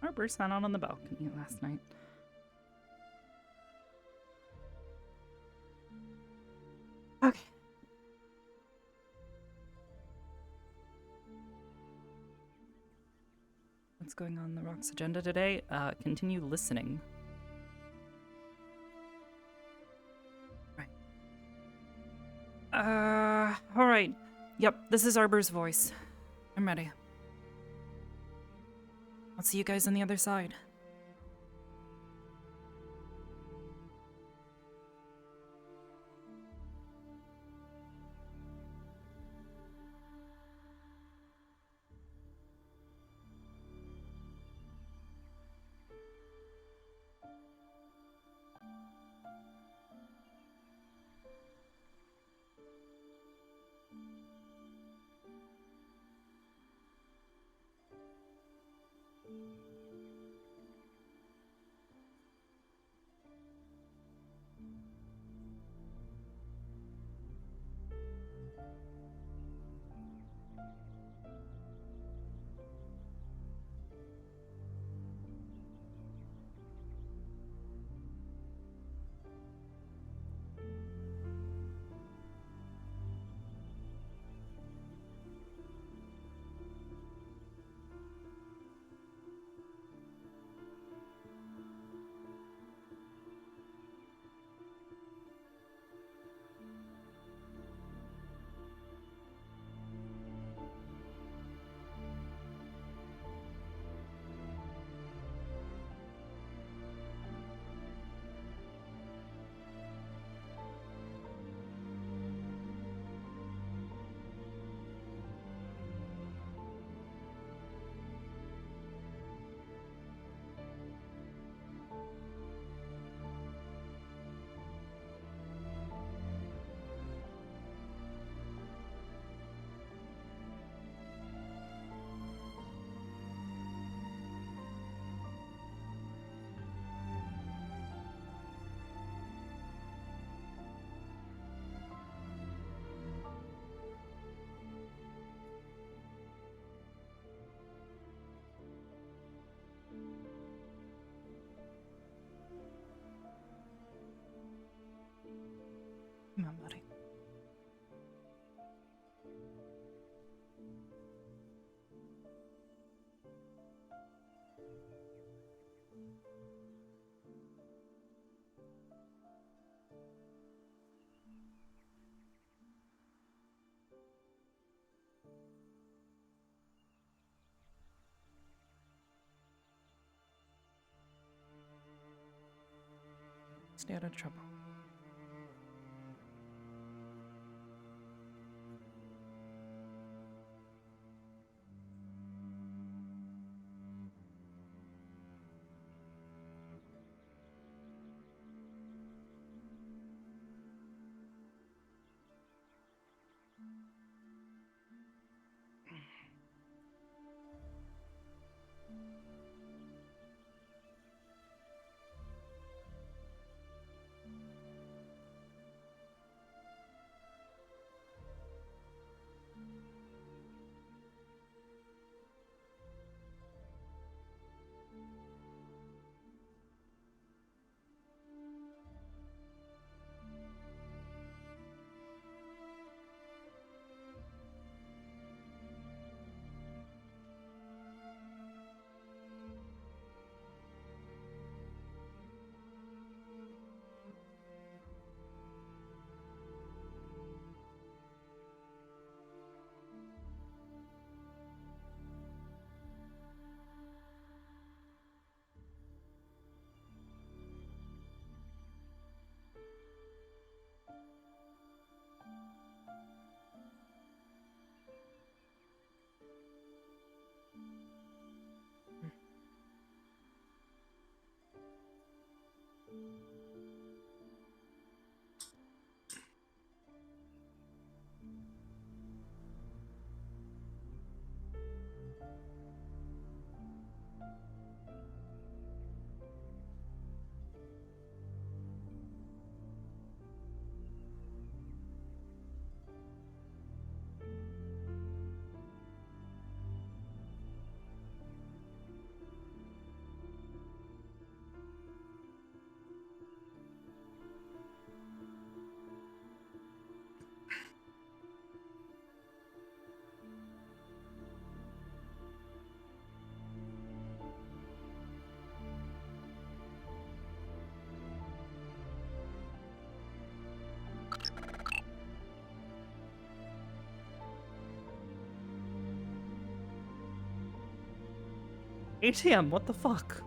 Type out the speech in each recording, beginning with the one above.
Arbor sat out on the balcony last night. Okay. What's going on in the Rock's agenda today? Continue listening. Right. Alright. Yep, this is Arbor's voice. I'm ready. I'll see you guys on the other side. Come on, buddy. Stay out of trouble. ATM, what the fuck?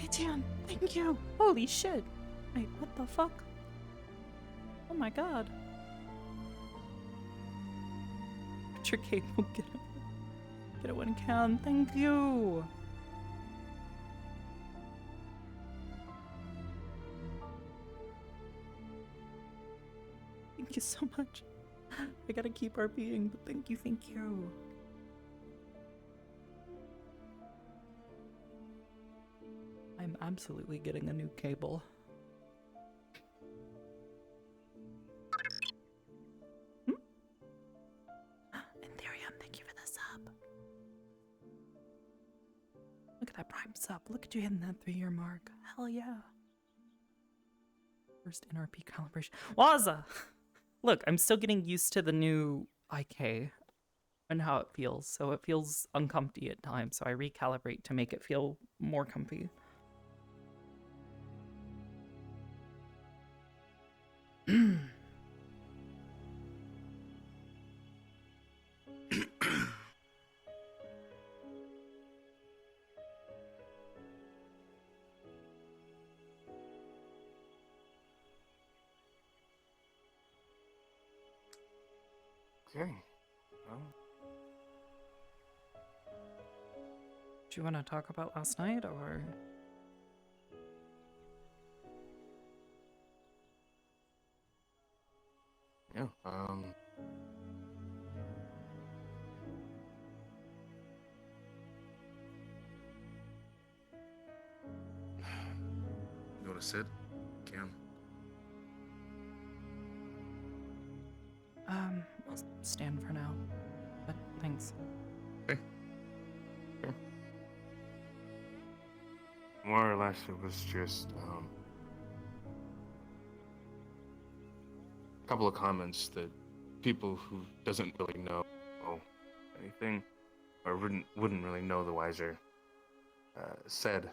ATM, thank you. Holy shit. Wait, what the fuck? Oh my god. Get your cable, get it when you can. Thank you. Thank you so much. I gotta keep RPing, but thank you, thank you. I'm absolutely getting a new cable. Ethereum, thank you for the sub. Look at that prime sub. Look at you hitting that 3-year mark. Hell yeah. First NRP calibration. Waza! Look, I'm still getting used to the new IK and how it feels. So it feels uncomfy at times. So I recalibrate to make it feel more comfy. Okay. Well. Do you want to talk about last night, or? Yeah. You want to sit? Can. I'll stand for now. But thanks. Okay. Sure. More or less, it was just a couple of comments that people who doesn't really know anything or wouldn't really know the wiser said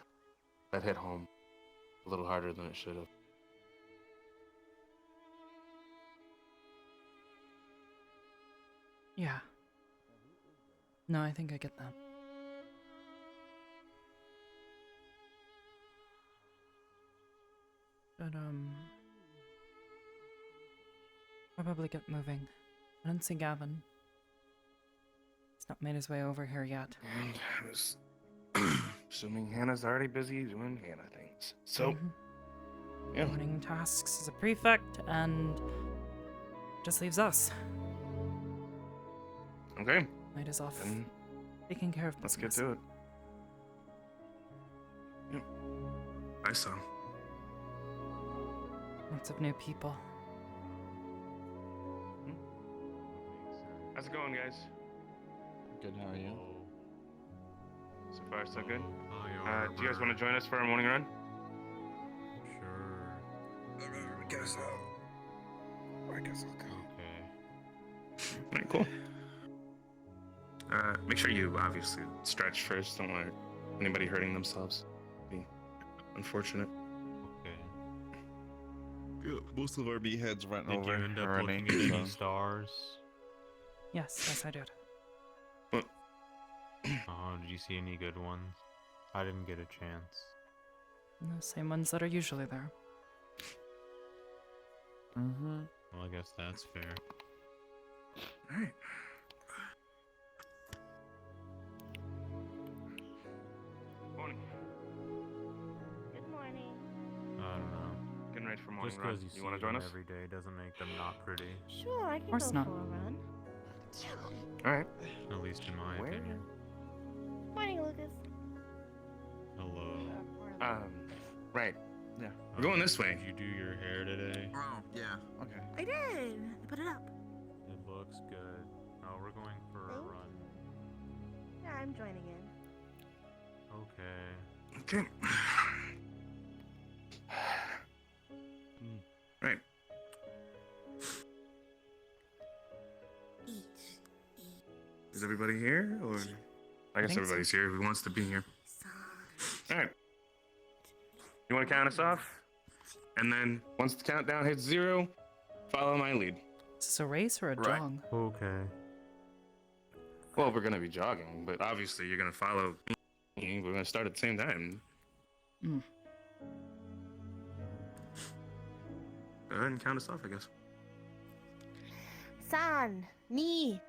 that hit home a little harder than it should have. Yeah. No, I think I get that. But, probably get moving. I don't see Gavin. He's not made his way over here yet. And I was assuming Hannah's already busy doing Hannah things. So, yeah. Morning tasks as a prefect, and just leaves us. Okay. Night is off. Then Taking care of let's business. get to it. Yep. I saw. Lots of new people. How's it going, guys? Good, how are you? So far, so good. Hi, Do you guys want to join us for our morning run? Sure. I guess I'll go. Okay. Alright, cool. Make sure you obviously stretch first. Don't want anybody hurting themselves. Be unfortunate. Okay. Yeah, most of our meatheads went Did you over end up already. looking at any so- stars? Yes, I did. Oh, did you see any good ones? I didn't get a chance. The same ones that are usually there. Mm-hmm. Well, I guess that's fair. Alright. Morning. Good morning. I don't know. Getting ready for morning Just run. because you see want to them join us? every day doesn't make them not pretty. Sure, I can course go not. for a run. Alright. At least in my Where? opinion. Morning, Lucas. Hello. Right. Yeah. We're going this way. Did you do your hair today? Oh, yeah. Okay. I did. I put it up. It looks good. Oh, we're going for a Thanks. run. Yeah, I'm joining in. Okay. Okay. Right. Eat. Is everybody here? Or I guess think so. everybody's here who wants to be here. Son. Alright. You want to count us off? And then once the countdown hits 0, Follow my lead. Is this a race or a Right. jog? Okay. Well, we're gonna be jogging, but obviously you're gonna follow me. We're gonna start at the same time. Mm. Go ahead and count us off, I guess. San, ni,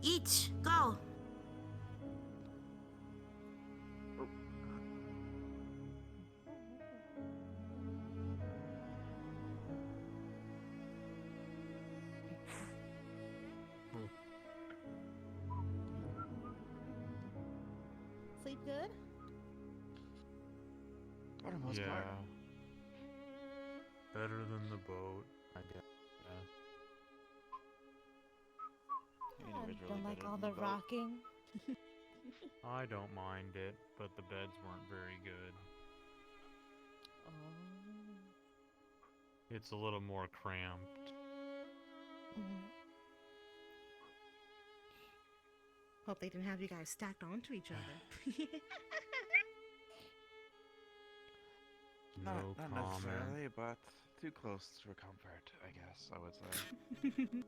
each, go. Sleep good? For the most Yeah. part. Better than the boat, I guess. Individually Don't like better all than the boat. rocking. I don't mind it, but the beds weren't very good. Oh. It's a little more cramped. Hope they didn't have you guys stacked onto each other. No Not comment. necessarily, but too close for comfort, I guess I would say.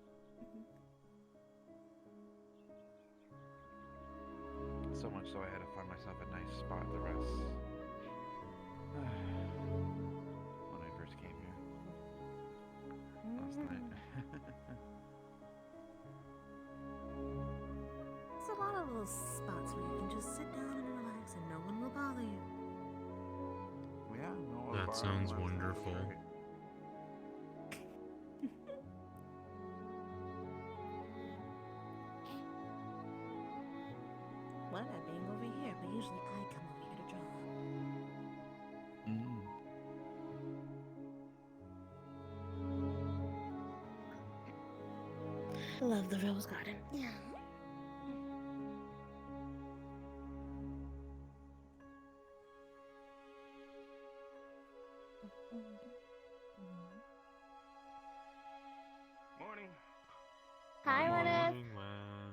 So much so I had to find myself a nice spot to rest. When I first came here last night. There's a lot of little spots where you can just sit down and relax and no one will bother you. Yeah, no, That bar sounds last night was wonderful. great. Why not being over here? But usually I come over here to draw. Mm. Love the rose garden. Yeah. Morning. Hi, what up? Morning, Len.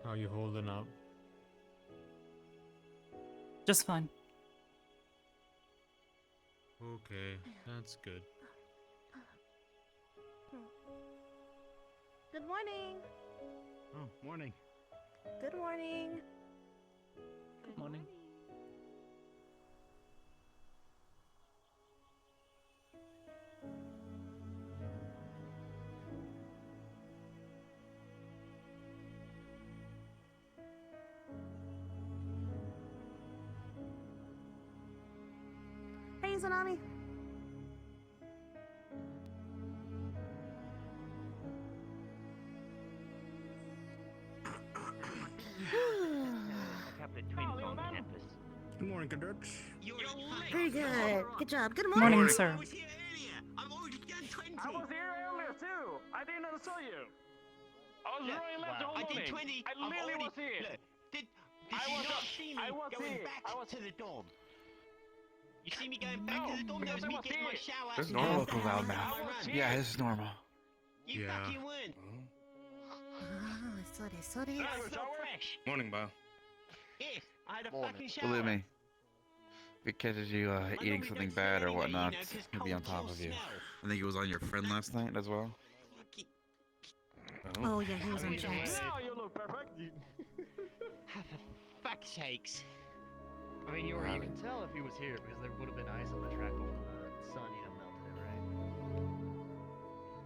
How you holding up? Just fine. Okay, that's good. Good morning. Oh, morning. Good morning. Good morning. Hey, Zanami. Good morning, cadets. Very good. Good job. Good Morning, morning. sir. I was here earlier. I've already done 20. I was here earlier too. I didn't even saw you. I was Look, running left the whole I morning. did 20. I I've literally already, was here. Look, did I you was not up- see I me was going here. back I was- to the dorm? You see me going back No, to the dorm? That because was I me was getting my here. shower. This is and normal. then Local starting loudmouth. my run. Yeah, this is normal. You Yeah. fucking weren't. Ah, sorry, sorry. Yeah. That's was not shower? fresh. Morning, Bob. Yes, I had a Morning. fucking shower. Believe me. If it catches you I eating normally something don't bad smell or anyway, whatnot, you know, 'cause he'll be on cold top kills of you. smell. I think it was on your friend last night as well. Fucking- Oh, yeah, he was on chips. Now you look perfect. For fuck's sakes. I mean, you can tell if he was here because there would have been ice on the track before the sun, melted it, right?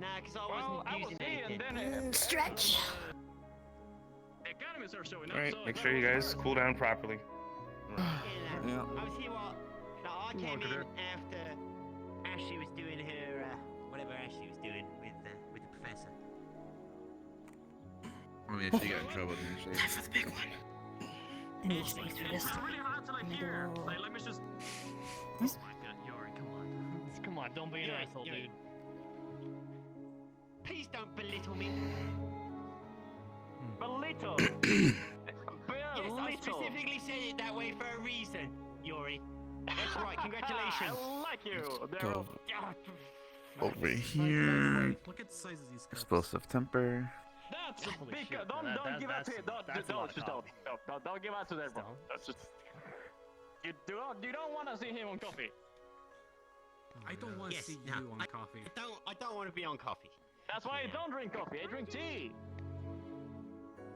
Nah, because I Well, wasn't I was using here anything. and then Stretch. the economists are showing up. All right, so make that sure you was guys first. cool down properly. Yeah. I was here what? No, I came in after Ashley was doing her whatever Ashley was doing with the professor. I mean, she got in trouble, didn't she? For the big one. It's really hard to like hear. Like, let me just. Oh my god, Yori, come on. Come on, don't be an Yori, asshole, Yori. dude. Please don't belittle me. Belittle. Yes, I Belittle. specifically said it that way for a reason, Yori. That's right, congratulations. I like you. Go Oh, over here. Look at the size of these cups. Explosive temper. That's Holy big. shit, Don't that- give out to that's- don't that's a lot of just coffee. don't give out to that one. Don't. That's just you don't want to see him on coffee. I don't want to Yes, see no, you on coffee. I don't want to be on coffee. That's why I don't drink coffee. I drink tea.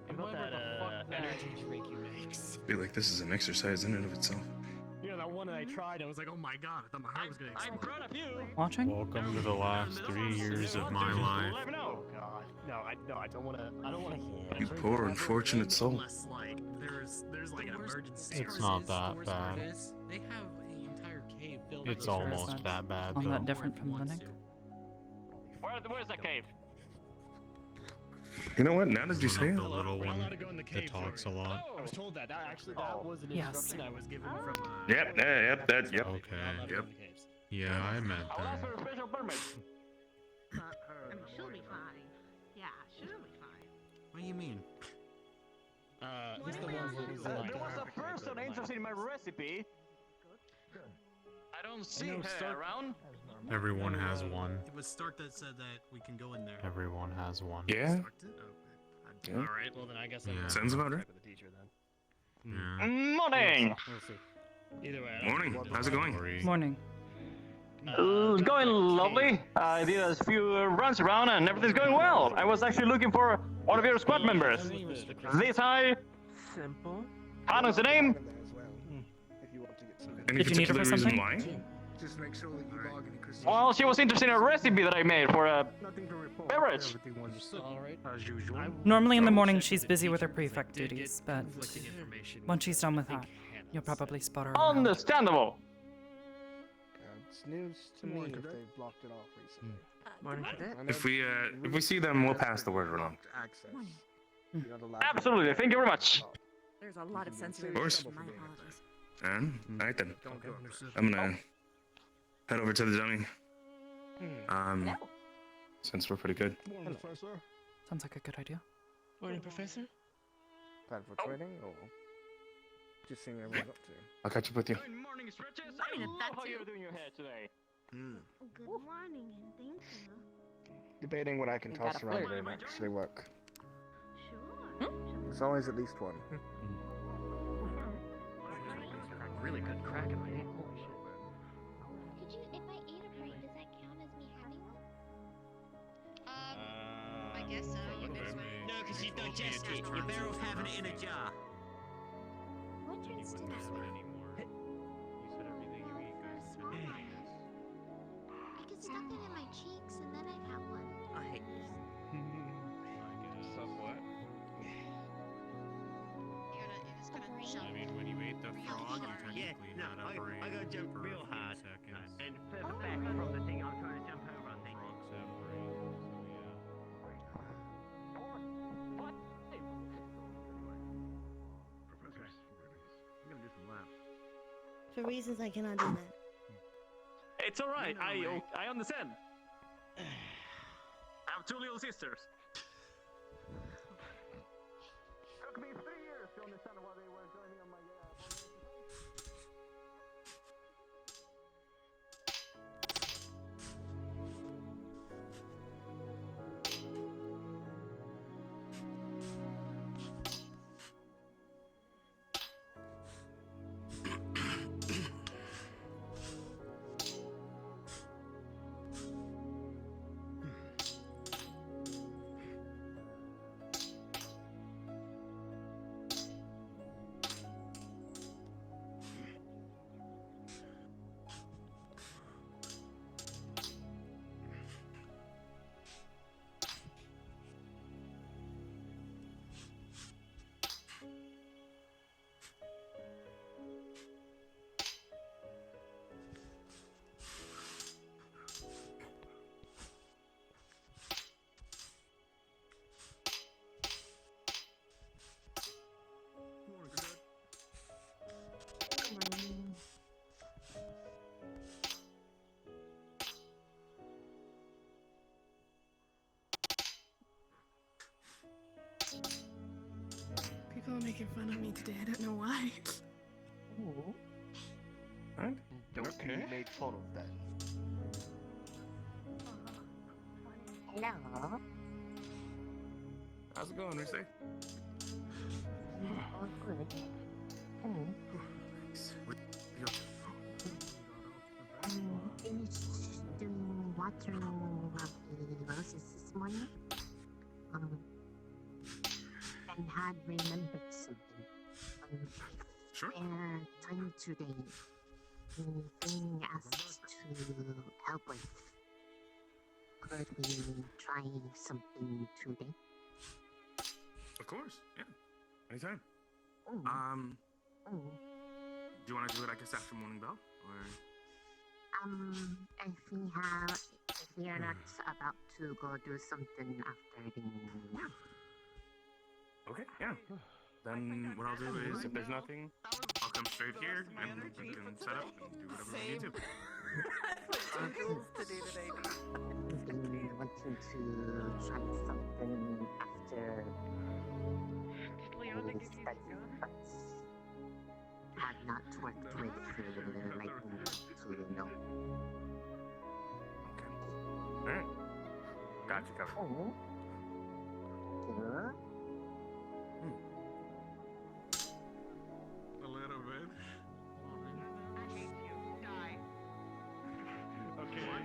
What about Whatever that the fuck that- energy drink you makes? I feel like this is an exercise in and of itself. You know, that one that I tried, I was like, oh my god, I thought my heart was gonna I'm explode. proud of you. Watching? Welcome to the last 3 years of my life. Let me know. Oh god. No, I don't wanna hear. You poor unfortunate soul. Unless, like, there's like an emergency. It's not that bad. They have an entire cave filled It's with almost not that bad all though. that different from the Wants Nick. to. Where's the cave? You know what? Now that you say it, The little We're not allowed one to go in the that cave, talks a sorry. lot. I was told that. Actually, that Oh. was an Yes. instruction I was given from. Yep, yep, that, yep. Not allowed Okay. to go in Yep. the caves. Yeah, I meant I'll ask that. for a special permit. Not her. I mean, I'm she'll worried be about fine. Yeah, she'll be fine. What do you mean? Who's the one who's There like? was a person interested in my recipe. I don't see know, her start- around. Everyone has one. It was Stark that said that we can go in there. Everyone has one. Yeah? Stark did? Oh, okay. Yeah. All right, well then I guess I Yeah. will Sounds about right. check with the teacher then. Yeah. Morning. We'll see. Either way. I don't Morning. think we'll How's it do going? Sorry. Morning. It's going lovely. I did a few runs around and everything's going well. I was actually looking for one of your squad members. This high. Simple. How's the name? Any Did you need her particular for reason something? why? Just make sure that you log in Christian. Well, she was interested in a recipe that I made for a Nothing to report. beverage. Everything was All right. as usual. Normally in the Double morning check she's with the busy with her teacher, 'cause I prefect did get duties, but conflicting information when she's done with I that, think Hannah you'll said. probably spot her around. understandable. It's news to me if they blocked it off recently. Morning, I Cadet. know If we see them, we'll pass the word along. blocked access. Morning. You're not allowed to- Absolutely. Thank you very much. There's a lot of sensory. Of course. My apologies. And alright then. Okay. I'm gonna head over to the dummy. Since we're pretty good. Morning, Professor. Sounds like a good idea. Morning, Professor. Plan for training or just seeing what everyone's up to? I'll catch up with you. Good morning, stretches. I mean, love that how too. you're doing your hair today. Good morning and thank you. Debating what I can You toss gotta around flirt. and actually work. Sure. There's always at least one. Really good crack in my name. Holy shit. Could you, if I ate a bite, does that count as me having one? I guess so. You better No, because you digest it. You're better off having it in a jar. What drinks did I Anymore. have? You said everything you eat goes to the penis. I could stuff it in my cheeks and then I'd have one. I hate this. I guess. what? I mean, when you ate the frog, you Yeah, technically no, had a brain I gotta jump for real a few hard. seconds. And further back from the thing I'm trying to jump over, I think. Frogs have brains, so yeah. I'm gonna do some laps. For reasons I cannot do that. It's all right. You know, I understand. I have two little sisters. Took me 3 years to understand why they were joining on my. total of that. Hello. How's it going, Risa? Oh, good. Mm. Finished doing watering of the roses this morning. And had remembered something. Sure. Time today. Being asked to help with. Could we try something today? Of course, yeah. Anytime. Mm. Do you want to do it, I guess, after morning bell? Or... If we are not about to go do something after the... Okay, yeah. Then what I'll do is, if there's nothing, I'll come straight here, and we can set up and do whatever we need to. Been wanting to try something after we study, but have not worked with lightning to know. Okay. Alright. Got you covered. Good. A little bit. I hate you. Die. Okay.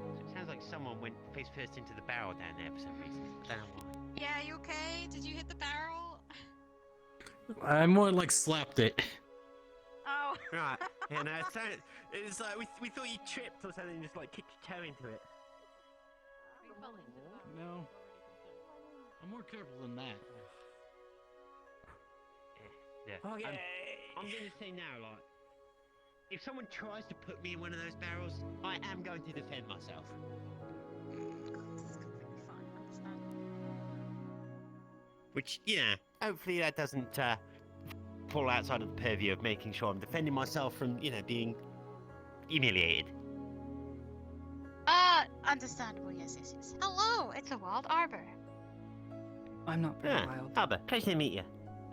So it sounds like someone went face first into the barrel down there for some reason. I don't know why. Yeah, you okay? Did you hit the barrel? I more like slapped it. Oh. Right. Yeah, no, it's like we thought you tripped or something and just like kicked your toe into it. No. I'm more careful than that. Yeah. Okay. I'm gonna say now, like, if someone tries to put me in one of those barrels, I am going to defend myself. Which, yeah, hopefully that doesn't fall outside of the purview of making sure I'm defending myself from, being humiliated. Understandable, yes. Hello, it's a wild arbor. I'm not very wild. Arbor, pleasure to meet you.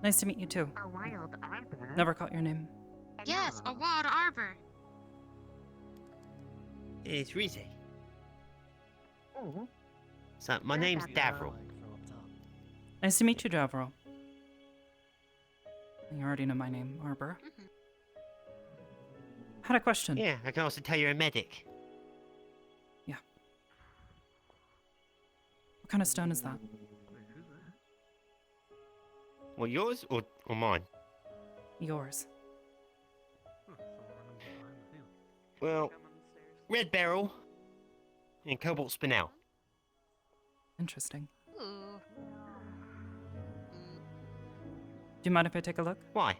Nice to meet you too. A wild arbor? Never caught your name. Yes, a wild arbor. It's Rize. Oh. So, my name's Davril. Nice to meet you, Davro. You already know my name, Arbor. Had a question. Yeah, I can also tell you're a medic. Yeah. What kind of stone is that? Well, yours or mine? Yours. Well, red beryl and cobalt spinel. Interesting. Ooh. Do you mind if I take a look? Why?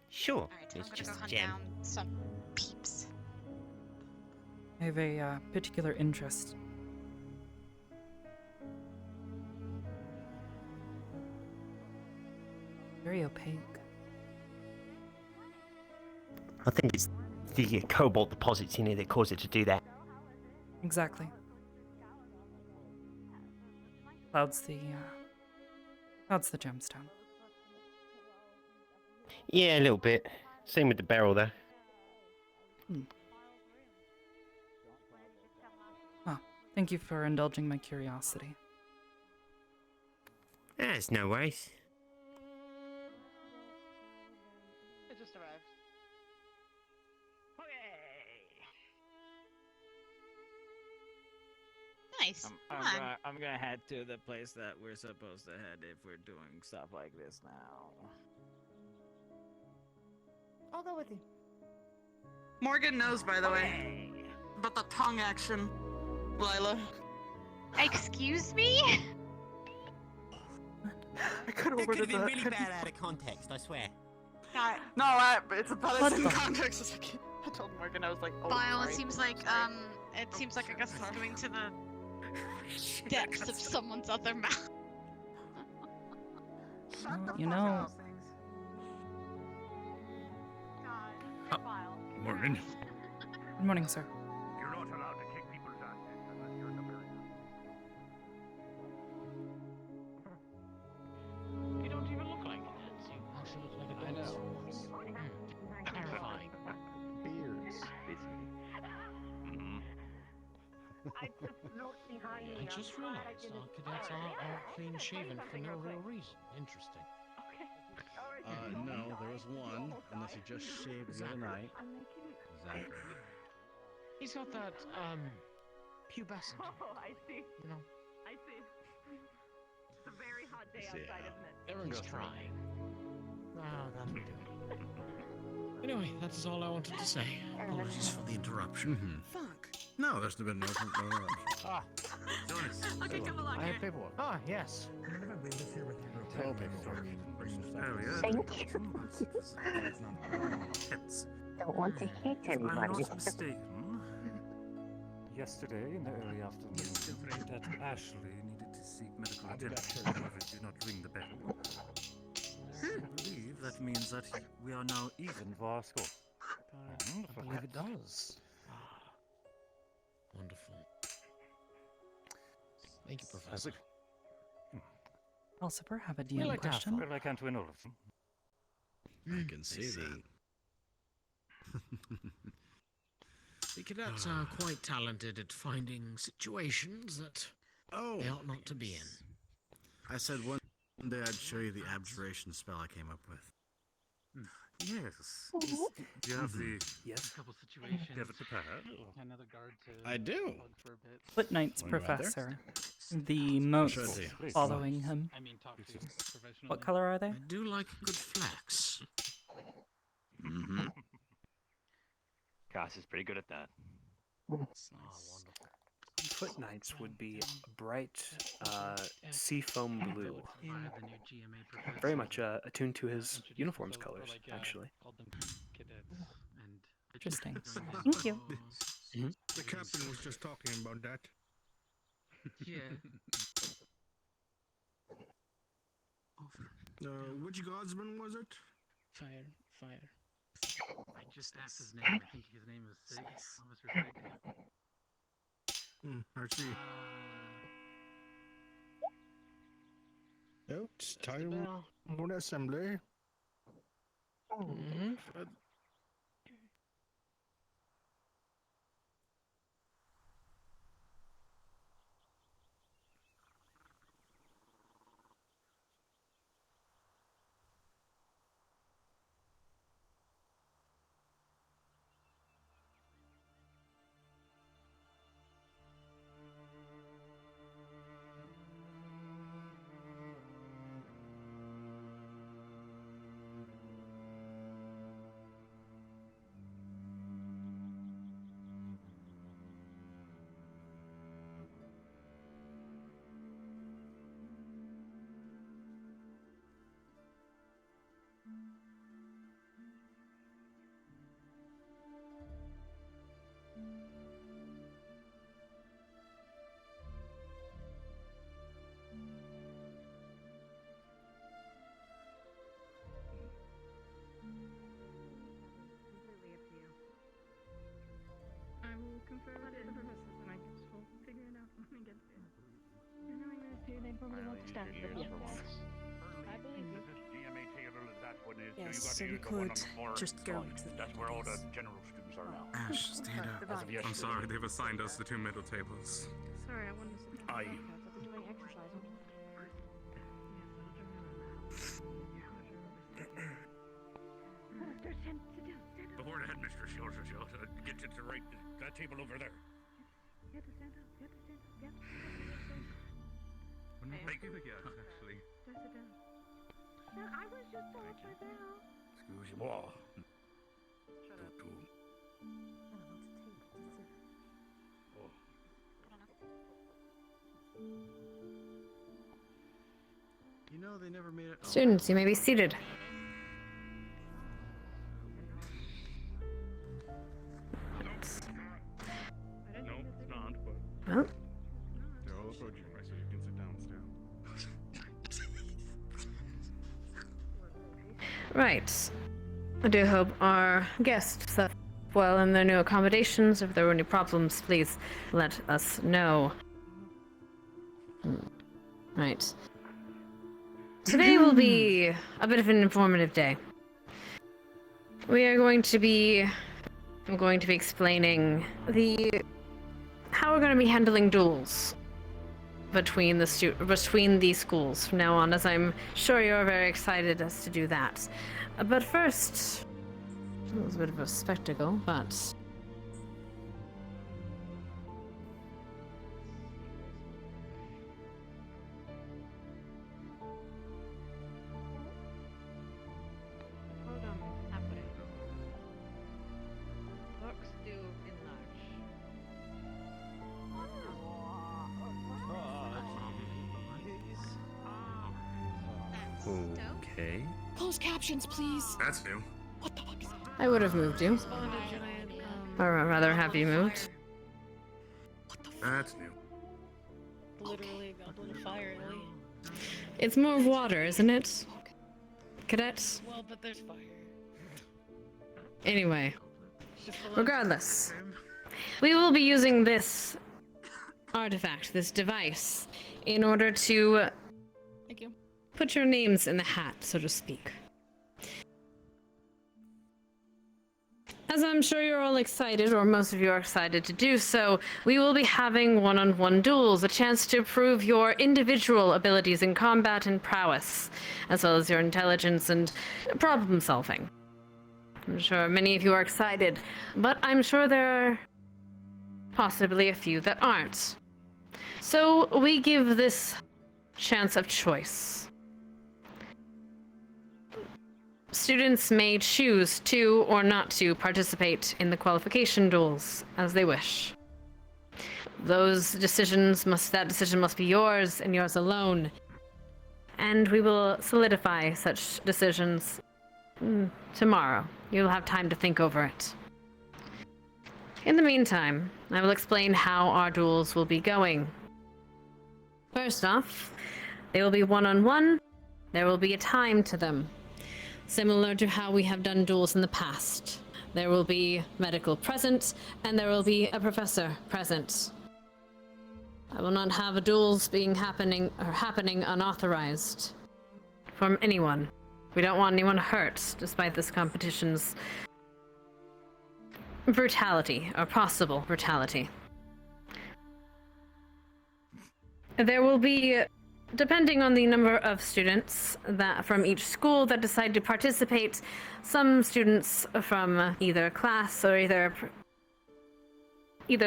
Sure. Alright, It's I'm gonna just go a hunt gem. down some peeps. I have a particular interest. Very opaque. I think it's the cobalt deposits in it that cause it to do that. Exactly. Cloud's the gemstone. Yeah, a little bit. Same with the barrel, though. Ah, thank you for indulging my curiosity. That's no worries. It just arrived. Nice. I'm gonna head to the place that we're supposed to head if we're doing stuff like this now. I'll go with you. Morgan knows, by the way. But the tongue action, Lila. Excuse me? I could have That could have ordered been that. really bad out of context, I swear. No, it's about What as in the- context as I can. I told Morgan, I was like, oh, Bile, sorry. it seems like I guess it's going to the depths of someone's other mouth. Well, you know, Morgan. good morning, sir. You're not allowed to kick people's I just realized our cadets are clean shaven for no real reason. Interesting. No, there was one, unless he just shaved the other night. Exactly. He's got that, pubescent. Oh, I see. You know? I see. It's a very hot day Yeah. outside, isn't it? Everyone's trying. That'll do. Anyway, that is all I wanted to say. Apologies for the interruption. Fuck. No, there's been no interruption. Jonas. Okay, come along I here. have paperwork. Yes. Oh, paperwork. Thank you. Don't want to hit anybody. Yesterday, in the early afternoon, that Ashley needed to seek medical attention. However, do not ring the bell. I believe that means that we are now even for our score. I believe it does. Wonderful. Thank you, Professor. Alcifer, have a We DM like to have question? fun. Well, I can't win all of them. I can see that. The cadets are quite talented at finding situations that they ought not to be in. I said one day I'd show you the abjuration spell I came up with. Yes. Do you have the... Yes. A couple situations. Do you have it prepared? Another guard to I do. hug for a bit. Footnotes Wanna go out there? Professor. The moats Should I do? following him. I mean, talk to professionally. What color are they? I do like a good flex. Mm-hmm. Cass is pretty good at that. Wonderful. Foot Knights would be a bright seafoam blue. Very much attuned to his uniform's colors, actually. Interesting. Thank you. The captain was just talking about that. Yeah. Which guardsman was it? Fire. I just asked his name. I think his name is Sig. Officer Sig. I see. Oh, it's time for the assembly. Completely up to you. I will confirm it with the professors and I guess we'll figure it out when we get there. You're knowing this too, they probably want to start with the I believe you. GMA table, that one is. Yes, so we could just go to the That's where all the general students are now. Ash, stand up. I'm sorry, they've assigned us the two middle tables. Sorry, I wanted to sit down. I- I've been doing exercise. Before the headmistress shows us, you'll get you to right that table over there. You have to stand up. You have to stand up. Yep. When we make it actually. Just sit down. No, I was just upside down. Excuse moi. You know they never made it. Students, you may be seated. No, it's not, but... Well, They're all approaching me, so you can sit down still. right. I do hope our guests slept well in their new accommodations. If there were any problems, please let us know. Right. Today will be a bit of an informative day. I'm going to be explaining the how we're going to be handling duels between the schools from now on, as I'm sure you're very excited as to do that. But first, it was a bit of a spectacle, but happening? Books do enlarge. Okay. Closed captions, please. That's new. What the fuck is that? I would have moved you. Or rather have you moved. That's new. Literally a goblet of fire, Ellie. It's more water, isn't it? Cadets? Well, but there's fire. Anyway, regardless, we will be using this artifact, this device, in order to Thank you. put your names in the hat, so to speak. As I'm sure you're all excited, or most of you are excited to do so, we will be having one-on-one duels, a chance to prove your individual abilities in combat and prowess, as well as your intelligence and problem solving. I'm sure many of you are excited, but I'm sure there are possibly a few that aren't. So we give this chance of choice. Students may choose to or not to participate in the qualification duels as they wish. That decision must be yours and yours alone. And we will solidify such decisions tomorrow. You'll have time to think over it. In the meantime, I will explain how our duels will be going. First off, they will be one-on-one. There will be a time to them. Similar to how we have done duels in the past. There will be medical present, and there will be a professor present. I will not have duels happening unauthorized from anyone. We don't want anyone hurt, despite this competition's brutality, or possible brutality. There will be, depending on the number of students that from each school that decide to participate, some students from either class or either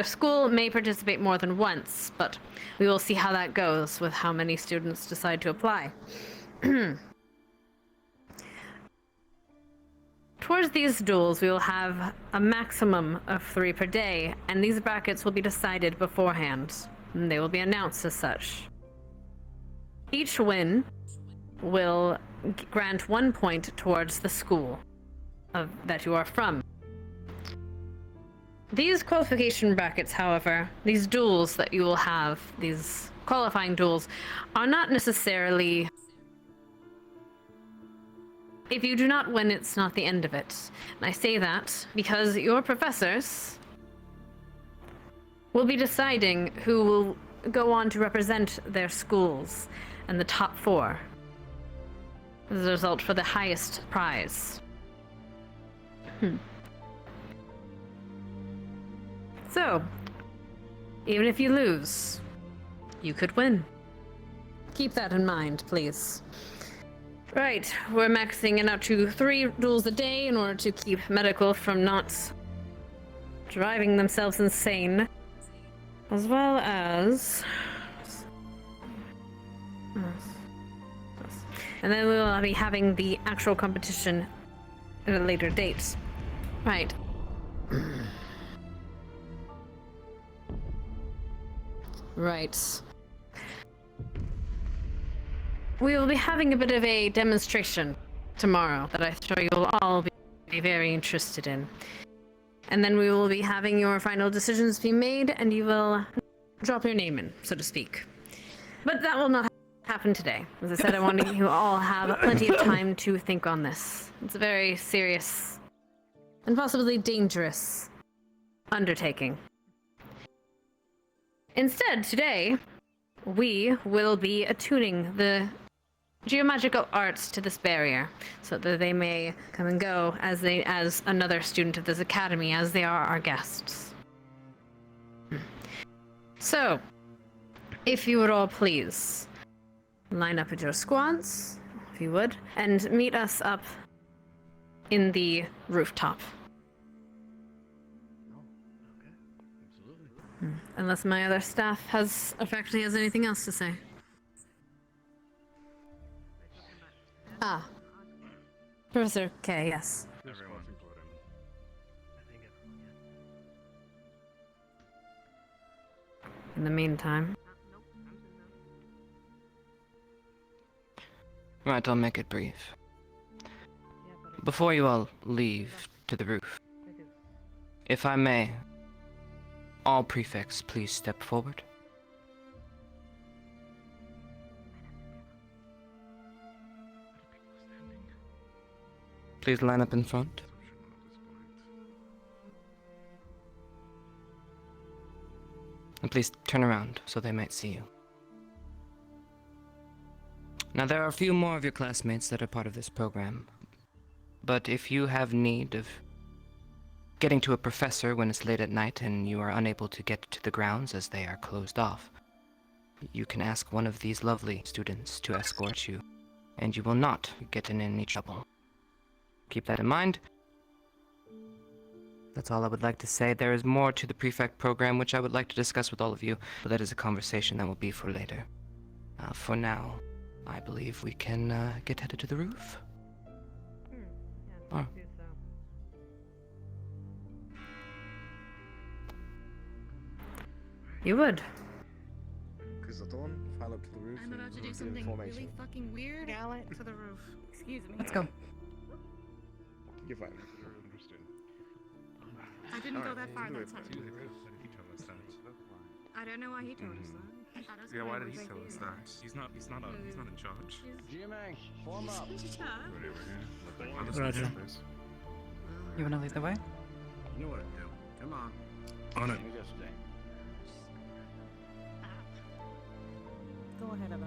school may participate more than once, but we will see how that goes with how many students decide to apply. Towards these duels, we will have a maximum of 3 per day, and these brackets will be decided beforehand, and they will be announced as such. Each win will grant 1 point towards the school that you are from. These qualification brackets, however, these duels that you will have, these qualifying duels, are not necessarily... If you do not win, it's not the end of it. And I say that because your professors will be deciding who will go on to represent their schools and the top 4 as a result for the highest prize. So, even if you lose, you could win. Keep that in mind, please. Right, we're maxing it out to 3 duels a day in order to keep medical from not driving themselves insane. As well as... And then we will be having the actual competition at a later date. Right. Right. We will be having a bit of a demonstration tomorrow that I'm sure you'll all be very interested in. And then we will be having your final decisions be made, and you will drop your name in, so to speak. But that will not happen today. As I said, I want you all have plenty of time to think on this. It's a very serious and possibly dangerous undertaking. Instead, today, we will be attuning the geomagical arts to this barrier, so that they may come and go as another student of this academy, as they are our guests. So, if you would all please line up with your squads, if you would, and meet us up in the rooftop. Unless my other staff actually has anything else to say. Ah. Professor K, yes. Everyone. In the meantime. Right, I'll make it brief. Before you all leave to the roof, if I may, all prefects please step forward. Please line up in front. And please turn around so they might see you. Now, there are a few more of your classmates that are part of this program, but if you have need of getting to a professor when it's late at night and you are unable to get to the grounds as they are closed off, you can ask one of these lovely students to escort you, and you will not get in any trouble. Keep that in mind. That's all I would like to say. There is more to the prefect program which I would like to discuss with all of you, but that is a conversation that will be for later. For now, I believe we can get headed to the roof. Oh. You would. Because the dawn, file up to the roof. I'm about to do and something formation. really fucking weird. Gallant to the roof. Excuse me. Let's go. You're fine. I didn't go that far that time. He told us that. I don't know why he told us that. Yeah, why did he tell us that? He's not in charge. G-Man, form up. Roger. You wanna lead the way? You know what to do. Come on. On it. You just stay. Go ahead, Abba.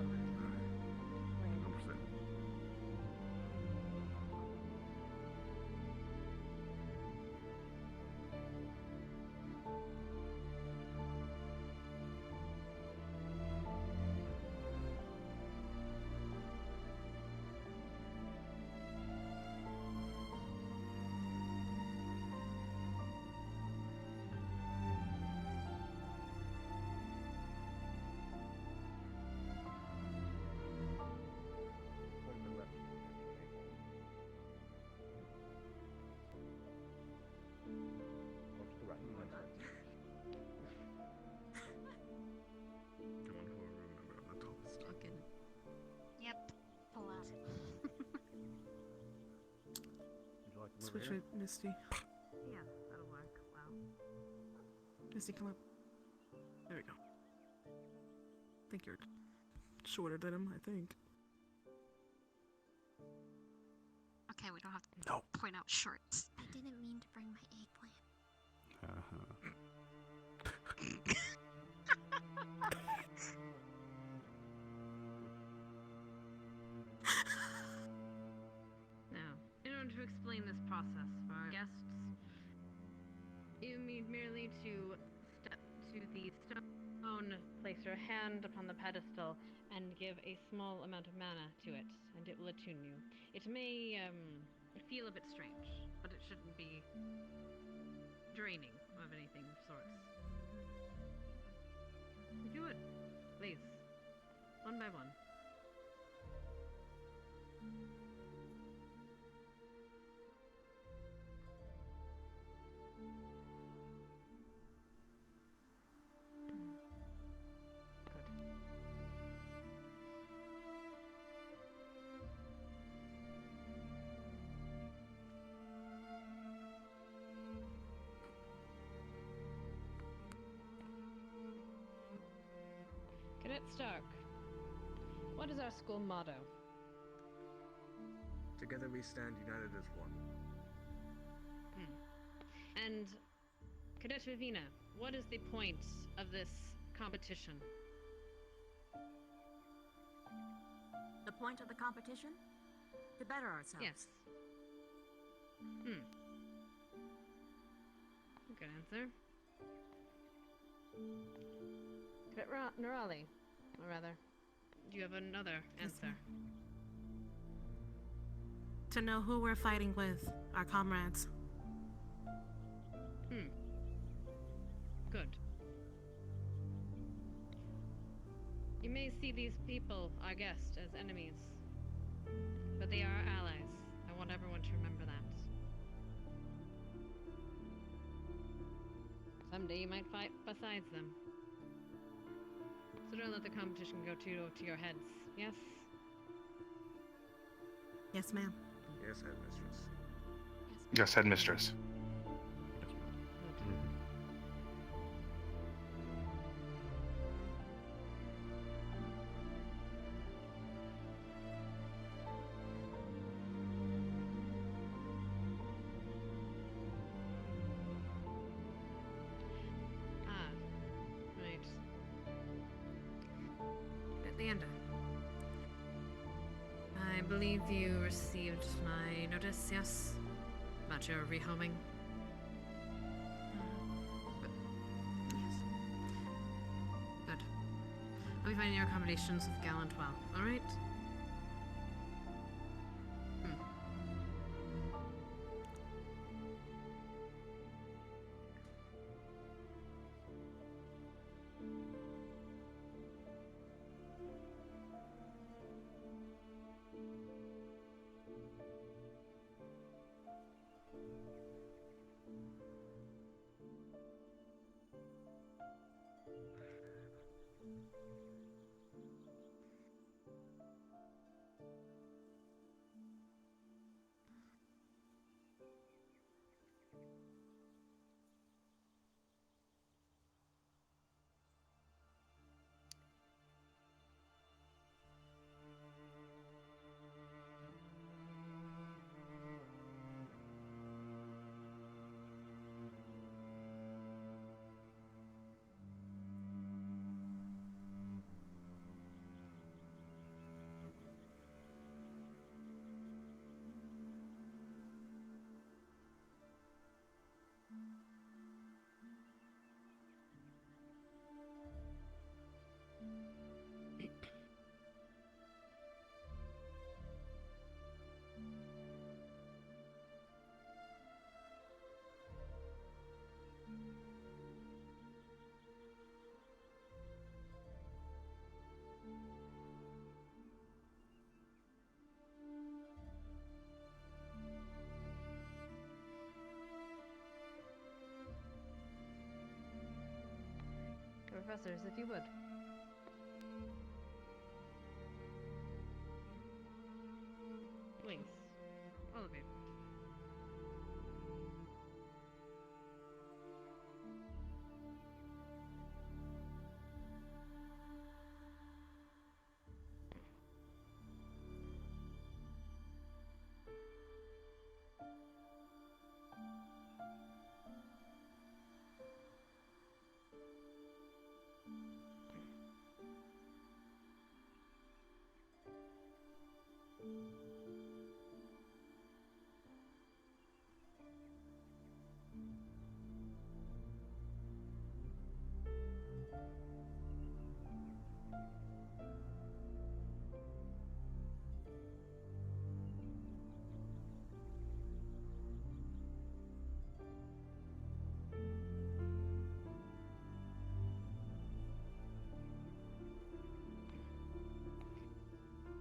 Yep. Pull out. Switch it, Misty. Yeah, that'll work. Wow. Misty, come up. There we go. I think you're shorter than him, I think. Okay, we don't have to point out shorts. I didn't mean to bring my eggplant. Now, in order to explain this process for our guests, you need merely to step to the stone, place your hand upon the pedestal, and give a small amount of mana to it, and it will attune you. It may feel a bit strange, but it shouldn't be draining of anything of sorts. If you would, please, one by one. Cadet Stark, what is our school motto? Together we stand united as one. And Cadet Vivina, what is the point of this competition? The point of the competition? To better ourselves. Yes. Good answer. But Nerali, or rather, do you have another answer? To know who we're fighting with, our comrades. Good. You may see these people, our guest, as enemies, but they are our allies. I want everyone to remember that. Someday you might fight besides them. So don't let the competition go to your heads, yes? Yes, ma'am. Yes, headmistress. Yes, headmistress. Right. Leander. I believe you received my notice, yes? About your rehoming? Yes. Good. I'll be finding your accommodations with Gallant well, alright? Professors, if you would. Please. All of you.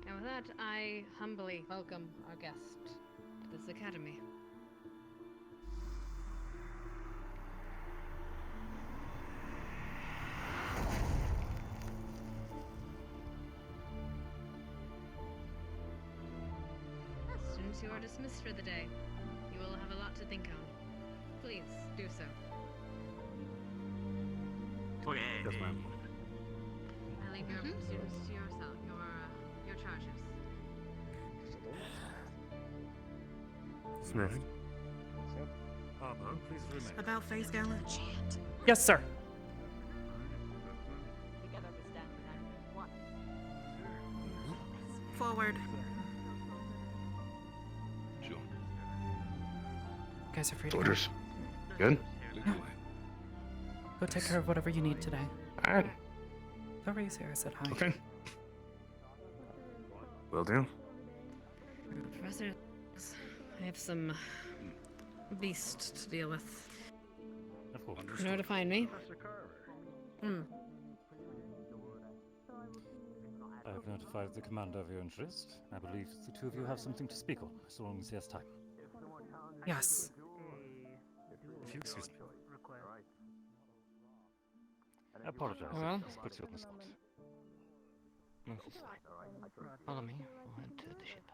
And with that, I humbly welcome our guest to this academy. Students who are dismissed for the day, you will have a lot to think on. Please do so. Okay. Yes, ma'am. I leave your students to yourself, your charges. Smith. Arbor, please remain. About face, Gallant. Yes, sir. Together we stand united as one. Forward. Sure. You guys are free to Orders. Good? Go take care of whatever you need today. Alright. Whoever's here, I said hi. Okay. Will do. Professor, I have some beast to deal with. Of course. You know where to find me? Hmm. I have notified the commander of your interest. I believe the two of you have something to speak on, so long as he has time. Yes. If you excuse me. I apologize. Well. This puts you on the spot. Follow me. We'll head to the ship.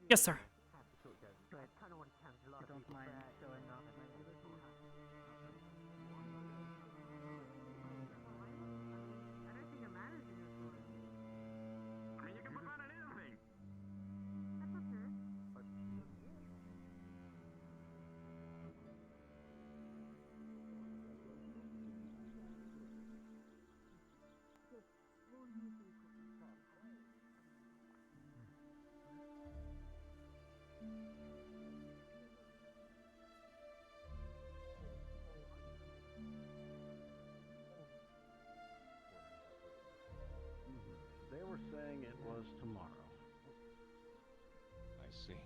Yes, sir. They were saying it was tomorrow. I see.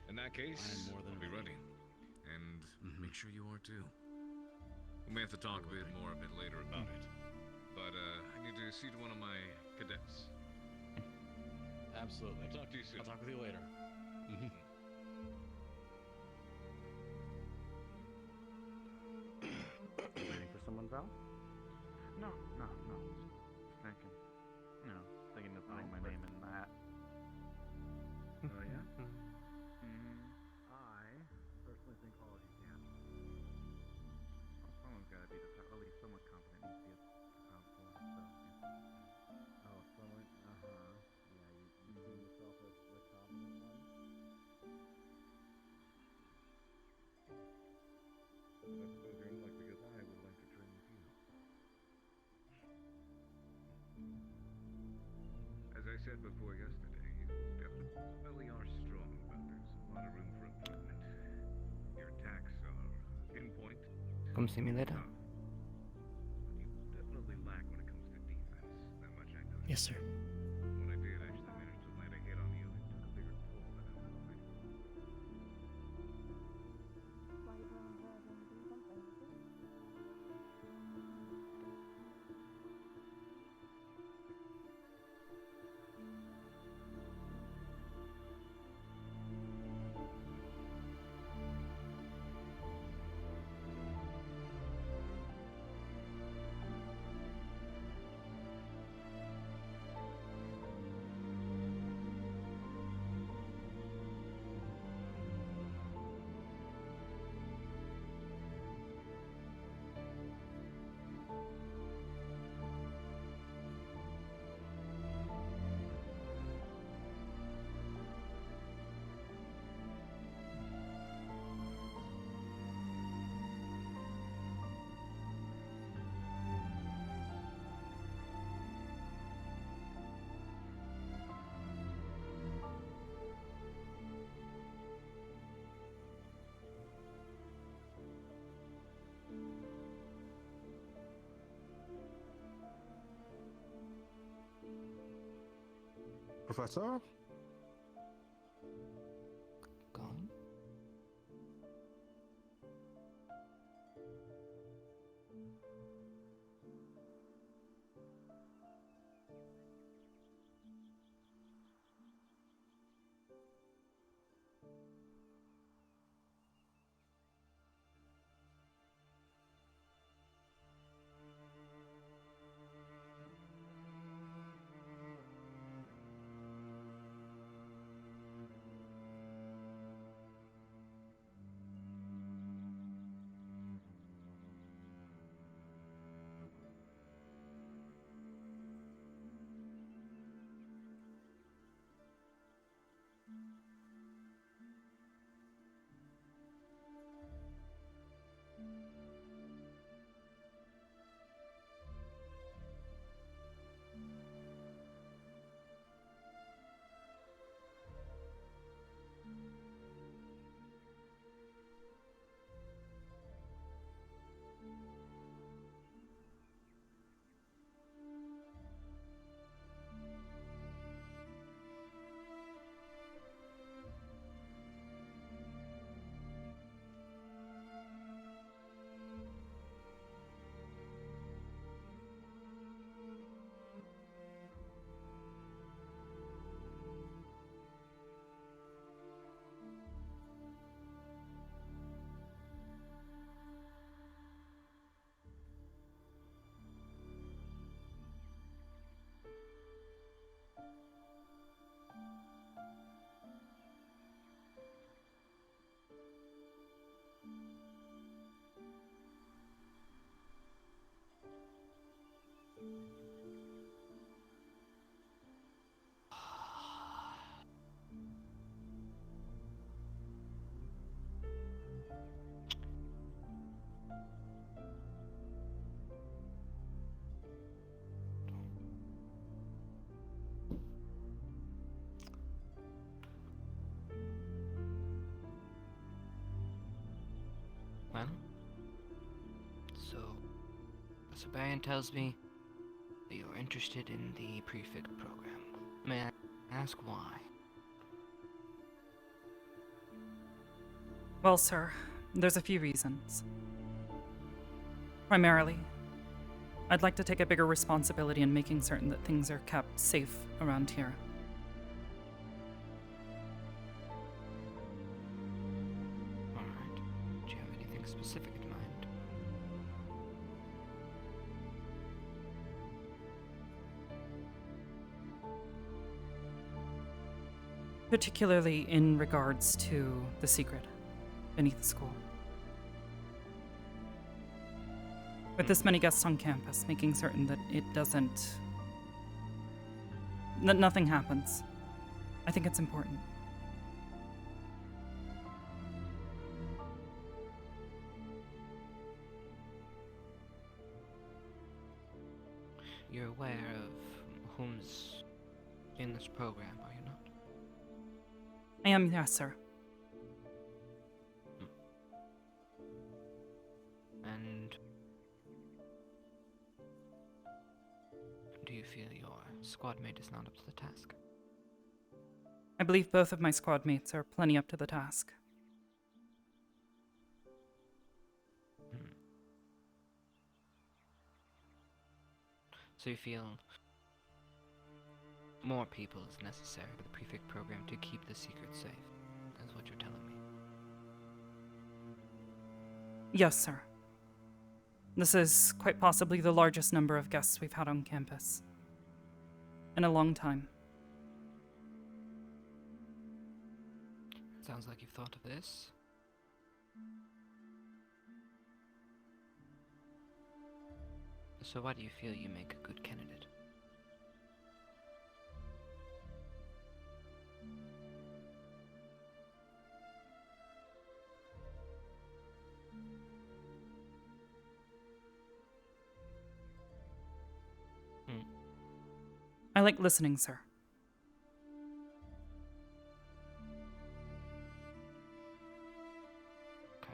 In that case, I'll be ready. And make sure you are too. We may have to talk a bit later about it. But I need to see to one of my cadets. Absolutely. I'll talk to you soon. I'll talk with you later. Waiting for someone, Val? No. Thinking of putting my name in that. Oh, yeah? I personally think all of you can. Well, someone's got to be at least somewhat competent. Needs to be at the top floor, so. Oh, someone? Yeah, you see yourself as the competent one? That's so very unlike because I would like to train you. As I said before yesterday, you definitely are strong, but there's a lot of room for improvement. Your attacks are pinpoint. Come see me later. You definitely lack when it comes to defense. That much I know. Yes, sir. When I did actually manage to land a hit on you, it took a bigger toll than I was hoping. Professor? Gone? So, Professor Barron tells me that you're interested in the prefect program. May I ask why? Well, sir, there's a few reasons. Primarily, I'd like to take a bigger responsibility in making certain that things are kept safe around here. Alright. Do you have anything specific in mind? Particularly in regards to the secret beneath the school. With this many guests on campus, making certain that it doesn't... that nothing happens. I think it's important. You're aware of whom's in this program, are you not? I am, yes, sir. And do you feel your squad mate is not up to the task? I believe both of my squad mates are plenty up to the task. So you feel more people is necessary for the prefect program to keep the secret safe? That's what you're telling me. Yes, sir. This is quite possibly the largest number of guests we've had on campus in a long time. Sounds like you've thought of this. So why do you feel you make a good candidate? I like listening, sir. Okay.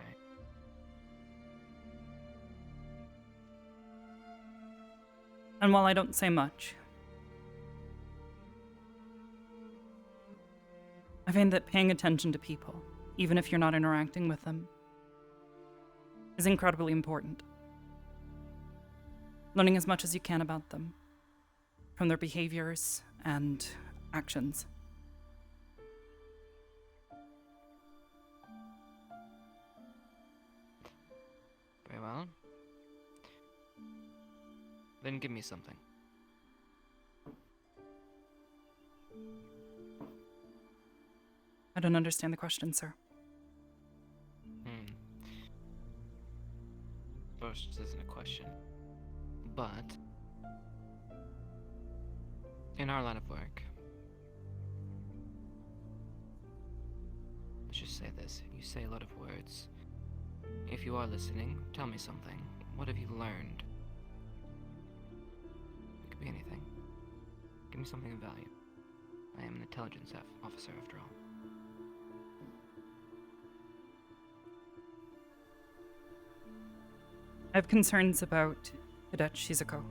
And while I don't say much, I find that paying attention to people, even if you're not interacting with them, is incredibly important. Learning as much as you can about them, from their behaviors and actions. Very well. Then give me something. I don't understand the question, sir. First, this isn't a question, but in our line of work, let's just say this: you say a lot of words. If you are listening, tell me something. What have you learned? It could be anything. Give me something of value. I am an intelligence officer, after all. I have concerns about Cadet Shizuko.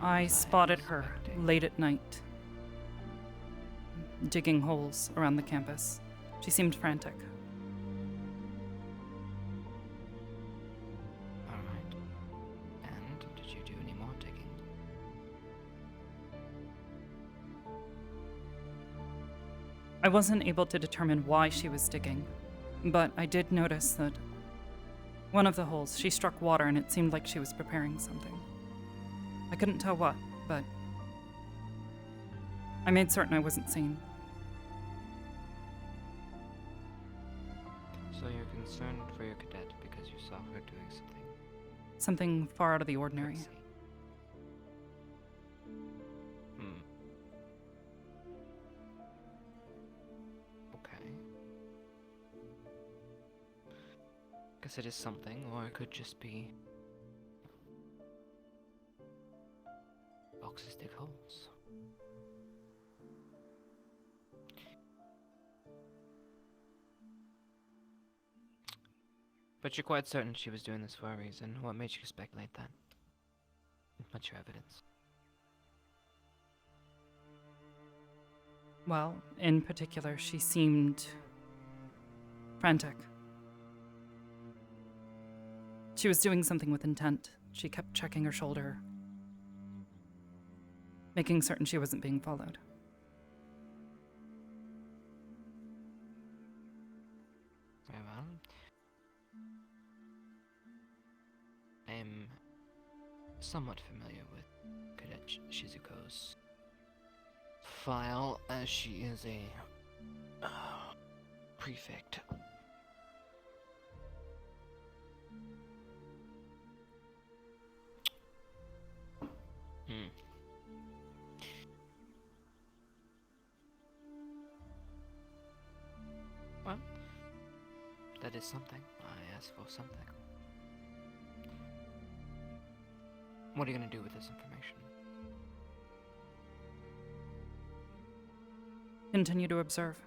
I spotted her late at night, digging holes around the campus. She seemed frantic. Alright. And did you do any more digging? I wasn't able to determine why she was digging, but I did notice that one of the holes, she struck water and it seemed like she was preparing something. I couldn't tell what, but I made certain I wasn't seen. So you're concerned for your cadet because you saw her doing something? Something far out of the ordinary. Let's see. Okay. Guess it is something, or it could just be boxes dig holes. But you're quite certain she was doing this for a reason. What made you speculate that? What's your evidence? Well, in particular, she seemed frantic. She was doing something with intent. She kept checking her shoulder, making certain she wasn't being followed. Very well. I am somewhat familiar with Cadet Shizuko's file, as she is a prefect. Well, that is something. I asked for something. What are you going to do with this information? Continue to observe.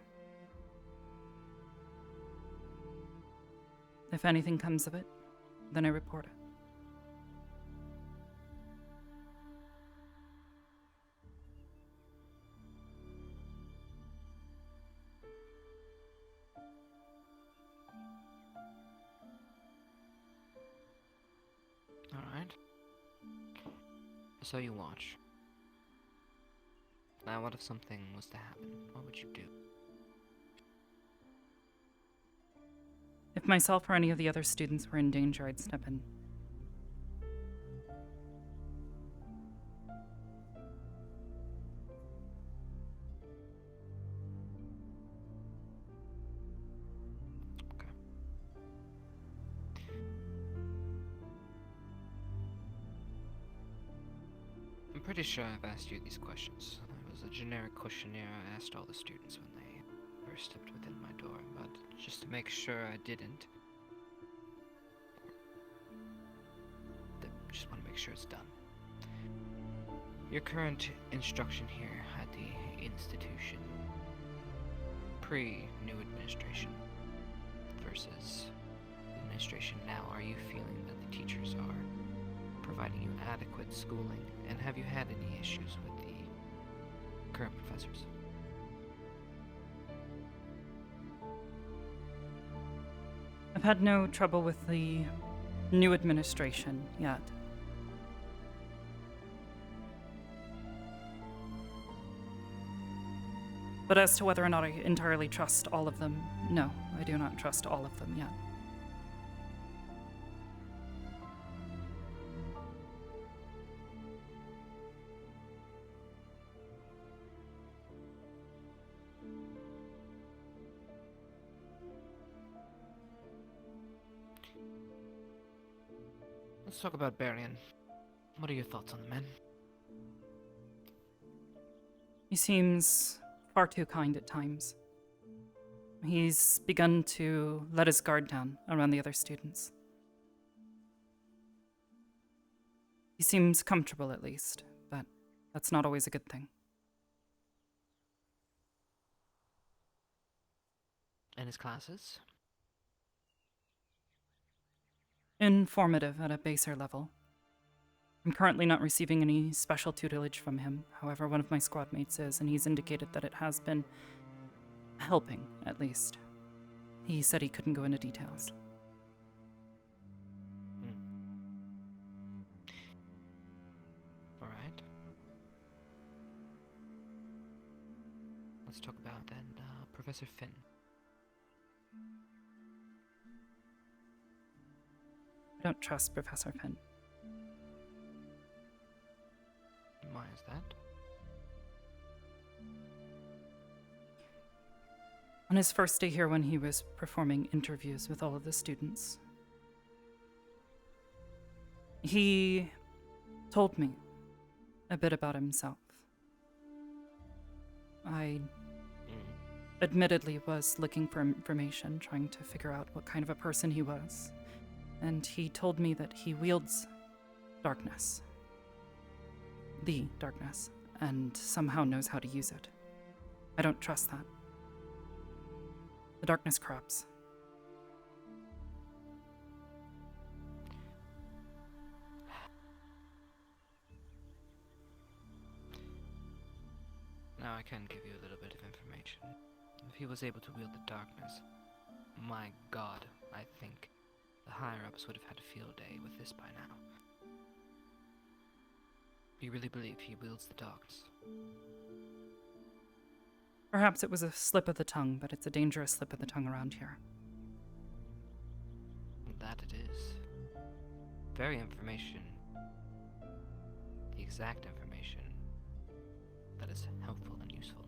If anything comes of it, then I report it. Alright. So you watch. Now what if something was to happen? What would you do? If myself or any of the other students were in danger, I'd step in. I'm pretty sure I've asked you these questions. It was a generic questionnaire I asked all the students when they first stepped within my door, but just to make sure I didn't. Just want to make sure it's done. Your current instruction here at the institution, pre-new administration, versus administration now, are you feeling that the teachers are providing you adequate schooling, and have you had any issues with the current professors? I've had no trouble with the new administration yet. But as to whether or not I entirely trust all of them, no, I do not trust all of them yet. Let's talk about Barian. What are your thoughts on the man? He seems far too kind at times. He's begun to let his guard down around the other students. He seems comfortable at least, but that's not always a good thing. And his classes? Informative at a baser level. I'm currently not receiving any special tutelage from him. However, one of my squad mates is, and he's indicated that it has been helping, at least. He said he couldn't go into details. Alright. Let's talk about then Professor Finn. I don't trust Professor Finn. Why is that? On his first day here, when he was performing interviews with all of the students, he told me a bit about himself. I admittedly was looking for information, trying to figure out what kind of a person he was. And he told me that he wields darkness. The darkness. And somehow knows how to use it. I don't trust that. The darkness corrupts. I can give you a little bit of information. If he was able to wield the darkness, my god, I think the higher-ups would have had a field day with this by now. You really believe he wields the darkness? Perhaps it was a slip of the tongue, but it's a dangerous slip of the tongue around here. That it is. Very information. The exact information that is helpful and useful.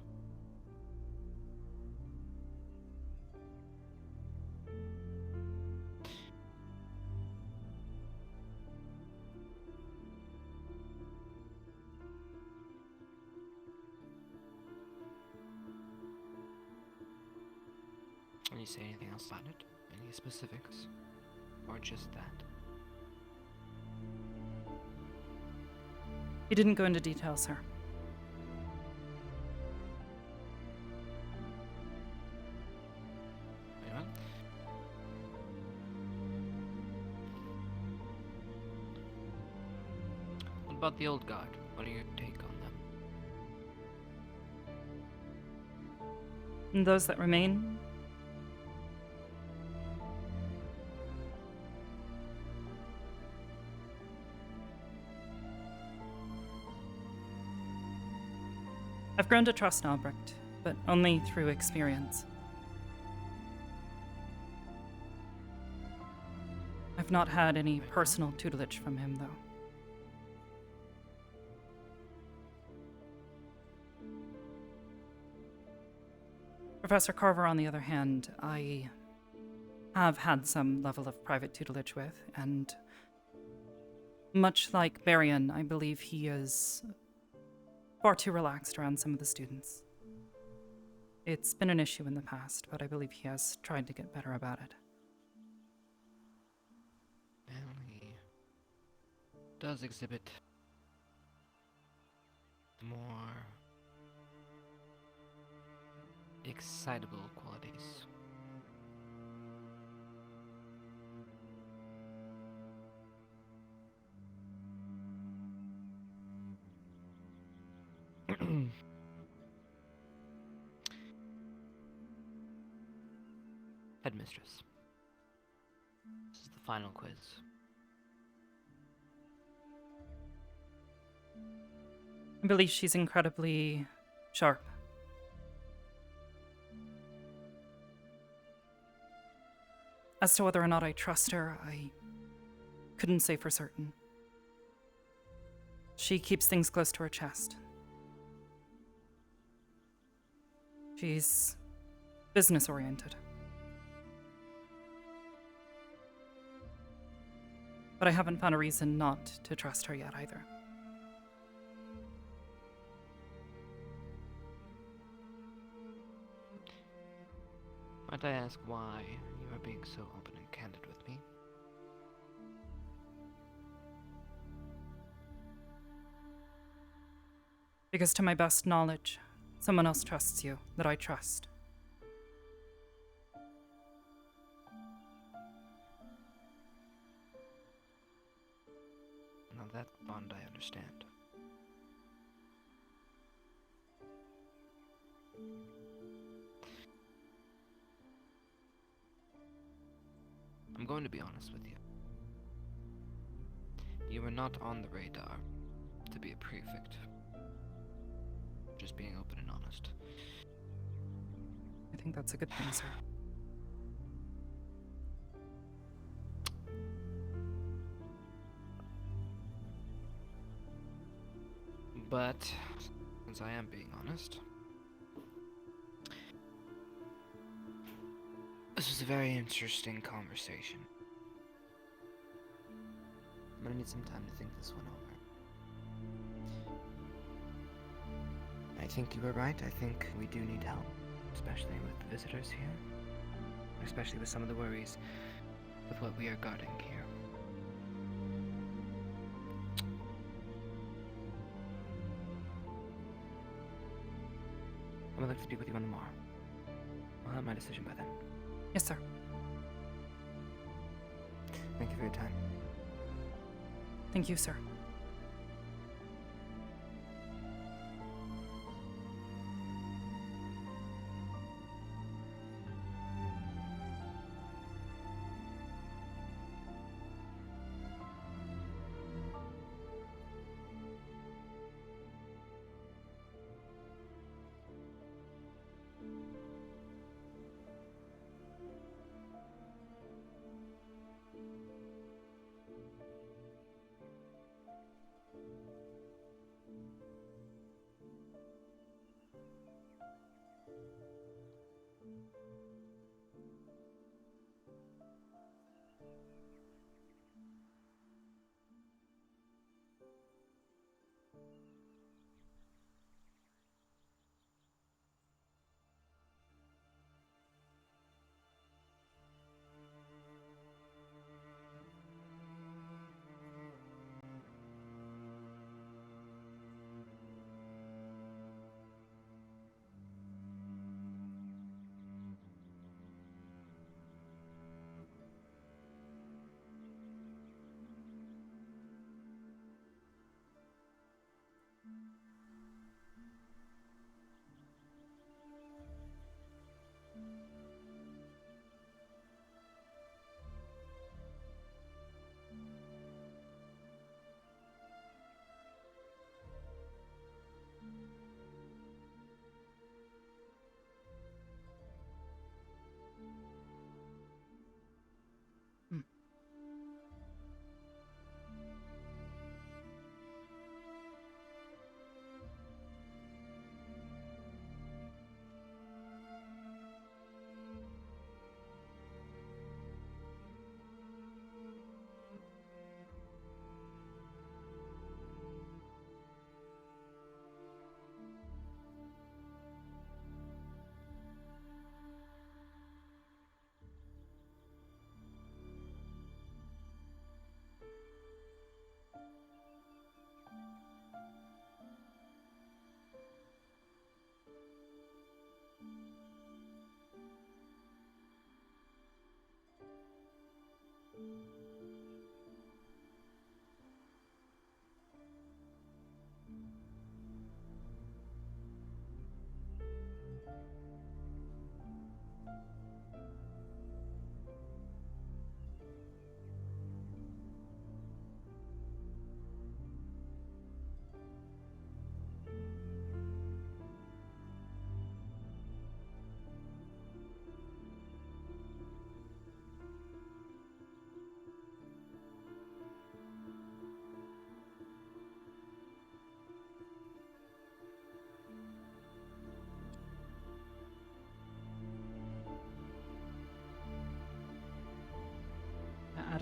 Can you say anything else about it? Any specifics? Or just that? He didn't go into detail, sir. Anyone? What about the old guard? What are your take on them? And those that remain? I've grown to trust Albrecht, but only through experience. I've not had any personal tutelage from him, though. Professor Carver, on the other hand, I have had some level of private tutelage with, and much like Varian, I believe he is far too relaxed around some of the students. It's been an issue in the past, but I believe he has tried to get better about it. Well, he does exhibit more excitable qualities. Headmistress, this is the final quiz. I believe she's incredibly sharp. As to whether or not I trust her, I couldn't say for certain. She keeps things close to her chest. She's business-oriented. But I haven't found a reason not to trust her yet either. Might I ask why you are being so open and candid with me? Because to my best knowledge, someone else trusts you that I trust. Now that bond I understand. I'm going to be honest with you. You were not on the radar to be a prefect. Just being open and honest. I think that's a good thing, sir. But, since I am being honest, this was a very interesting conversation. I'm gonna need some time to think this one over. I think you were right. I think we do need help, especially with the visitors here. Especially with some of the worries with what we are guarding here. I would like to speak with you on the morrow. I'll have my decision by then. Yes, sir. Thank you for your time. Thank you, sir.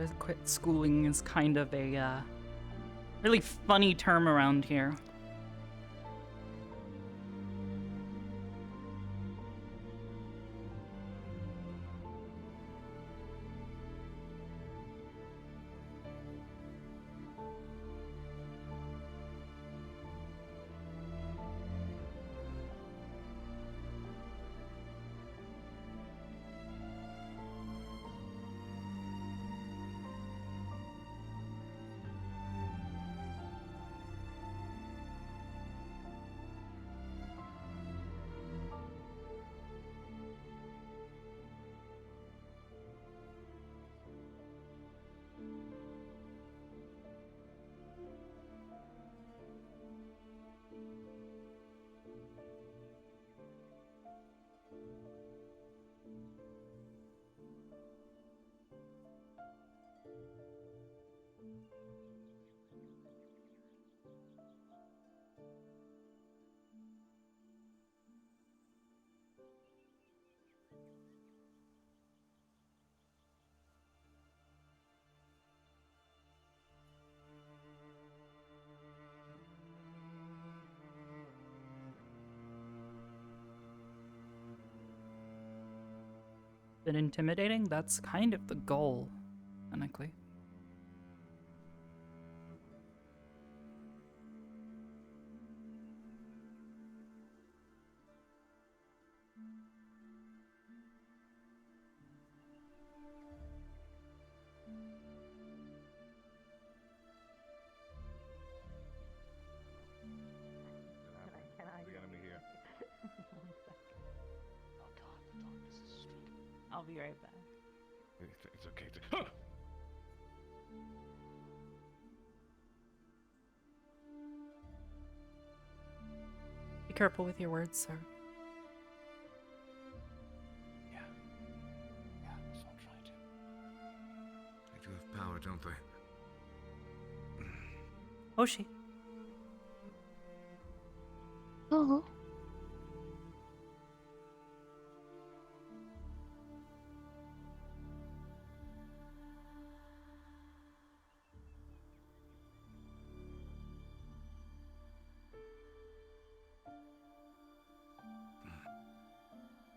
adequate schooling is kind of a really funny term around here. Been intimidating? That's kind of the goal, technically. The enemy here. Oh god, the darkness is stricken. I'll be right back. It's okay to. Huh! Be careful with your words, sir. Yeah, so I'll try to. They do have power, don't they? Oshi. Oh.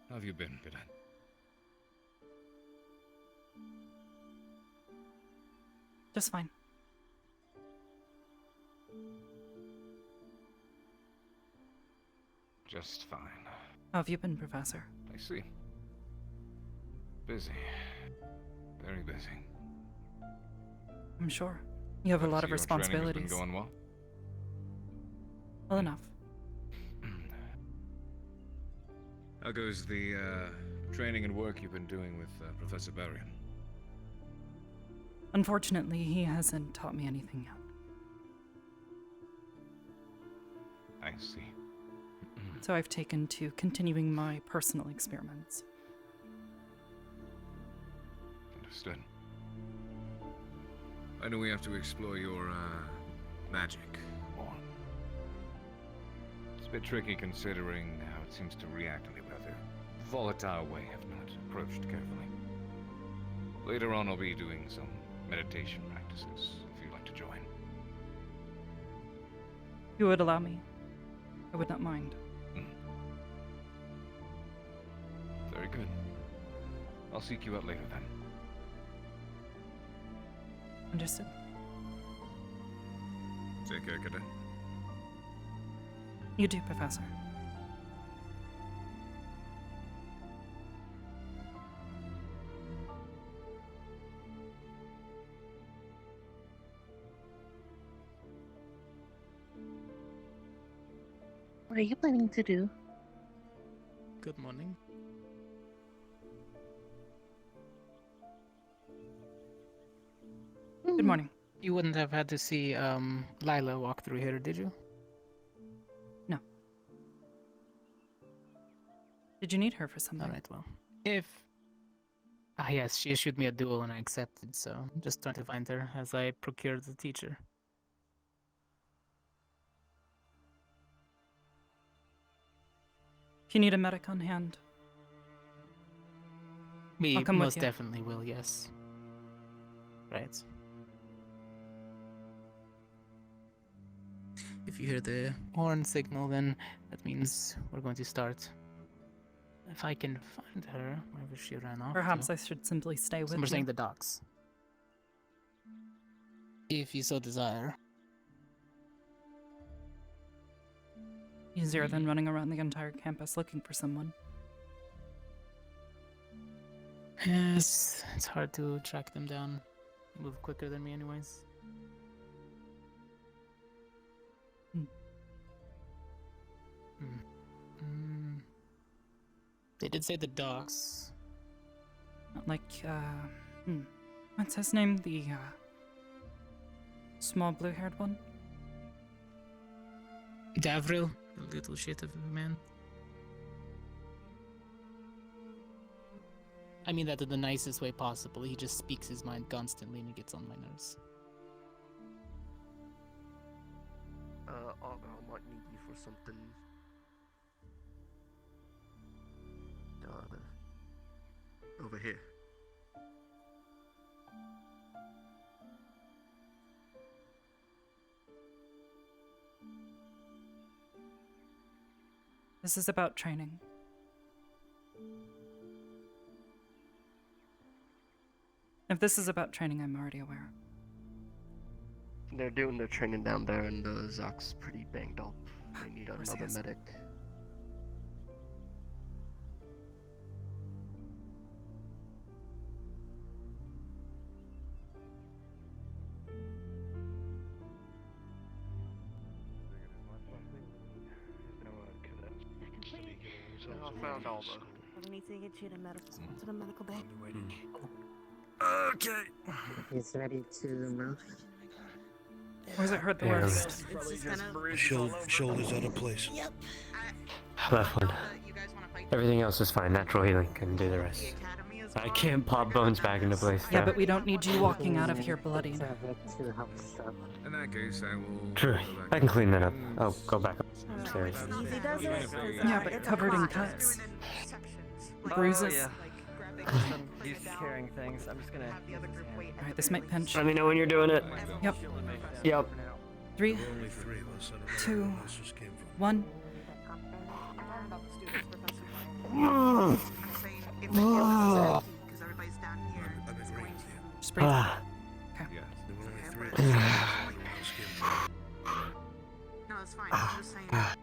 How have you been, Bidan? Just fine. Just fine. How have you been, Professor? I see. Busy. Very busy. I'm sure. You have a lot of Your training has responsibilities. been going well? Well enough. How goes the training and work you've been doing with Professor Barrion? Unfortunately, he hasn't taught me anything yet. I see. So I've taken to continuing my personal experiments. Understood. Why do we have to explore your magic more? It's a bit tricky considering how it seems to react in a rather volatile way if not approached carefully. Later on, I'll be doing some meditation practices if you'd like to join. You would allow me? I would not mind. Very good. I'll seek you out later then. Understood. Take care, Cadet. You do, Professor. What are you planning to do? Good morning. Good morning. You wouldn't have had to see Lila walk through here, did you? No. Did you need her for something? Alright, well. If... Ah yes, she issued me a duel and I accepted, so I'm just trying to find her as I procured the teacher. If you need a medic on hand, We I'll come with most you. definitely will, yes. Right. If you hear the horn signal, then that means we're going to start. If I can find her, wherever she ran off Perhaps to. I should simply stay with Some are you. saying the docks. If you so desire. Easier than running around the entire campus looking for someone. Yes, it's hard to track them down. They move quicker than me anyways. They did say the docks. Like, what's his name? The, small blue-haired one? Davril, the little shit of a man. I mean that in the nicest way possible. He just speaks his mind constantly and it gets on my nerves. Arbor, I might need you for something. Over here. This is about training. If this is about training, I'm already aware. They're doing their training down there, and Zach's pretty banged up. They need course he another is. medic. I found Arbor. We need to get you to the medical bay. Okay. He's ready to move. Where's it hurt the Yeah. worst? Shoulders out of place. Yep. Left one. Everything else is fine. Natural healing can do the rest. I can't pop bones back into place. Yeah, though. but we don't need you walking out of here bloodied. In that case, I will. True. I can clean that up. I'll go back upstairs. Easy does it. Yeah, but covered in cuts. Bruises. I'm used to carrying things. I'm just gonna. Alright, this might pinch. Let me know when you're doing it. Yep. Yep. 3, 2, 1. Just breathe. Okay. No, it's fine. I'm just saying. I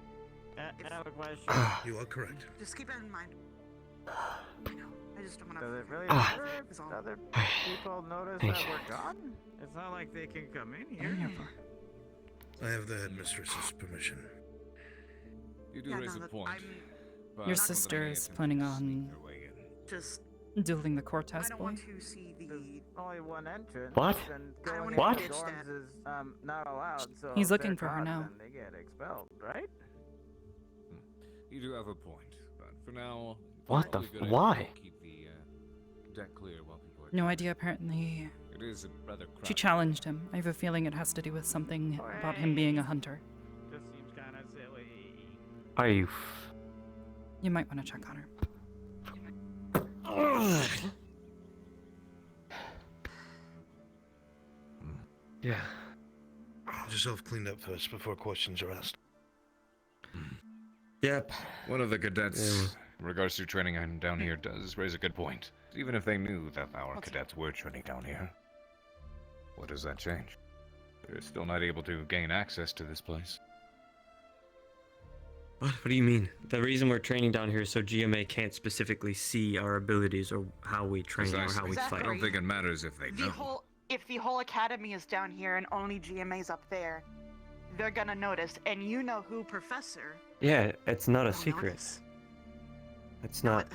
have a question. You are correct. Just keep it in mind. I just don't want to. Does it really Ah. matter if other people notice Thank that you. we're gone? It's not like they can come in here. I have the headmistress's permission. You do Yeah, raise no, a that- point. Your but sister whether is I planning attempt to sneak on your way in. Just. dueling the I Cortez don't boy. want to see the. There's only one entrance. What? And I don't going wanna into pitch dorms that. is not allowed. So He's if looking they're for her caught, now. Then they get expelled, right? You do have a point, but for now. What the probably a good why? idea to Keep the deck clear while people are. No idea, apparently. It is a rather She crowded. challenged him. I have a feeling it has to do with something about him being a hunter. Just seems kind of silly. Are you? You might want to check on her. Yeah. Get yourself cleaned up first before questions are asked. Yep. One of the cadets, in regards to training down here, does raise a good point. Even if they knew that our cadets were training down here, what does that change? They're still not able to gain access to this place. What do you mean? The reason we're training down here is so GMA can't specifically see our abilities or how we train or how we Exactly. I fight. don't think it matters if they know. If the whole academy is down here and only GMA's up there, they're gonna notice, and you know who, Professor. Yeah, it's not a secret. It's not.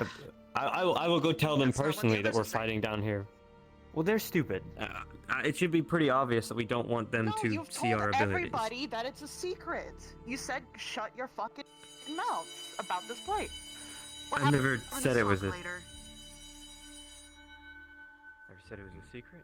I will go tell them personally that we're fighting down here. Well, they're stupid. It should be pretty obvious that we don't want them to You've see told our abilities. everybody that it's a secret. You said shut your fucking mouth about this place. What I happened? never Let's said it talk was a. later. Never said it was a secret.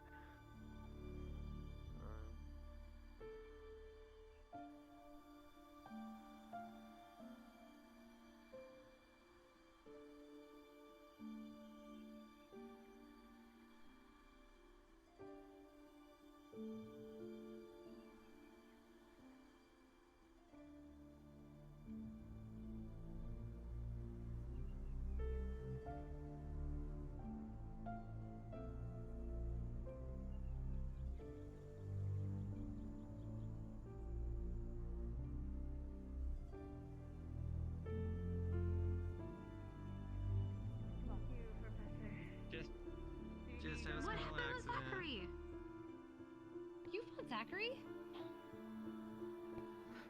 Zachary?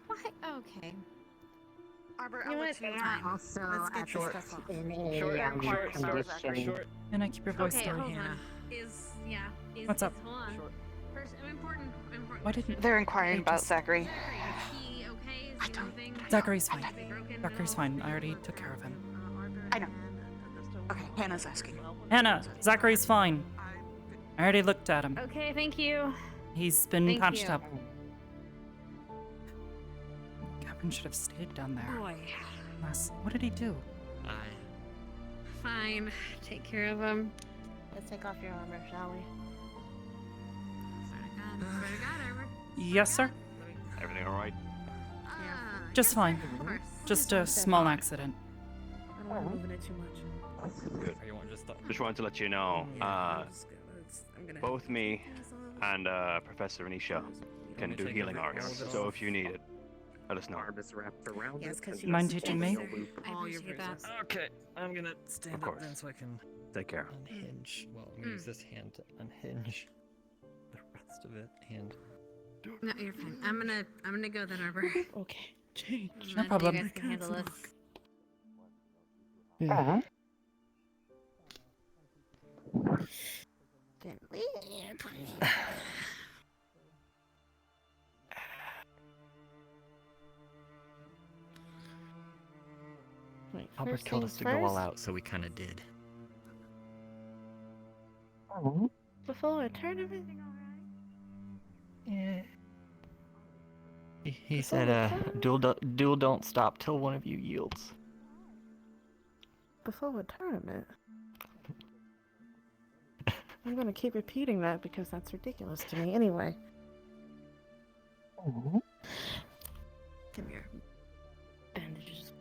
What? Okay. Arbor, You I'll know let what? you Fine. Also, Let's get at this the stuff off. in a Short and quiet about condition. Zachary. Short. And I keep your voice Okay, down. hold Hannah. on. Is What's up? Hold on. First, an important Why didn't They're inquiring they about just- Zachary. Zachary, is he okay? Is he moving? Zachary's fine. Is he broken? Zachary's fine. I already took care of him. I know. Okay, Hannah's asking. Hannah, Zachary's fine. I already looked at him. Okay, thank you. He's been Thank patched you. up. Gavin should have stayed down there. Boy. What did he do? Fine. Take care of him. Let's take off your armor, shall we? Swear to God, Arbor. Yes, sir. Everything all right? Just fine. Of course. Just a small accident. I don't want to move in it too much. Good. Just wanted to let you know, both me and Professor Anisha can do healing arts. So if you need it, let us know. Yes, because she Mind was teaching me? I appreciate that. Okay, I'm gonna stand Of up course. then so I can Take care. Unhinge. Well, I'm gonna use this hand to unhinge the rest of it and. No, you're fine. I'm gonna go then, Arbor. Okay. Change. No problem. You guys can handle this. Yeah. Then we Wait, Albert first told us things to go all first, out, so we kind of did. before a tournament. Yeah. He said, duel don't stop till one of you yields. Before a tournament. I'm gonna keep repeating that because that's ridiculous to me. Anyway. Come here. Bandages.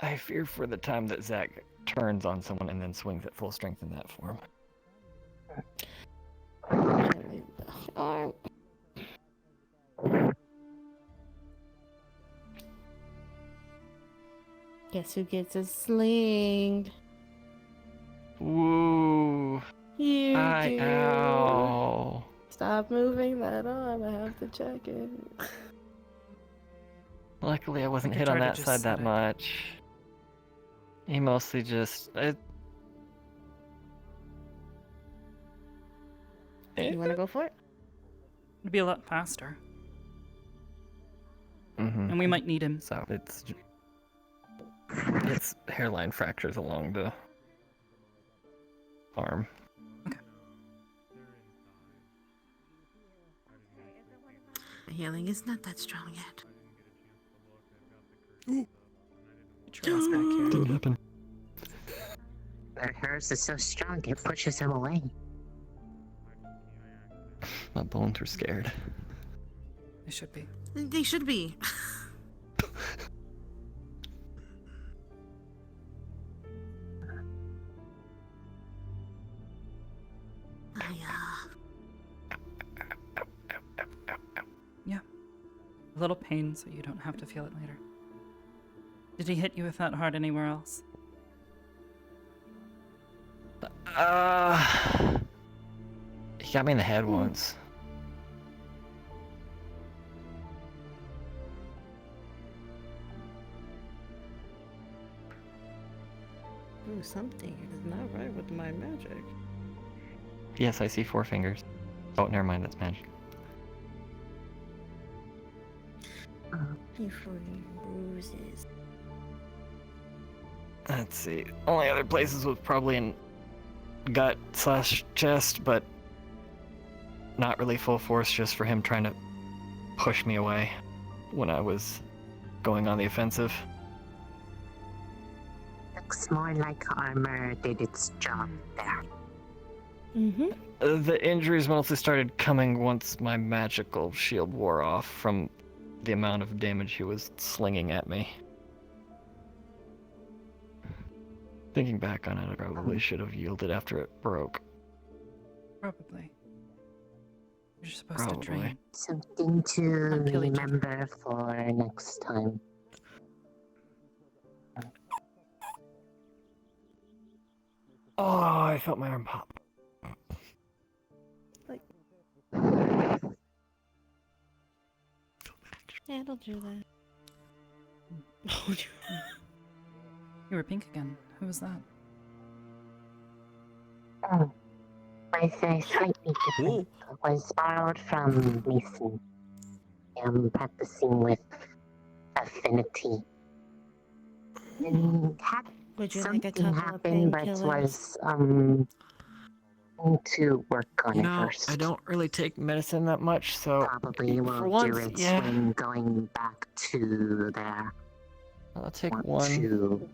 I fear for the time that Zach turns on someone and then swings at full strength in that form. Arm. Guess who gets a sling? Woo! You do. Ow! Stop moving that arm. I have to check it. Luckily, I wasn't I hit on tried to that just side set that it. much. He mostly just. You wanna go for it? It'd be a lot faster. Mm-hmm. And we might need him. So it's hairline fractures along the arm. Healing is not that strong yet. Get your ass back here. Didn't happen. But hers is so strong, it pushes him away. My bones were scared. They should be. They should be. Yeah. A little pain so you don't have to feel it later. Did he hit you with that hard anywhere else? He got me in the head once. Ooh, something is not right with my magic. Yes, I see 4 fingers. Oh, never mind, that's magic. Before you bruises. Let's see. Only other places was probably in gut / chest, but not really full force, just for him trying to push me away when I was going on the offensive. Looks more like armor did its job there. Mm-hmm. The injuries mostly started coming once my magical shield wore off from the amount of damage he was slinging at me. Thinking back on it, I probably should have yielded after it broke. Probably. You're supposed to train. Something to remember for next time. Oh, I felt my arm pop. Yeah, don't do that. You were pink again. Who was that? Oh, was slightly different. Was borrowed from Mason. I'm practicing with affinity. And had Would you like a something couple of happen, but painkillers? need to work on You it know, first. I don't really take medicine that much, so Probably for won't once, do it yeah, when going back to there. I'll take Want one. to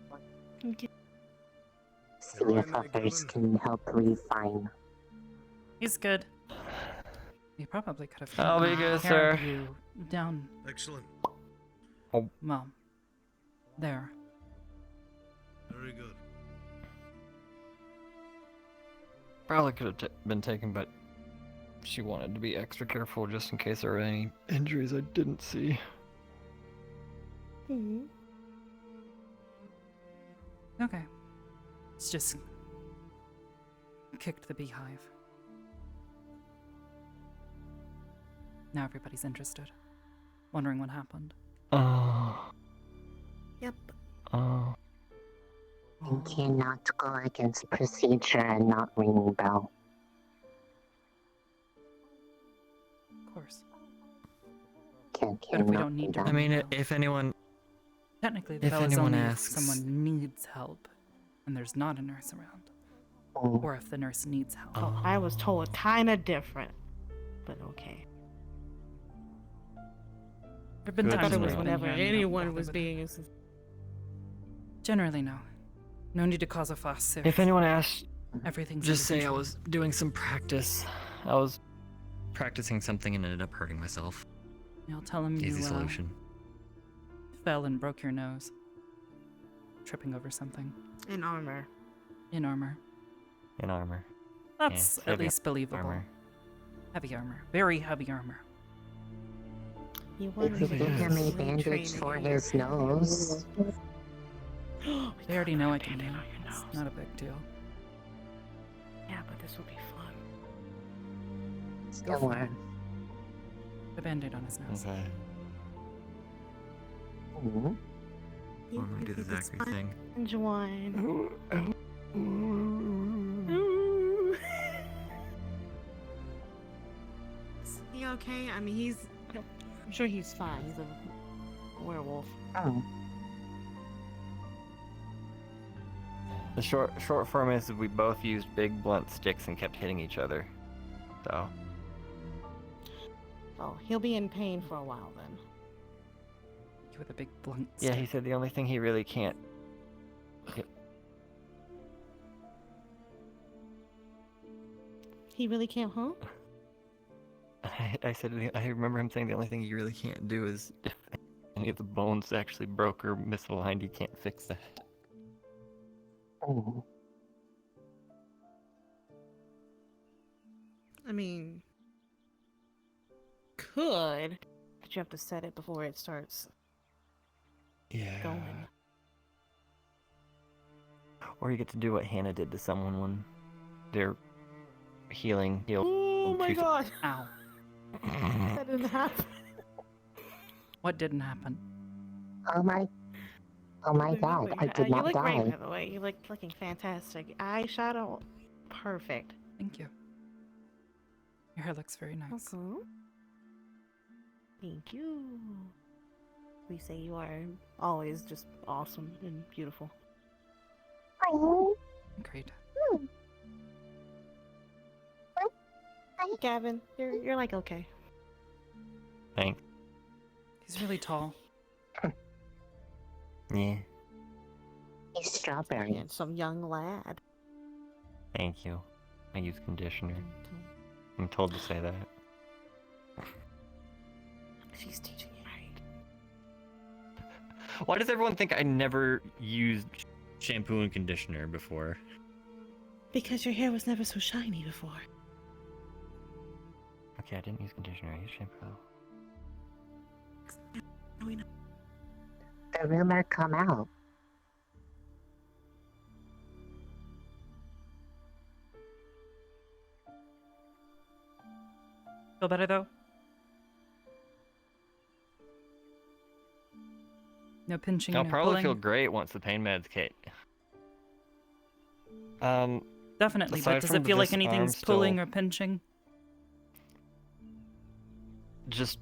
see if others can help refine. He's good. He probably could have I'll be taken good, care of sir. you down. Excellent. Oh. Well, there. Very good. Probably could have been taken, but she wanted to be extra careful just in case there were any injuries I didn't see. Okay. It's just kicked the beehive. Now everybody's interested. Wondering what happened. Oh. Yep. Oh. You cannot go against procedure and not ring bell. Of course. Can But if we cannot don't need do to that. I mean, if anyone, Technically, the if bell is anyone only asks, if someone needs help and there's not a nurse around. Or if the nurse needs help. Oh, I was told kind of different, but okay. There've been I times thought it when was I've been whenever here and they don't anyone bother was with it. being. Generally, no. No need to cause a fuss if anyone asks, everything's just under say I control. was doing some practice. I was practicing something and ended up hurting myself. I'll tell him Easy you solution. fell and broke your nose. Tripping over something. In armor. In armor. In armor. That's Yeah, at least believable. armor. Heavy armor. Very heavy armor. You If you give him a bandage for his nose, They already know I can do it. It's not a big deal. Yeah, but this will be fun. still for work. it. The band-aid on his nose. Okay. Or we do the Zachary thing. Juan. Is he okay? I mean, I'm sure he's fine. He's a werewolf. Oh. The short form is we both used big blunt sticks and kept hitting each other. So. Oh, he'll be in pain for a while then. With a big blunt Yeah, stick. he said the only thing he really can't. He really can't, huh? I said I remember him saying the only thing he really can't do is if any of the bones actually broke or misaligned, he can't fix that. Oh. I mean, could, but you have to set it before it starts going. Or you get to do what Hannah did to someone when they're healed. Oh my god! Ow. That didn't happen. What didn't happen? Oh my god, I did You not look die. great, by the way. You look looking fantastic. Eyeshadow, perfect. Thank you. Your hair looks very nice. Okay. Thank you. We say you are always just awesome and beautiful. Great. Gavin, you're like okay. Thanks. He's really tall. Yeah. He's strawberry. And some young lad. Thank you. I use conditioner. I'm told to say that. She's teaching you right. Why does everyone think I never used shampoo and conditioner before? Because your hair was never so shiny before. Okay, I didn't use conditioner. I used shampoo. The rumor come out. Feel better though? No pinching, I'll no probably pulling. feel great once the pain meds kick. Definitely, but aside does from it feel like this arm anything's still- pulling or pinching? Just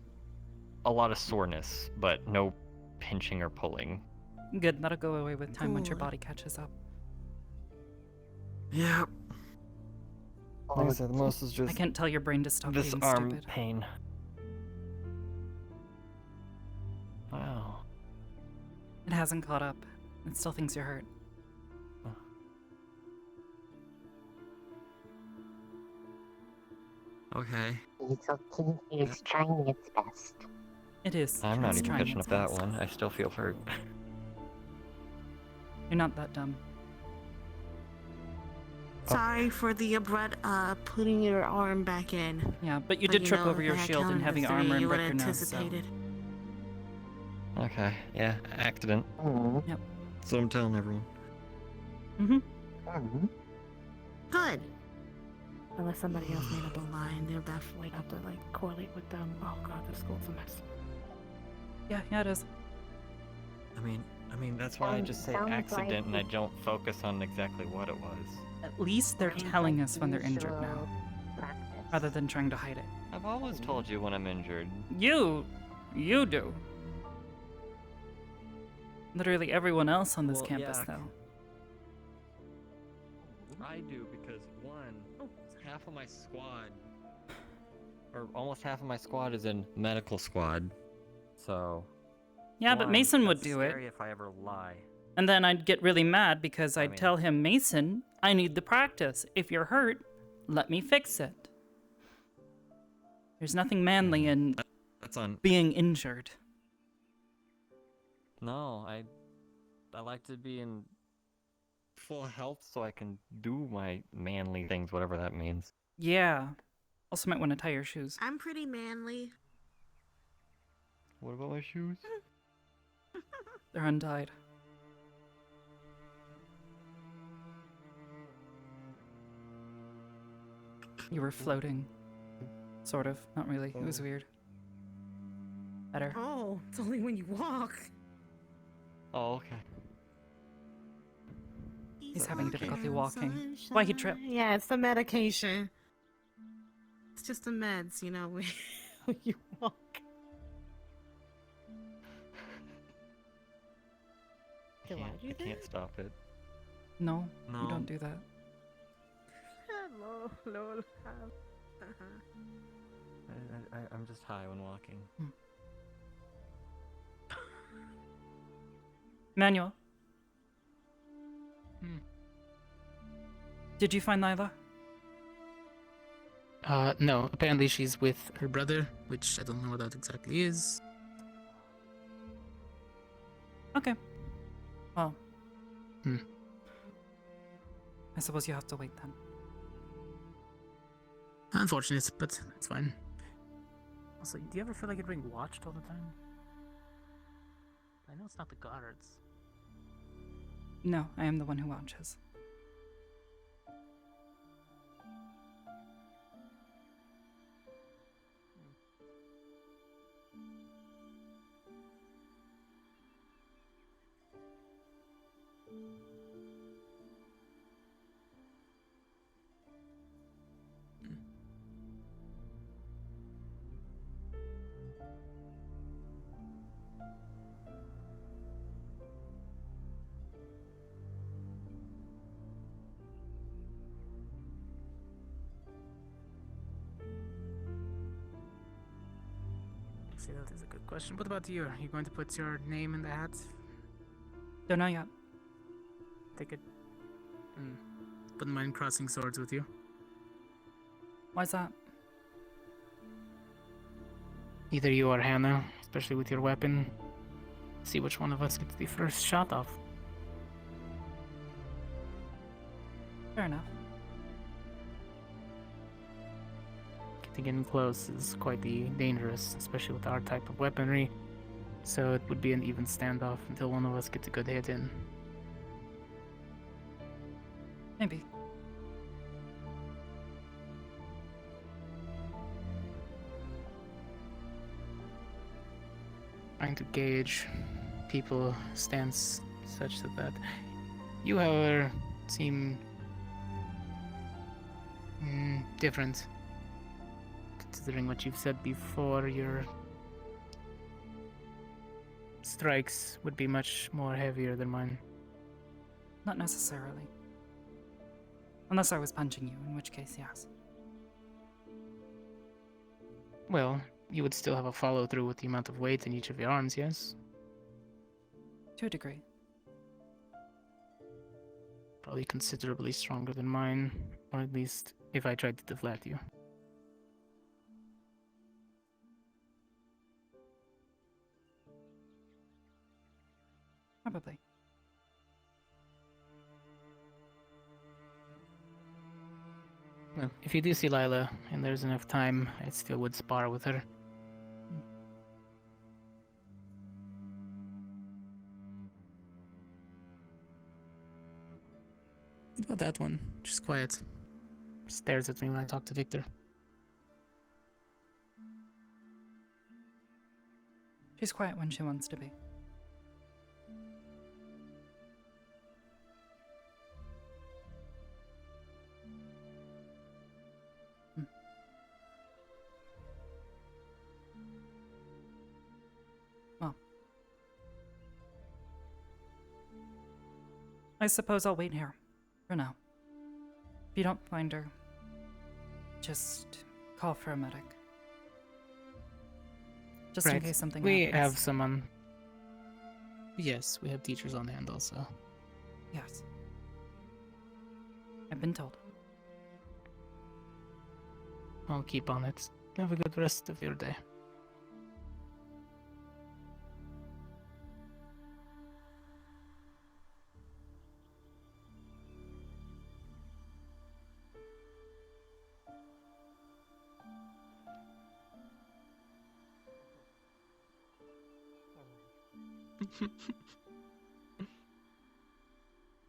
a lot of soreness, but no pinching or pulling. Good, that'll go away with time once your Good. body catches up. Yep. Like I said, the most is just I can't tell your brain to stop this being arm stupid. pain. Wow. It hasn't caught up. It still thinks you're hurt. Okay. It's okay. It's trying its best. It is. I'm not It's even trying catching its up that best. one. I still feel hurt. You're not that dumb. Sorry for the abrupt putting your arm back in. Yeah, but you But did trip know, over your that shield and counted having as three, armor and you break would your nose. So. anticipated. Okay, yeah, accident. Yep. So I'm telling everyone. Mm-hmm. Good. Unless somebody else made up a lie, and they'll definitely have to like correlate with them. Oh god, the school's a mess. Yeah, it is. I mean that's why I just say Sounds accident and I like- don't focus on exactly what it was. At least they're telling us when they're injured now, rather than trying to hide it. I've always told you when I'm injured. You do. Literally everyone else on this Well, campus, yeah. though. I do because one, half of my squad, or almost half of my squad is in medical squad, so. Yeah, but one, Mason would that's do scary it. if I ever lie. And then I'd get really mad because I'd mean- tell him, Mason, I need the practice. If you're hurt, let me fix it. There's nothing manly in That's on. being injured. No, I like to be in full health so I can do my manly things, whatever that means. Yeah. Also might want to tie your shoes. I'm pretty manly. What about my shoes? They're untied. You were floating. Sort of. Not really. It was weird. Better. Oh, it's only when you walk. Oh, okay. He's having difficulty walking. Why he tripped? Yeah, it's the medication. It's just the meds, you know, when you walk. Do I do I that? can't stop it. No, No. you don't do that. Lol. I'm just high when walking. Manuel, Hmm. did you find Nyla? No. Apparently she's with her brother, which I don't know what that exactly is. Okay. Well. Hmm. I suppose you have to wait then. Unfortunate, but it's fine. Also, do you ever feel like you're being watched all the time? I know it's not the guards. No, I am the one who watches. See, that is a good question. What about you? Are you going to put your name in the hat? Don't know yet. Take it. Wouldn't mind crossing swords with you. Why's that? Either you or Hannah, especially with your weapon. See which one of us gets the first shot off. Fair enough. Getting in close is quite dangerous, especially with our type of weaponry. So it would be an even standoff until one of us gets a good hit in. Maybe. Trying to gauge people stance such that. You, however, seem different. Considering what you've said before, your strikes would be much more heavier than mine. Not necessarily. Unless I was punching you, in which case, yes. Well, you would still have a follow-through with the amount of weight in each of your arms, yes? To a degree. Probably considerably stronger than mine, or at least if I tried to deflect you. Probably. Well, if you do see Lila, and there's enough time, I still would spar with her. What about that one? She's quiet. Stares at me when I talk to Victor. She's quiet when she wants to be. Well, I suppose I'll wait here for now. If you don't find her, just call for a medic. Just in case something We happens. have someone. Yes, we have teachers on hand also. Yes. I've been told. I'll keep on it. Have a good rest of your day.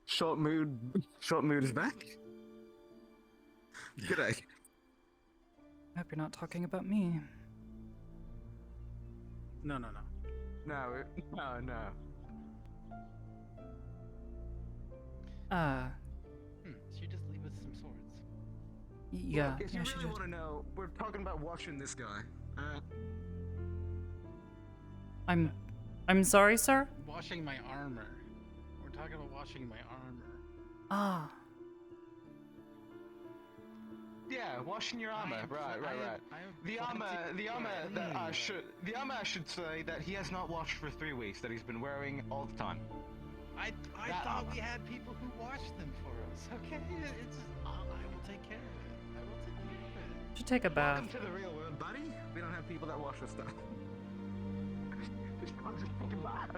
Short mood is back. G'day. I hope you're not talking about me. No. No. She just leave us some swords. Yeah. Look, if yeah, you she really did. want to know, we're talking about washing this guy. I'm sorry, sir? Washing my armor. We're talking about washing my armor. Ah. Yeah, washing your armor. Right. The armor I should say that he has not washed for 3 weeks, that he's been wearing all the time. I thought we had people who washed them for us. Okay, it's just, I will take care of it. I will take care of it. Should take a bath. Welcome to the real world, buddy. We don't have people that wash our stuff. Just come to take a bath.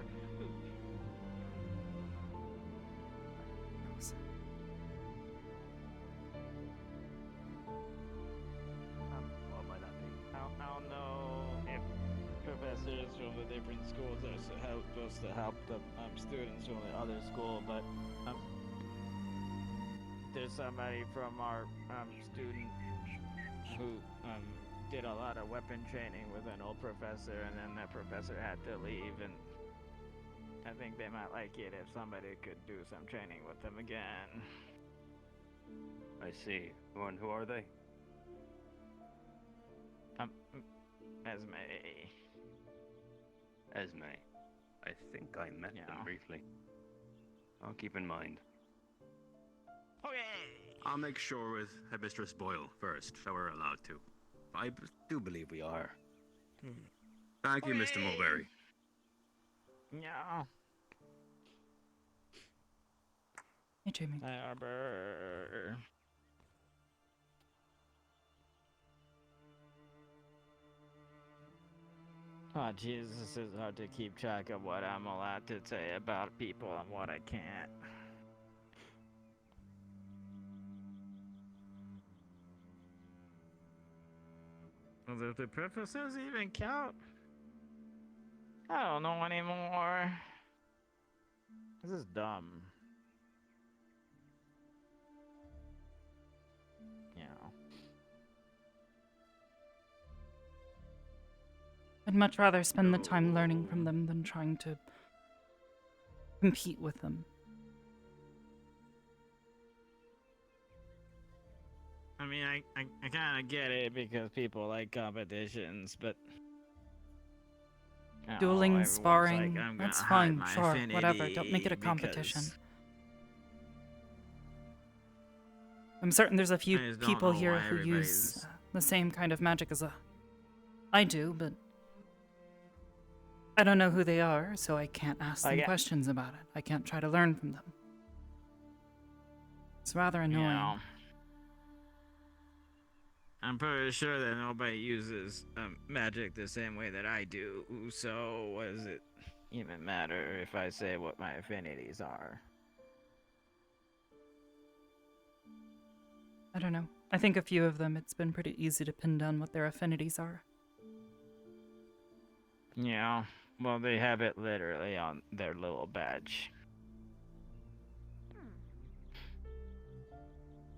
What might that be? I don't know if professors from the different schools are supposed to help the students from the other school, but there's somebody from our student who did a lot of weapon training with an old professor, and then that professor had to leave, and I think they might like it if somebody could do some training with them again. I see. And who are they? Esme. I think I met them briefly. I'll keep in mind. I'll make sure with Headmistress Boyle first, that we're allowed to. I do believe we are. Thank you, Mr. Mulberry. Yeah. Hey, Jamie. Hi, Arbor. Oh, Jesus, this is hard to keep track of what I'm allowed to say about people and what I can't. Do the professors even count? I don't know anymore. This is dumb. Yeah. I'd much rather spend the time learning from them than trying to compete with them. I mean, I kind of get it because people like competitions, but Dueling, everyone's sparring, like, I'm that's gonna fine, hide my sure, whatever. Don't make it a affinity competition. because I'm certain there's a I few just don't people know here why who use everybody's- the same kind of magic as I do, but I don't know who they are, so I can't ask them questions about it. I can't try to learn from them. It's rather annoying. Yeah. I'm pretty sure that nobody uses magic the same way that I do, so what does it even matter if I say what my affinities are? I don't know. I think a few of them, it's been pretty easy to pin down what their affinities are. Yeah, well, they have it literally on their little badge.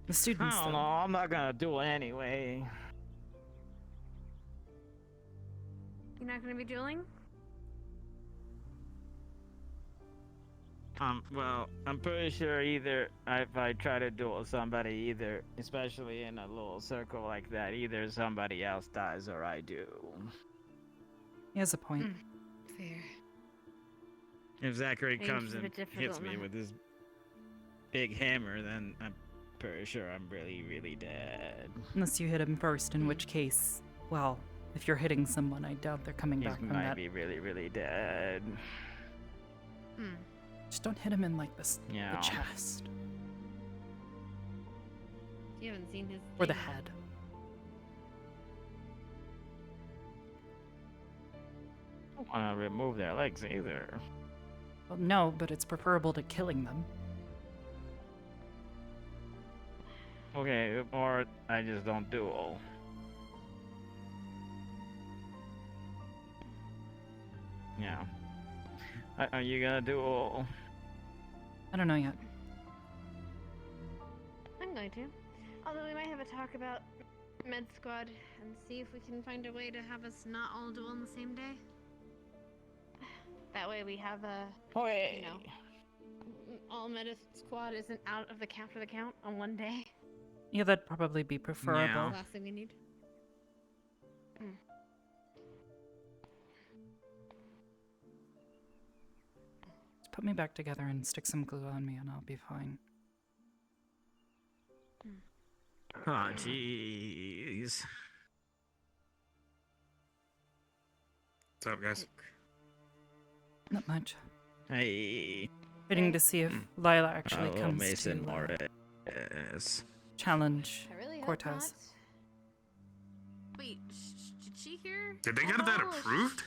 The students, I don't know, I'm not gonna do it anyway. You're not gonna be dueling? Well, I'm pretty sure either if I try to duel somebody, either, especially in a little circle like that, either somebody else dies or I do. He has a point. Fair. If Zachary Range comes is a and bit difficult, hits me man. with his big hammer, then I'm pretty sure I'm really, really dead. Unless you hit him first, in which case, well, if you're hitting someone, I doubt they're coming He back from might that. be really, really dead. Just don't hit him in, like, the Yeah. chest. You haven't seen his. Or the thing. head. I don't want to remove their legs either. Well, no, but it's preferable to killing them. Okay, or I just don't duel. Yeah. Are you gonna duel? I don't know yet. I'm going to. Although we might have a talk about Med Squad and see if we can find a way to have us not all duel on the same day. That way we have a, you know, all Med Squad isn't out of the count for the count on one day. Yeah, that'd probably be preferable. That's the last thing we need. Just put me back together and stick some glue on me and I'll be fine. Oh, jeez. What's up, guys? Not much. Hey. Waiting to see if Lila actually Oh, comes Mason to Morris. challenge I really hope Cortez. not. Wait, did she hear? Did they get that Oh, approved?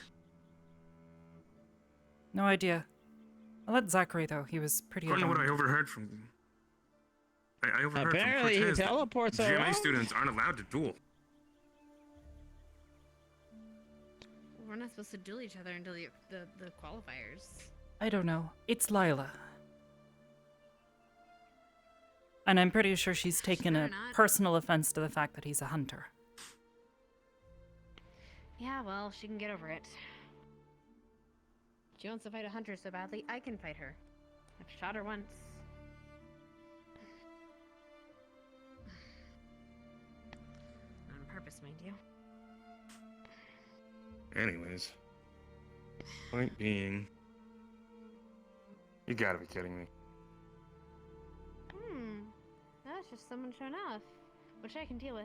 No idea. I let Zachary, though. He was pretty According to what I adamant. overheard from... I overheard Apparently he from Cortez that teleports GMA around. students aren't allowed to duel. We're not supposed to duel each other until the qualifiers. I don't know. It's Lila. And I'm pretty sure she's taken a personal offense to the fact that he's a hunter. Yeah, well, she can get over it. She wants to fight a hunter so badly, I can fight her. I've shot her once. Not on purpose, mind you. Anyways. Point being... You gotta be kidding me. That's just someone showing off, which I can deal with.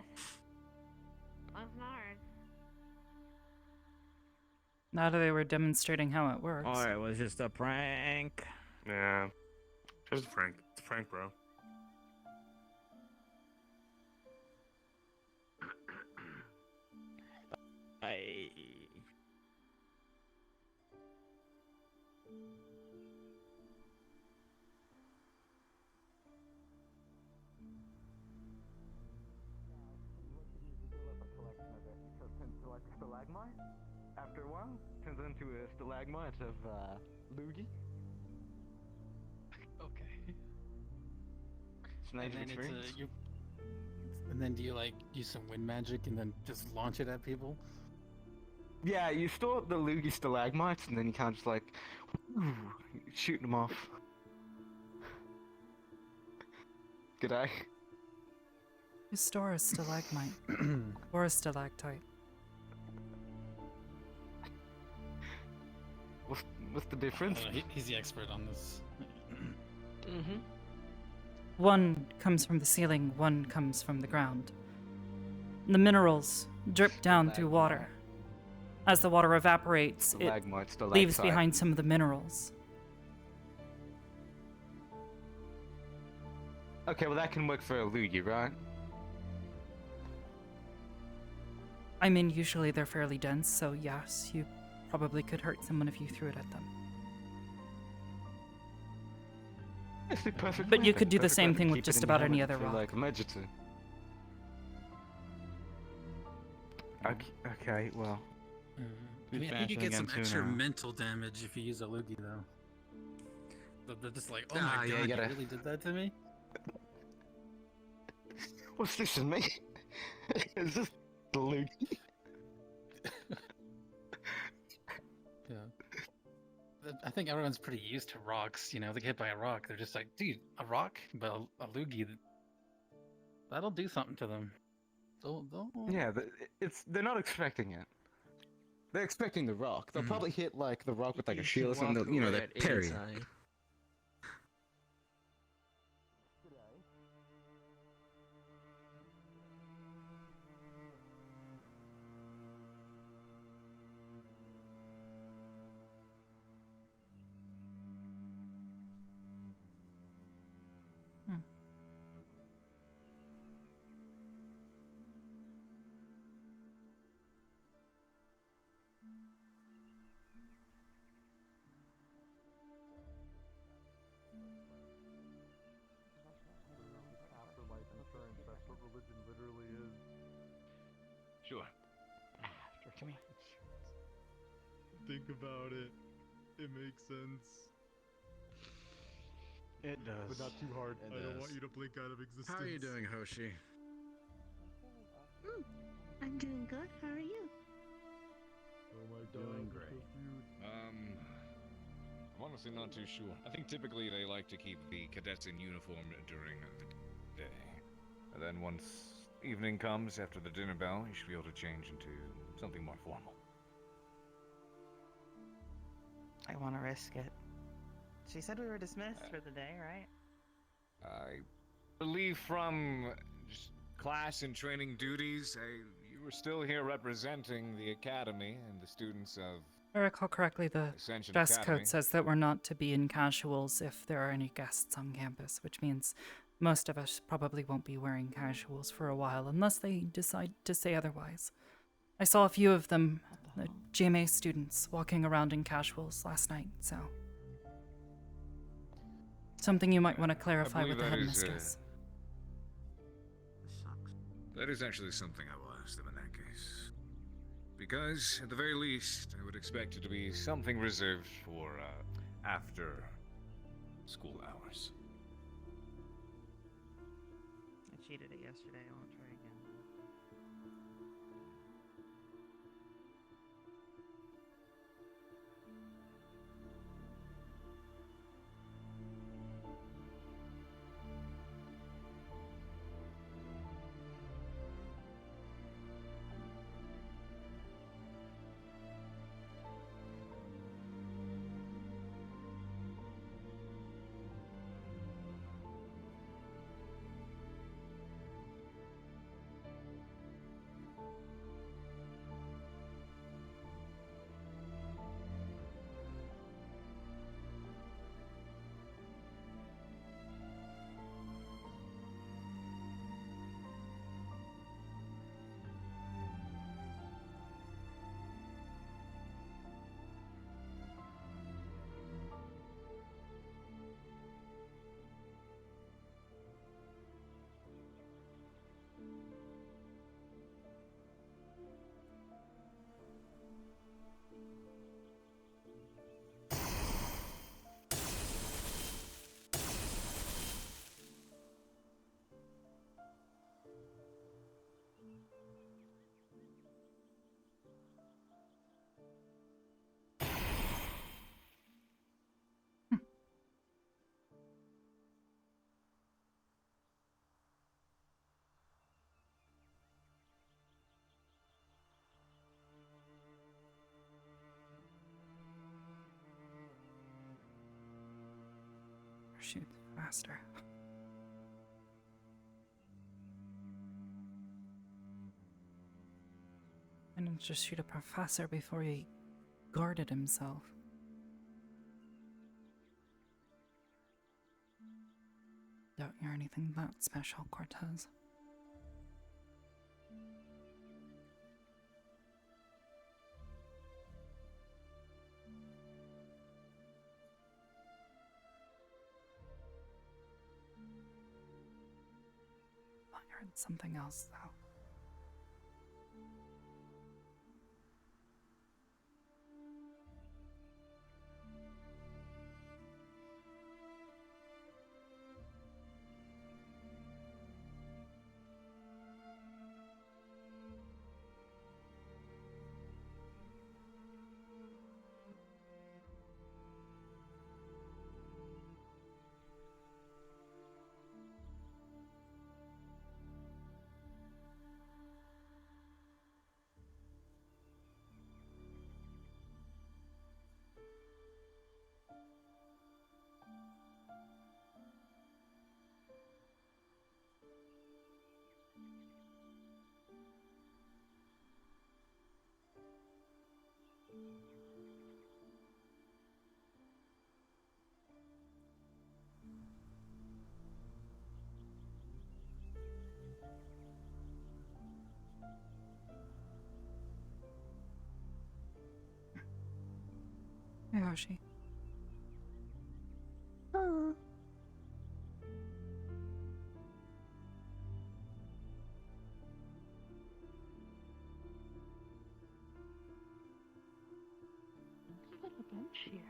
Love's not hard. Now that they were demonstrating how it works. Or it was just a prank. Yeah. Just a prank. It's a prank, bro. I... Stalagmite. After a while, turns into a stalagmite of loogie. Okay. It's an age of experience. And then do you like use some wind magic and then just launch it at people? Yeah, you store the loogie stalagmites, and then you kind of just like shoot them off. G'day. You store a stalagmite or a stalactite. What's the difference? He's the expert on this. Mm-hmm. One comes from the ceiling, one comes from the ground. The minerals drip down through water. As the water evaporates, it leaves behind some of the minerals. Okay, well that can work for a loogie, right? I mean, usually they're fairly dense, so yes, you probably could hurt someone if you threw it at them. It's the perfect But you weapon, could do the perfect same weapon. thing with Keep it just in your about any helmet other for, rock. like emergency. Okay, well. I mean, I think you get some extra mental damage if you use a loogie, though. They're just like, oh my god, you really did that to me? What's this in me? Is this the loogie? Yeah. I think everyone's pretty used to rocks, you know, they get hit by a rock, they're just like, dude, a rock? But a loogie, that'll do something to them. Yeah, they're not expecting it. They're expecting the rock. They'll probably hit like the rock with like a shield or something. They'll, you know, they parry. That's what religion literally is. Sure. Come here. Think about it. It makes sense. It does. But not too hard. It I don't does. want you to blink out of existence. How are you doing, Hoshi? I'm doing good. How are you? Oh my god. Doing you're great. so cute. I'm honestly not too sure. I think typically they like to keep the cadets in uniform during the day. And then once evening comes, after the dinner bell, you should be able to change into something more formal. I want to risk it. She said we were dismissed for the day, right? I believe from just class and training duties, you were still here representing the academy and the students of... If I recall correctly, the Ascension dress Academy. code says that we're not to be in casuals if there are any guests on campus, which means most of us probably won't be wearing casuals for a while unless they decide to say otherwise. I saw a few of them, the GMA students, walking around in casuals last night, so... Something you might want to clarify with believe the that is, headmistress. That is actually something I will ask them in that case. Because, at the very least, I would expect it to be something reserved for, after school hours. I cheated it yesterday. I won't try again. shoot faster. I didn't just shoot a professor before he guarded himself. Doubt you're anything that special, Cortez. I heard something else, though. Hey, Hoshi. Oh. There's a bench here.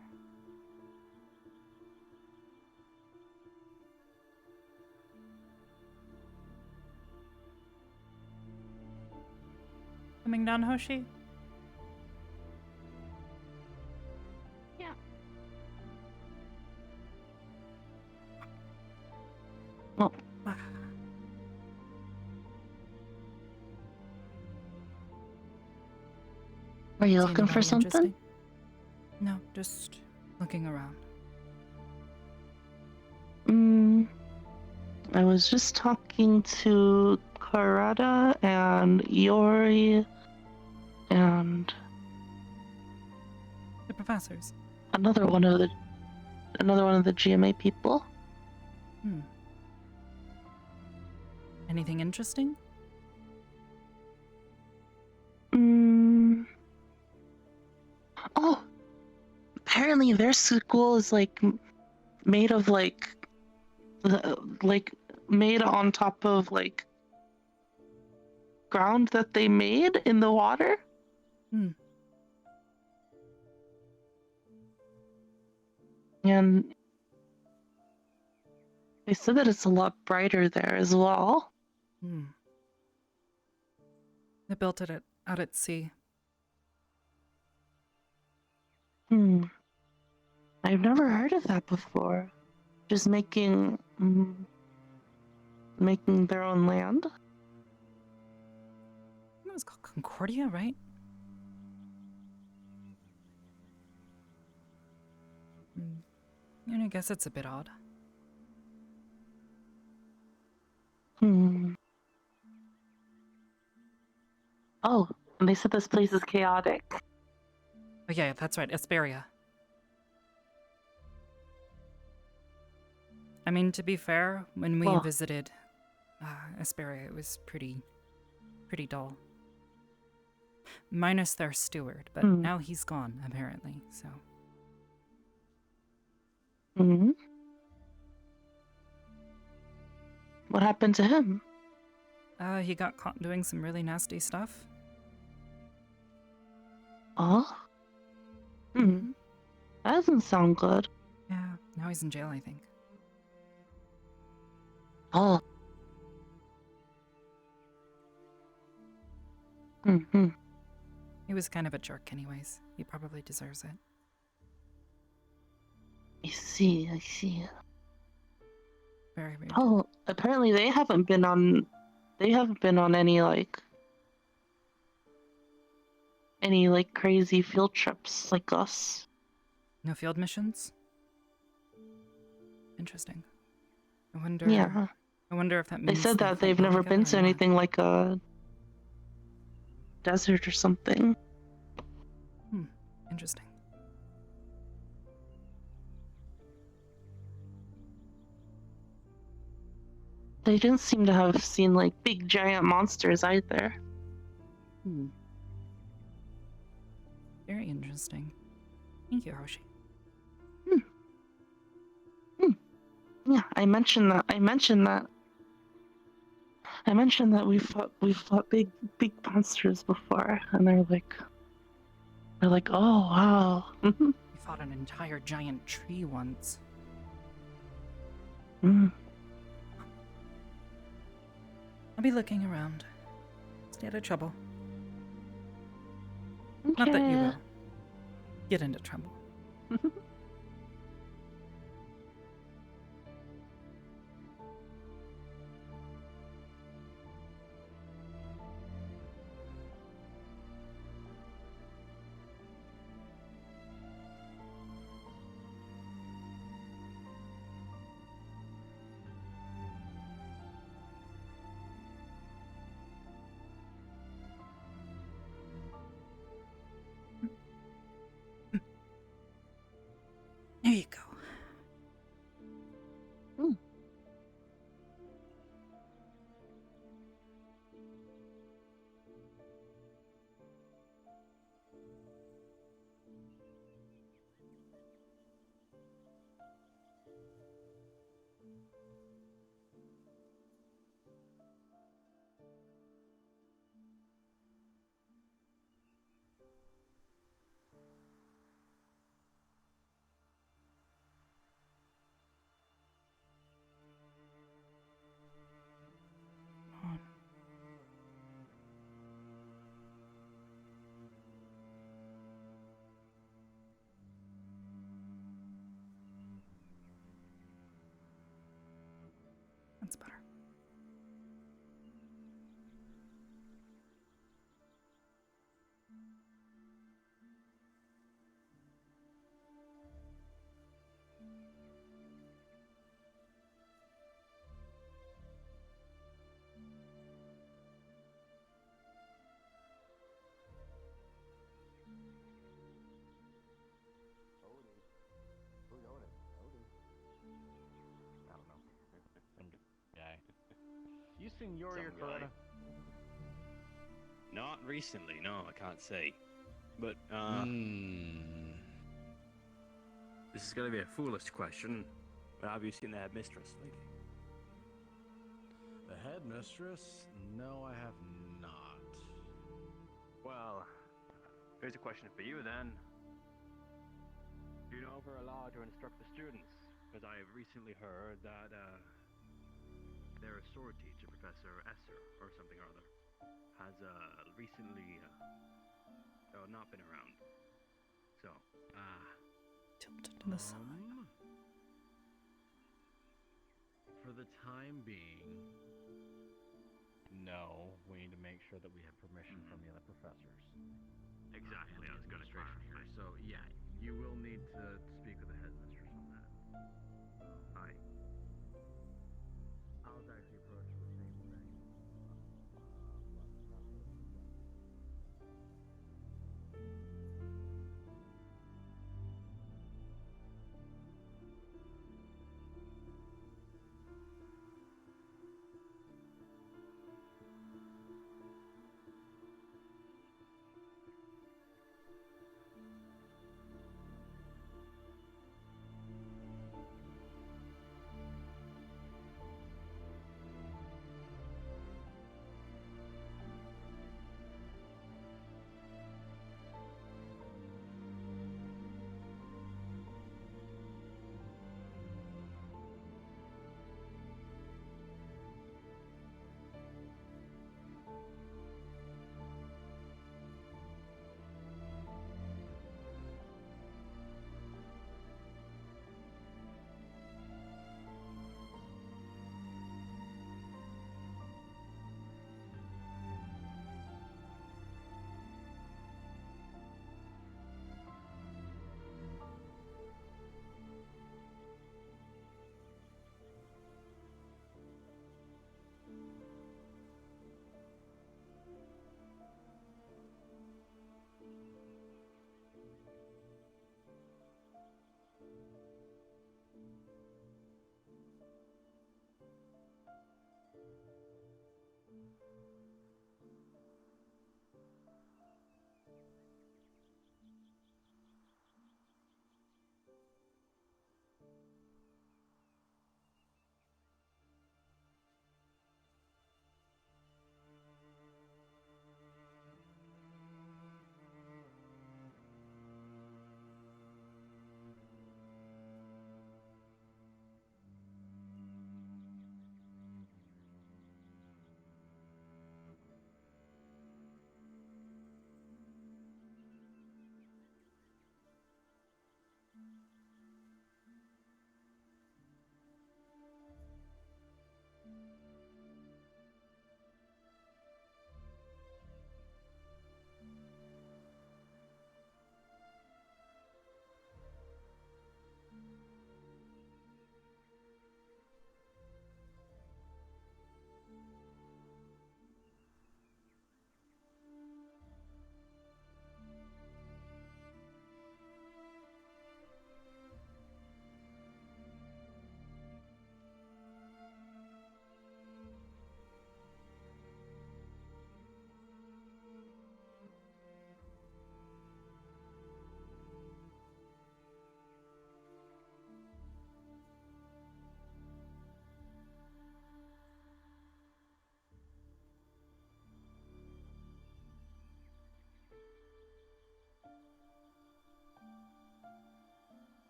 Coming down, Hoshi? Yeah. Oh. Are you See looking for anybody something? interesting? No, just looking around. I was just talking to Karada and Iori and The professors. another one of the GMA people. Anything interesting? Oh, apparently their school is like made of made on top of like ground that they made in the water. And they said that it's a lot brighter there as well. They built it out at sea. I've never heard of that before. Just making their own land. It was called Concordia, right? I guess it's a bit odd. Oh, and they said this place is chaotic. Oh yeah, that's right, Asperia. I mean, to be fair, when we visited Asperia, it was pretty dull. Minus their steward, but now he's gone, apparently, so... What happened to him? He got caught doing some really nasty stuff. Oh? That doesn't sound good. Yeah, now he's in jail, I think. Oh. He was kind of a jerk anyways. He probably deserves it. I see. Very weird. Oh, apparently they haven't been on any crazy field trips like us. No field missions? Interesting. I wonder. Yeah. I wonder if that They means said that they've never been to anything like a desert or something. Interesting. They didn't seem to have seen like big giant monsters either. Very interesting. Thank you, Hoshi. Yeah, I mentioned that. I mentioned that we fought big monsters before, and they're like, oh wow. We fought an entire giant tree once. Mm. I'll be looking around. Stay out of trouble. Not that you will. Get into trouble. There you go. That's better. You seen Yori or Some guy. Corona? Not recently, no, I can't say. But, This is gonna be a foolish question, but have you seen the headmistress lately? The headmistress? No, I have not. Well, here's a question for you then. Do you know of her allowed to instruct the students? Because I have recently heard that, their sword teacher, Professor Esser, or something or other, has, recently, not been around. So, Tilted to the side. For the time being, no. We need to make sure that we have permission from the other professors. Exactly, And I was the gonna administration clarify. here. So yeah, you will need to speak with the headmistress on that. Aye. I was actually approached for the same thing.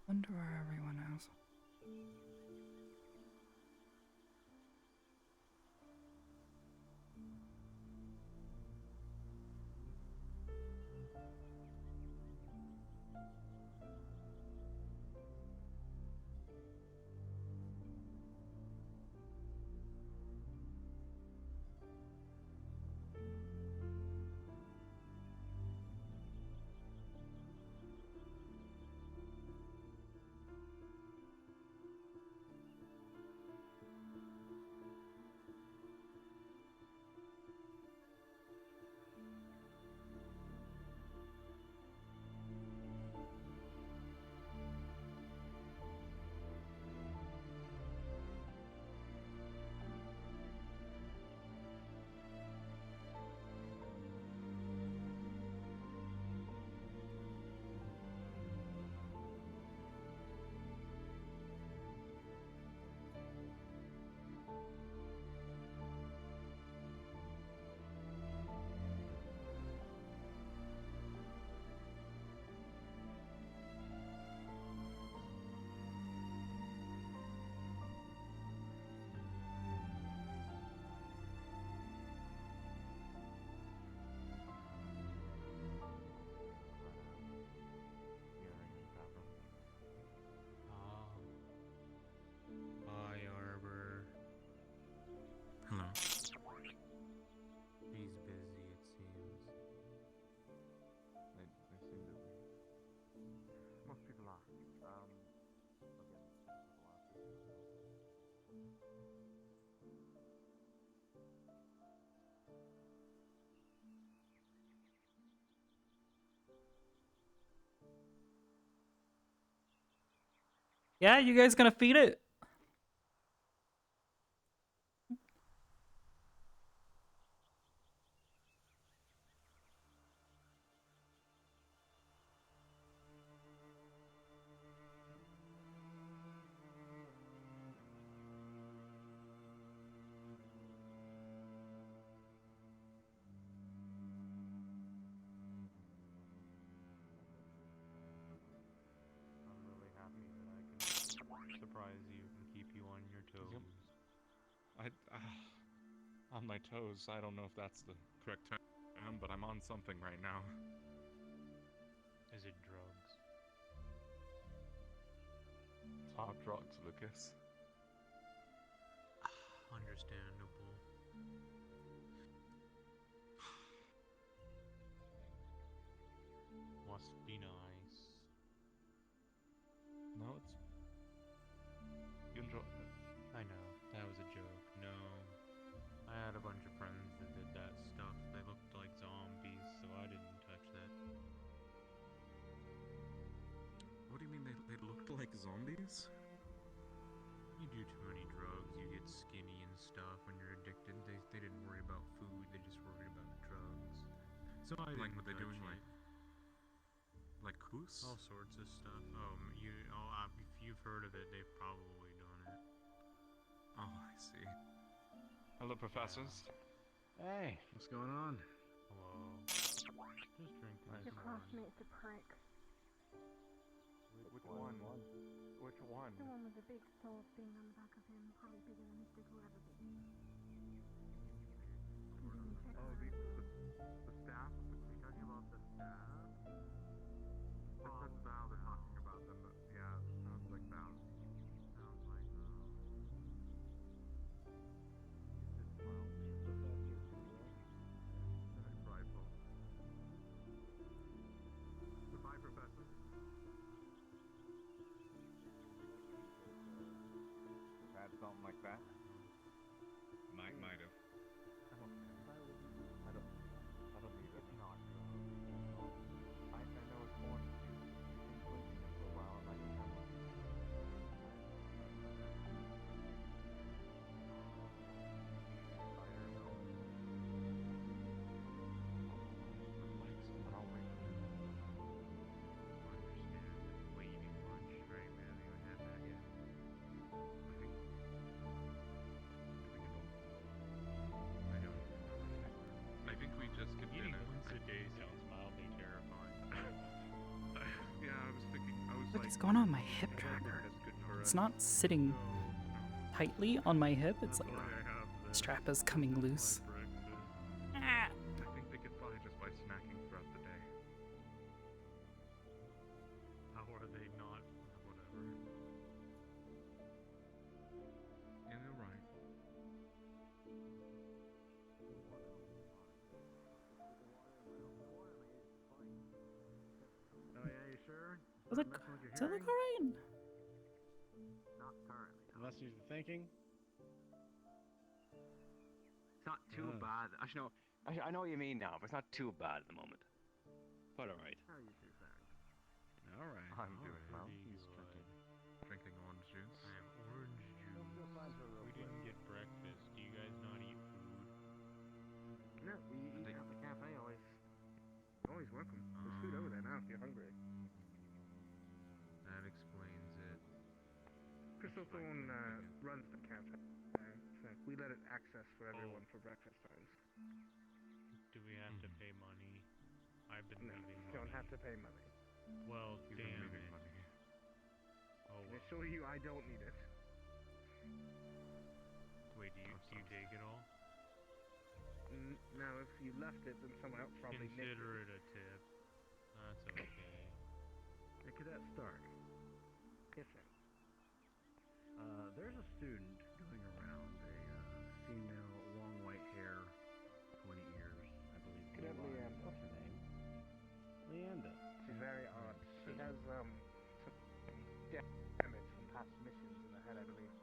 Wonder where everyone is. Hi, Arbor. Hello. She's busy, it seems. They seem to be. Most people are. Again, Yeah, you guys gonna feed it? I'm really happy that I can surprise you and keep you on your toes. On my toes. I don't know if that's the correct term, but I'm on something right now. Is it drugs? Hard drugs, Lucas. Understandable. Must be nice. No, it's. You enjoy it. I know, that was a joke. No. I had a bunch of friends that did that stuff. They looked like zombies, so I didn't touch that. What do you mean they looked like zombies? You do too many drugs, you get skinny and stuff when you're addicted. They didn't worry about food, they just worried about drugs. So I Like didn't what they're touch doing, it. like Koos? All sorts of stuff. If you've heard of it, they've probably done it. Oh, I see. Hello, professors. Hey, what's going on? Hello. Just drinking Nice. Your some classmate's a prick. Which one? Which one? The one with the big soul thing on the back of him, probably bigger than Mr. Whoever big. Oh, the staff? Are you talking about the staff? That's Val they're talking about them, but yeah, it sounds like Val. Sounds like He's just mildly very prideful. Goodbye, Professor. Had something like that? Might have. I don't think it's not. I know it's going to be conflicting it for a while, and I can have What is going on with my hip tracker? It's not sitting tightly on my hip. It's like strap is coming loose. I think they get by just by snacking throughout the day. How are they not? Whatever. Yeah, you're right. Oh yeah, you sure? Does it look alright? Not currently. Unless you're thinking. It's not too bad. Actually, no. Actually, I know what you mean now, but it's not too bad at the moment. Quite alright. How are you two faring? Alright. I'm doing well. He's drinking orange juice. I have orange juice. We didn't get breakfast. Do you guys not eat food? No, we eat at the cafe always. Always welcome. There's food over there now if you're hungry. That explains it. Crystal Thorn runs the cafe, so we let it access for everyone for breakfast times. Do we have to pay money? I've been No, leaving you money. don't have to pay money. Well, He's been damn leaving it. money. Oh, I well. assure you I don't need it. Wait, do you take it all? No, if you left it, then someone else probably nicked it. Consider it a tip. That's okay. Hey, Cadet Stark. Yes, sir. There's a student going around, a female, long white hair, pointy ears, I believe. Cadet blue eyes. Leander. What's her name? Leander. She's very odd. She has some damage from past missions in the head, I believe.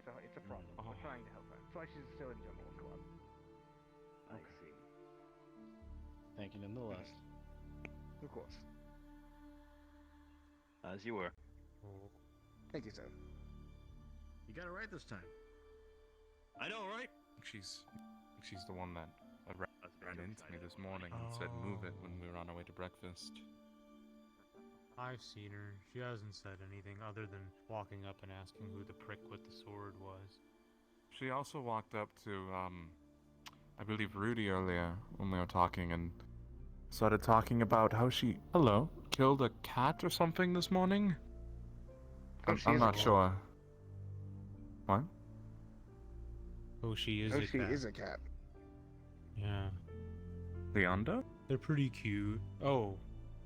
So it's a problem. We're trying to help her. That's why she's still in Jungle Squad. I see. Thank you nonetheless. Of course. As you were. Thank you, sir. You got it right this time. I know, right? She's the one that ran into me this morning and said move it when we were on our way to breakfast. I've seen her. She hasn't said anything other than walking up and asking who the prick with the sword was. She also walked up to, I believe Rudy earlier when we were talking and started talking about how she, killed a cat or something this morning? I'm not sure. What? Oh, she is Oh, a she cat. is a cat. Yeah. Leander? They're pretty cute. Oh,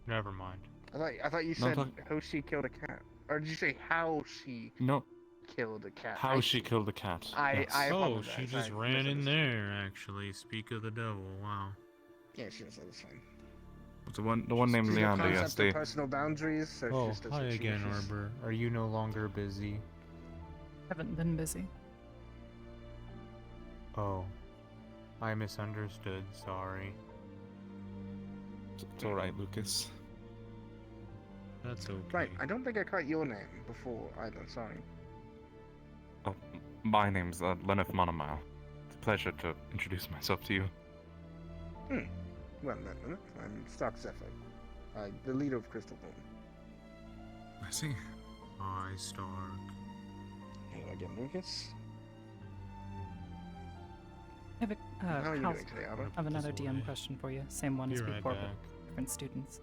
never mind. I thought you No, said how she killed a cat. Or did you say how she killed a cat? How she killed a cat. I Oh, apologize. she just ran in there, actually. Speak of the devil, wow. Yeah, she was the same. The one named She's Leander, got yes. concept of personal boundaries, so she Oh, just does hi what she again, wishes. Arbor. Are you no longer busy? Haven't been busy. Oh. I misunderstood, sorry. It's alright, Lucas. That's okay. Right, I don't think I caught your name before either, sorry. Oh, my name's Lenneth Monomile. It's a pleasure to introduce myself to you. Well, then, I'm Stark Zephyr, the leader of Crystal Thorn. I see. Hi, Stark. Hello again, Lucas. I have a, How are you Cal, doing today, Arbor? I have another DM question for you. Same one as Be right before, but back. different students.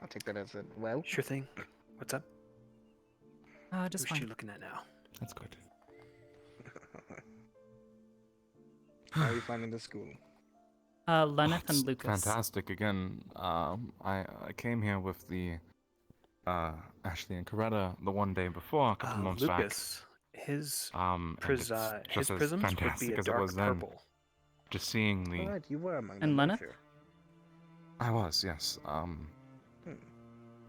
I'll take that as a well. Sure thing. What's up? Just Who's she fine. looking at now? That's good. How are you finding the school? Lenneth It's and Lucas. Fantastic. Again, I came here with the Ashley and Coretta the one day before, a couple months Lucas, his and it's his just as prisms would be fantastic a as it dark was then. purple. Just seeing the. Alright, you were among And them, weren't Lenneth? you? I was, yes.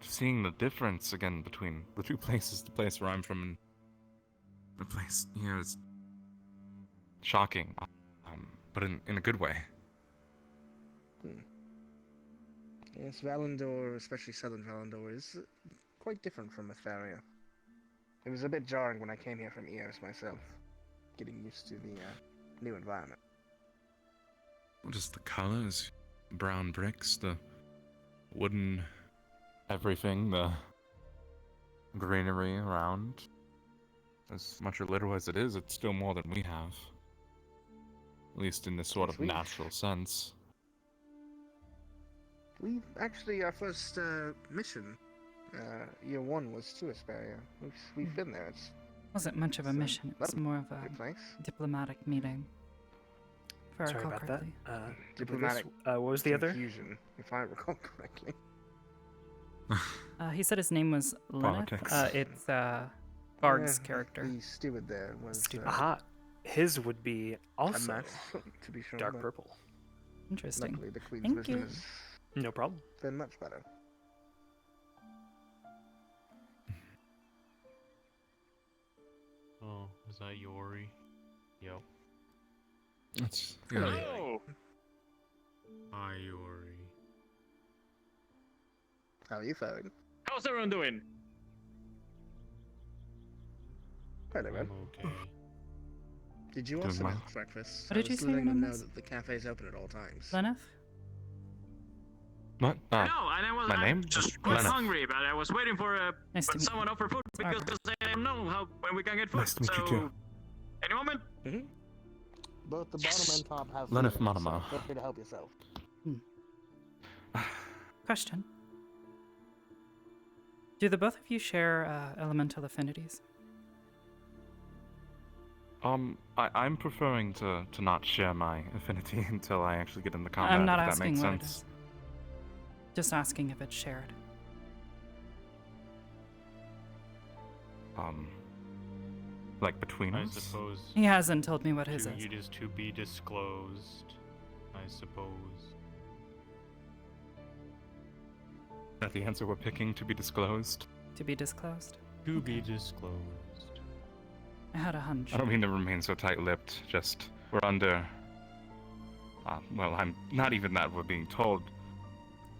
Just seeing the difference again between the two places, the place where I'm from and the place here is shocking. But in a good way. Yes, Valandor, especially Southern Valandor, is quite different from Etheria. It was a bit jarring when I came here from EOS myself, getting used to the new environment. Just the colors, brown bricks, the wooden everything, the greenery around. As much or little as it is, it's still more than we have. At least in this sort of Sweet. natural sense. We actually, our first mission, year 1 was to Asperia. We've been there. It's Wasn't much of a mission. It was more of a good place. diplomatic meeting. If I Sorry recall about correctly. that. Diplomatic What was the other? confusion, if I recall correctly. He said his name was Lenneth. Politics. It's Bard's Yeah, character. The steward there was Aha. His would be also mess, to be sure, dark but purple. Interesting. Luckily, the Queen's Thank wisdom you. has No problem. been much better. Oh, is that Yori? Yep. It's Hello. Hi, Yori. How are you faring? How's everyone doing? Hello, man. Okay. Did you Doing also well. have breakfast? What did you I was say your letting them name know was? that the cafe's open at all times. Lenneth? What? No, and I'm my name? quite Lenneth. hungry, but I was waiting for Nice to meet someone offer food because I don't know how when we can get food. Nice to meet you so, too. any moment? Both the bottom and top have Lenneth food, so Monomo. feel free to help yourself. Question. Do the both of you share elemental affinities? I'm preferring to not share my affinity until I actually get in the combat, I'm not if that asking makes what it sense. is. Just asking if it's shared. Like between I us? suppose. He hasn't told me what his is. It is to be disclosed, I suppose. Is that the answer we're picking, to be disclosed? To be disclosed? To be disclosed. I had a hunch. I don't mean to remain so tight-lipped, just we're under... well, I'm not even that we're being told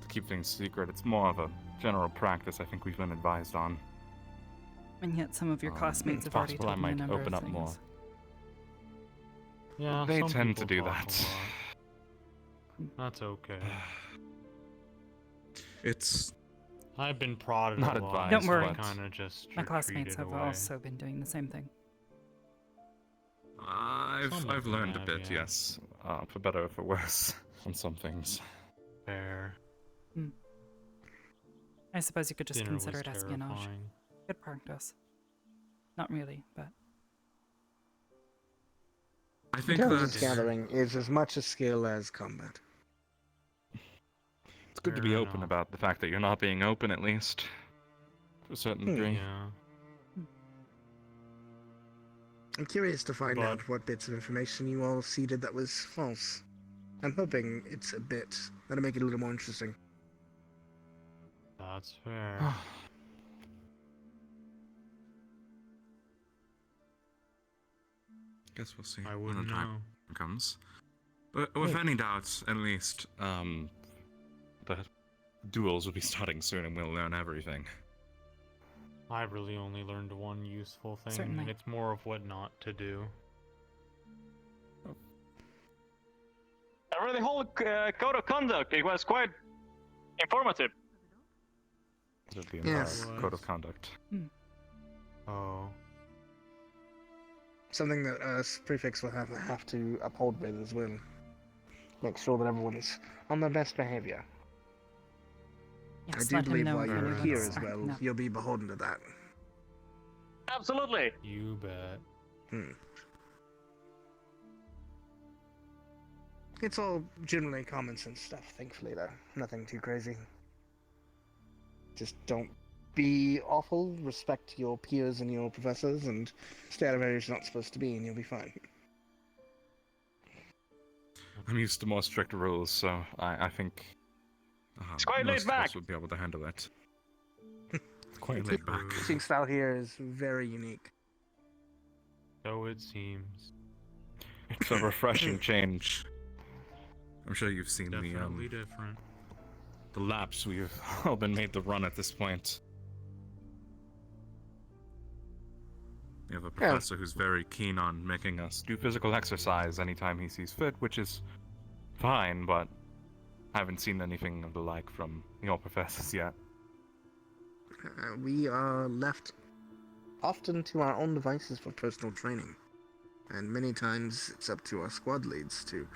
to keep things secret. It's more of a general practice I think we've been advised on. And yet some of your classmates it's have already possible told I me a might number open of up things. more. Yeah, They some tend to people do talk a that. lot. That's okay. It's... I've been prodded Not a lot. advised, Don't worry. but- Kind of just My classmates have retreated away. also been doing the same thing. I've learned a have, bit, yeah. yes. For better or for worse, on some things. Fair. I suppose you could just Dinner consider was it espionage. terrifying. Good practice. Not really, but... I think Intelligence that's... gathering is as much a skill as combat. It's good to be Fair open enough. about the fact that you're not being open, at least. To a certain degree. Yeah. I'm curious to find But- out what bits of information you all seeded that was false. I'm hoping it's a bit. That'll make it a little more interesting. That's fair. Guess we'll see. I when wouldn't the time know. comes. But with any doubts, at least, the duels will be starting soon and we'll learn everything. I've really only learned one useful thing, Certainly. and it's more of what not to do. I read the whole code of conduct. It was quite informative. It would be in Yes. our code of conduct. Oh. Something that Prefix will have to uphold with as well. Make sure that everyone's on their best behavior. Yes, I do let him believe know while if you're anyone's here as acting well, up. you'll be beholden to that. Absolutely. You bet. It's all generally common sense stuff, thankfully, though. Nothing too crazy. Just don't be awful, respect your peers and your professors, and stay out of areas you're not supposed to be, and you'll be fine. I'm used to more strict rules, so I think It's quite most laid of us back. would be able to handle it. It's quite laid back. Teaching style here is very unique. So it seems. It's a refreshing change. I'm sure you've seen Definitely different. the laps we've all been made to run at this point. We have a professor who's very keen on making us do physical exercise anytime he sees fit, which is fine, but I haven't seen anything of the like from your professors yet. We are left often to our own devices for personal training, and many times it's up to our squad leads to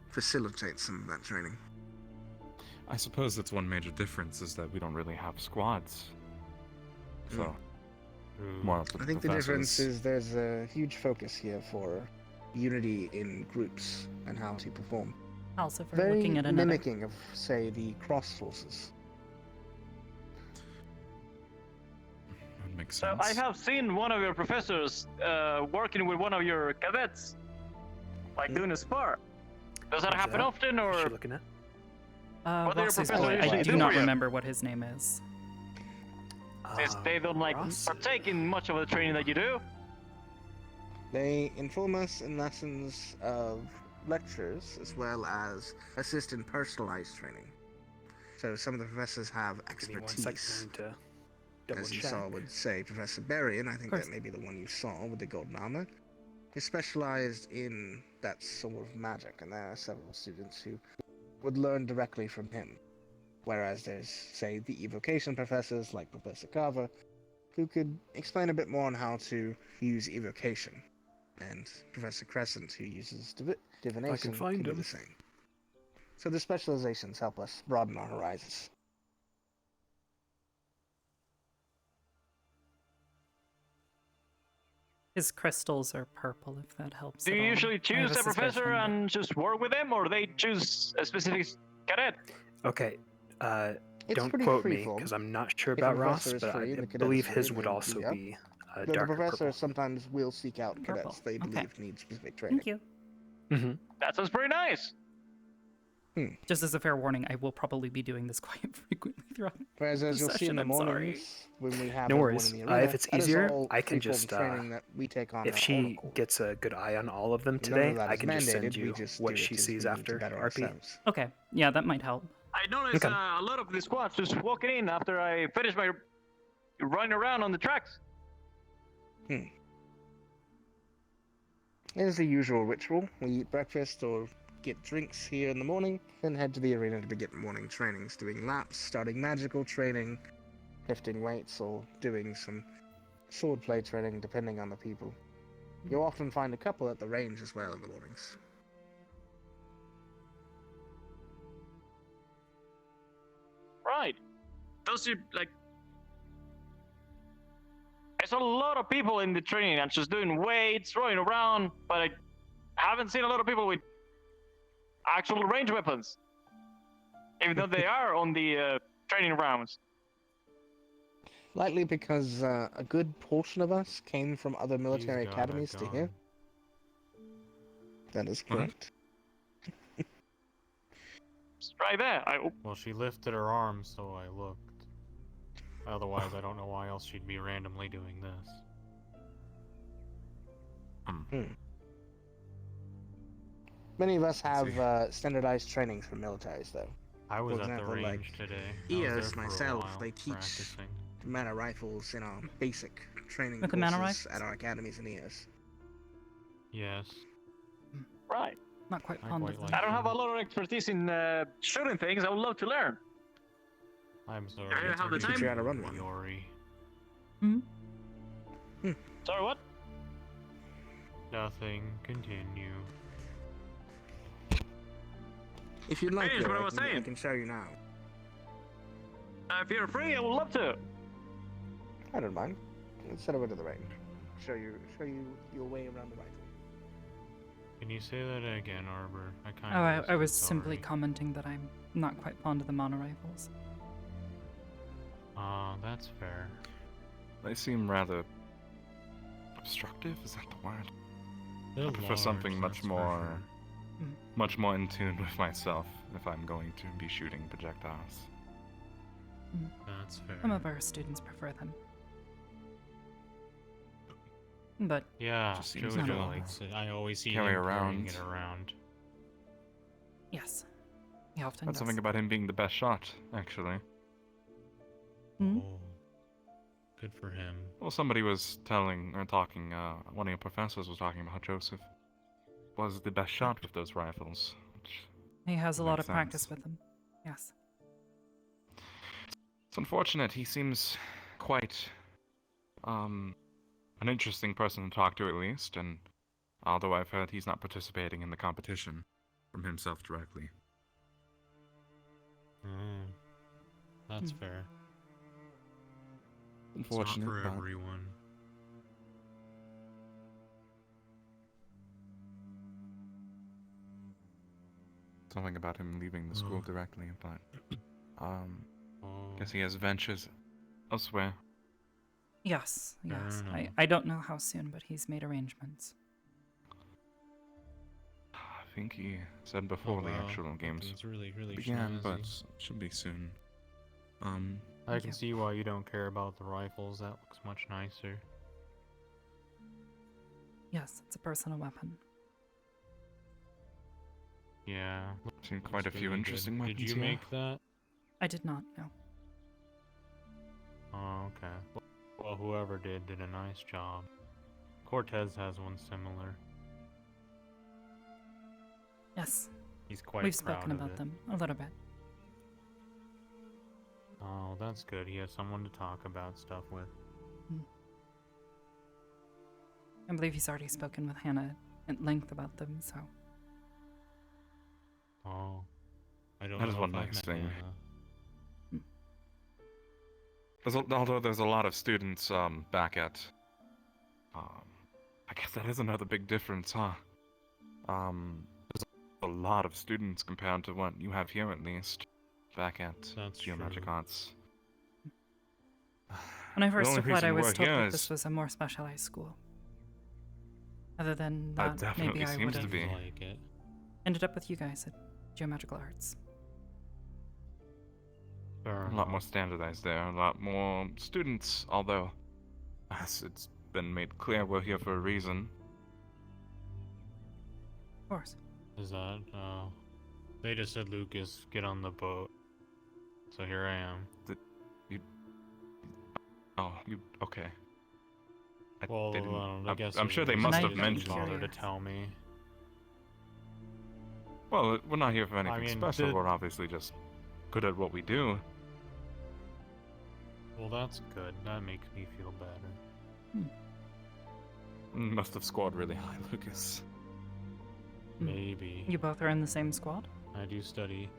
facilitate some of that training. I suppose that's one major difference, is that we don't really have squads. So, more of I think the difference is there's a huge focus here for unity in groups and how to perform. Also, for Very looking at another. mimicking of, say, the cross forces. That makes So sense. I have seen one of your professors working with one of your cadets, like doing a spar. Does that happen often, or? What's she looking at? What do your Ross's professors boy. usually I do do not for you? remember what his name is. Since they don't partake in much of the training that you do. They inform us in lessons of lectures as well as assist in personalized training. So some of the professors have Give me 1 expertise. second to double As you check. saw with, say, Professor Berry, and I think that may be the one you saw with the golden armor, is specialized in that sort of magic, and there are several students who would learn directly from him. Whereas there's, say, the evocation professors, like Professor Carver, who could explain a bit more on how to use evocation. And Professor Crescent, who uses divination, find can do him. the same. So the specializations help us broaden our horizons. His crystals are purple, if that helps. Do at you all. usually I have choose a suspicion professor that- and just work with them, or they choose a specific cadet? Okay, It's don't pretty quote me, freeform. because I'm not sure If a about Ross, professor is but free I and the cadet believe is free, his then would they also do, yeah. be The darker professor purple. sometimes will seek out cadets they believe need specific training. Thank you. Mm-hmm. That sounds pretty nice. Just as a fair warning, I will probably be doing this quite frequently throughout Whereas as the you'll see in session, the I'm sorry. mornings, when we have No everyone worries. in the arena, If it's that is easier, all I can free-form just training that we take on if our own she accord. gets a good eye on all of them None today, of that I is can just send mandated, we you just what do she it as sees we need to after better RP. ourselves. Okay, yeah, that might help. I noticed Okay. a lot of the squads just walking in after I finish my running around on the tracks. It is the usual ritual. We eat breakfast or get drinks here in the morning, then head to the arena to begin morning trainings, doing laps, starting magical training, lifting weights, or doing some swordplay training, depending on the people. You'll often find a couple at the range as well in the mornings. Right. Those are like. I saw a lot of people in the training and just doing weights, rolling around, but I haven't seen a lot of people with actual range weapons. Even though they are on the training rounds. Likely because a good portion of us came from other military got a academies to here. That is correct. It's right there. Well, she lifted her arm, so I looked. Otherwise, I don't know why else she'd be randomly doing this. Many of us have standardized trainings for militaries, though. I was For at the example, range like today. I was there EOS, for a myself, while, they teach practicing. mana rifles in our basic training With the mana courses rifles? at our academies in EOS. Yes. Right. Not quite I fond quite of like them. I don't have a lot of expertise in shooting things. I would love to learn. I'm sorry. I it's have the already time. Teach you how to run one. Yori. Sorry, what? Nothing. Continue. If you'd like, Finish though, what I I was can, I saying. can show you now. If you're free, I would love to. I don't mind. Let's head over to the range. Show you your way around the rifle. Can you say that again, Arbor? I kind Oh, of. I was simply commenting that I'm not quite fond of the mono rifles. That's fair. They seem rather obstructive. Is that the word? They're I prefer large, something that's for much more in tune with myself if I'm going to be shooting projectiles. That's fair. Some of our students prefer them. But Yeah, Just seems Jojo like a- likes it. I always see carry him carrying around. it around. yes, he often That's does. something about him being the best shot, actually. Hmm? Oh, good for him. Well, somebody was talking, one of your professors was talking about how Joseph was the best shot with those rifles. Which He has a lot of makes practice sense. with them. Yes. It's unfortunate. He seems quite an interesting person to talk to at least, and although I've heard he's not participating in the competition from himself directly. Oh, that's fair. Unfortunate, it's not for but everyone. something about him leaving the school directly, but guess he has ventures elsewhere. Yes, yes. enough. I don't know how soon, but he's made arrangements. I think he said before the wow. actual games It's really began, but snazzy. should be soon. I can see why you don't care about the rifles. That looks much nicer. Yes, it's a personal weapon. Yeah. Seen quite a looks few really interesting good. weapons Did you here. make that? I did not know. Oh, okay. Well, whoever did a nice job. Cortez has one similar. Yes. He's quite We've proud spoken of about it. them a little bit. Oh, that's good. He has someone to talk about stuff with. I believe he's already spoken with Hannah at length about them, so. Oh. I don't That know is if one I've nice met thing. Hannah. Although there's a lot of students back at I guess that is another big difference, huh? There's a lot of students compared to what you have here, at least, back at That's Geomagic true. Arts. When I first only applied, I reason was we're told here that is- this was a more specialized school. Other than that, definitely maybe I seems would to be. have Like it. ended up with you guys at Geomagical Arts. Fair A lot more standardized there, a lot more students, although, as it's been made clear, we're here for a reason. Of course. Is that, they just said, Lucas, get on the boat. So here I am. Okay. Well, I guess I'm sure they it was must they have didn't mentioned bother it. to tell me. Well, we're not here for anything mean, special, we're obviously just good at what we do. Well, that's good. That makes me feel better. Must have scored really high, Lucas. Maybe. You both are in the same squad? I do study.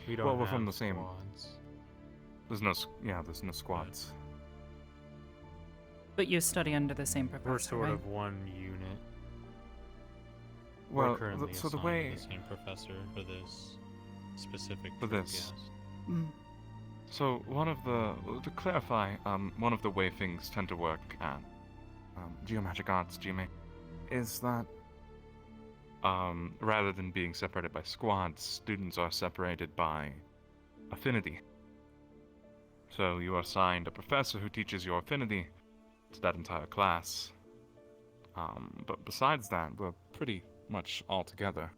We don't Well, we're have from the same. squads. There's no squads. But you study under the same professor, We're sort right? of one unit. Well, We're currently so the assigned way- to the same professor for this specific For group, this. yes. So to clarify, one of the way things tend to work at Geomagic Arts, GMA, is that rather than being separated by squads, students are separated by affinity. So you are assigned a professor who teaches your affinity to that entire class. But besides that, we're pretty much all together.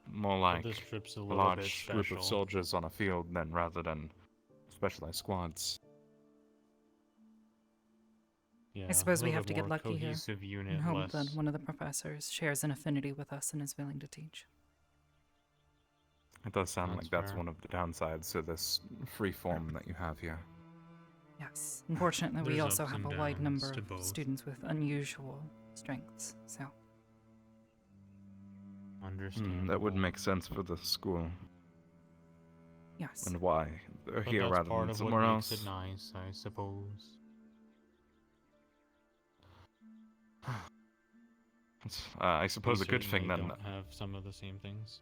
More like this trip's a a little large bit group special. of soldiers on a field than rather than specialized squads. Yeah, I suppose a we little have to bit get more lucky here cohesive unit, and hope less... that one of the professors shares an affinity with us and is willing to teach. It does sound That's like that's fair. one of the downsides to this free form that you have here. Yes. Unfortunately, we There's also ups have and a wide downs number to of both. students with unusual strengths, so. Understandable. That would make sense for the school. Yes. And why they're But here that's rather part than of somewhere what else. makes it nice, I suppose. I suppose We a good thing certainly then. don't have some of the same things.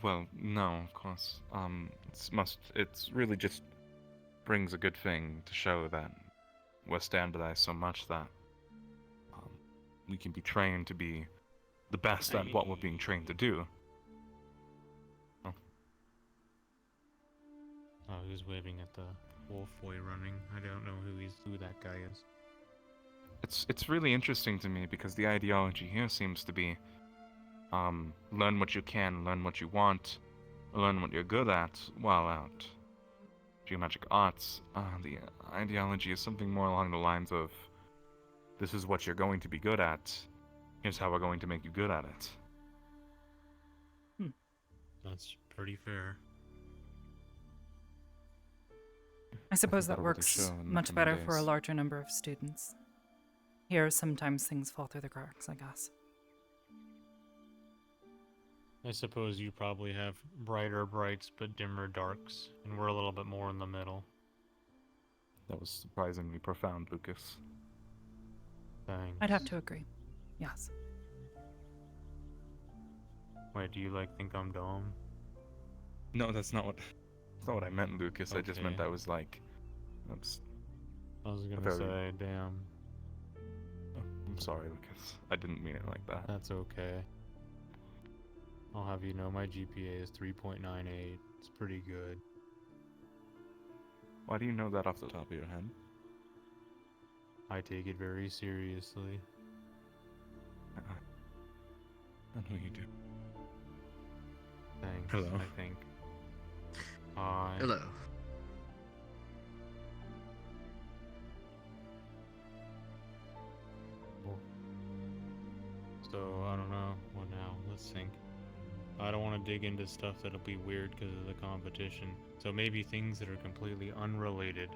Well, no, of course. It's really just brings a good thing to show that we're standardized so much that we can be trained to be the best at what we're being trained to do. Oh, who's waving at the wolf boy running? I don't know who that guy is. It's really interesting to me because the ideology here seems to be learn what you can, learn what you want, learn what you're good at while out Geomagic Arts. The ideology is something more along the lines of this is what you're going to be good at, here's how we're going to make you good at it. That's pretty fair. I suppose think that that'll really works show in the much coming better for a days. larger number of students. Here, sometimes things fall through the cracks, I guess. I suppose you probably have brighter brights but dimmer darks, and we're a little bit more in the middle. That was surprisingly profound, Lucas. Thanks. I'd have to agree. Yes. Wait, do you think I'm dumb? No, that's not what I meant, Lucas. I just meant Okay. that was like, that's. I was gonna very- say, damn. Oh, I'm sorry, Lucas. I didn't mean it like that. That's okay. I'll have you know my GPA is 3.98. It's pretty good. Why do you know that off the top of your head? I take it very seriously. I know you do. Thanks. Hello. I think. Hi. Hello. So, I don't know. What now? Let's think. I don't want to dig into stuff that'll be weird because of the competition. So maybe things that are completely unrelated.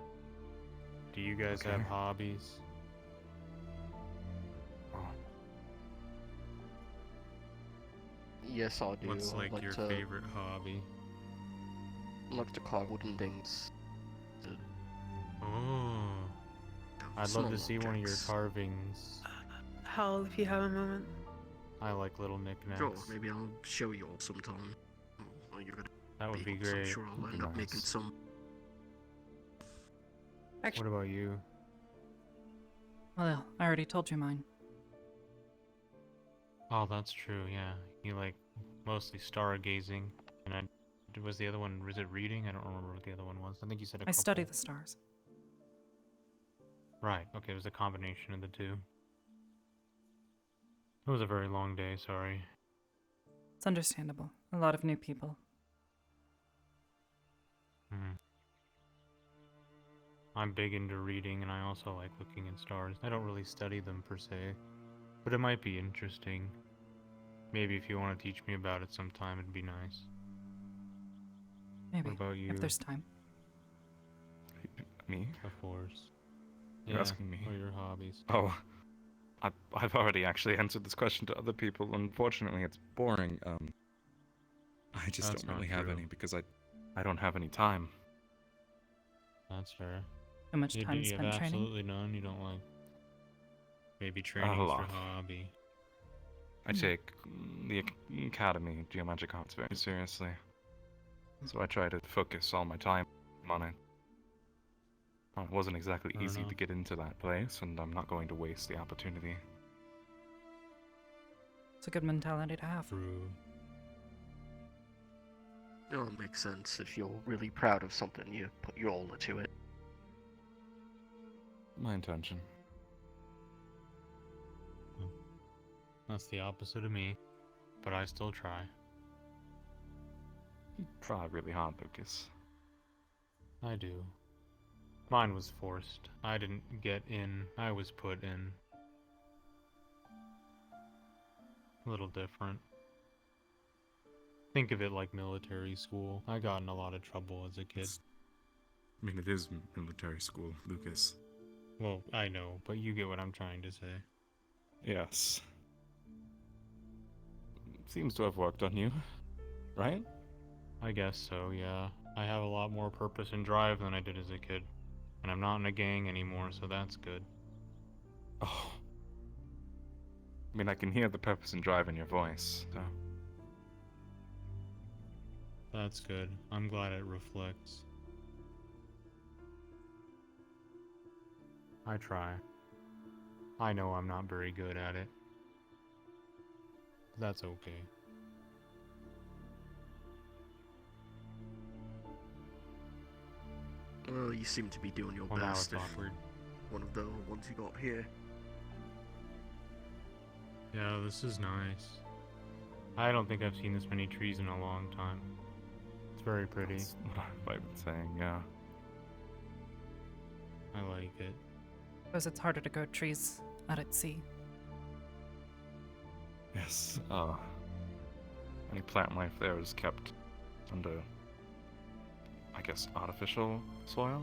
Do you guys have Okay. hobbies? Yes, I do. What's I your to, favorite hobby? I like to carve wooden things. Oh. I'd Small love to see one of your objects. carvings. Hal, if you have a moment. I like little knickknacks. Sure, maybe I'll show you all sometime. Well, you're gonna That would be able to, I'm great. sure I'll end up making some. What about you? Well, I already told you mine. Oh, that's true, yeah. You like mostly stargazing. And was the other one, was it reading? I don't remember what the other one was. I think you said a I couple. study the stars. Right, okay, it was a combination of the two. It was a very long day, sorry. It's understandable. A lot of new people. Hmm. I'm big into reading, and I also like looking at stars. I don't really study them per se, but it might be interesting. Maybe if you want to teach me about it sometime, it'd be nice. Maybe. What about you? If there's time. Me? Of course. You're Yeah, asking me? what are your hobbies? Oh, I've already actually answered this question to other people. Unfortunately, it's boring. I just That's don't really not have true. any because I don't have any time. That's fair. Too much You, time you spent have training. absolutely none. You don't like maybe training for lot. hobby. I take the Academy of Geomagic Arts very seriously, so I try to focus all my time on it. It wasn't exactly Fair easy to enough. get into that place, and I'm not going to waste the opportunity. It's a good mentality to have. True. No, it makes sense. If you're really proud of something, you put your all into it. My intention. That's the opposite of me, but I still try. You try really hard, Lucas. I do. Mine was forced. I didn't get in, I was put in. A little different. Think of it like military school. I got in a lot of trouble as a kid. I mean, it is military school, Lucas. Well, I know, but you get what I'm trying to say. Yes. Seems to have worked on you, right? I guess so, yeah. I have a lot more purpose and drive than I did as a kid. And I'm not in a gang anymore, so that's good. Oh. I mean, I can hear the purpose and drive in your voice, so. That's good. I'm glad it reflects. I try. I know I'm not very good at it. That's okay. Well, you seem to be doing your Well, now best. it's awkward. One of the ones you got here. Yeah, this is nice. I don't think I've seen this many trees in a long time. It's very pretty. That's what I've been saying, yeah. I like it. Suppose it's harder to grow trees out at sea. Yes, any plant life there is kept under, I guess, artificial soil?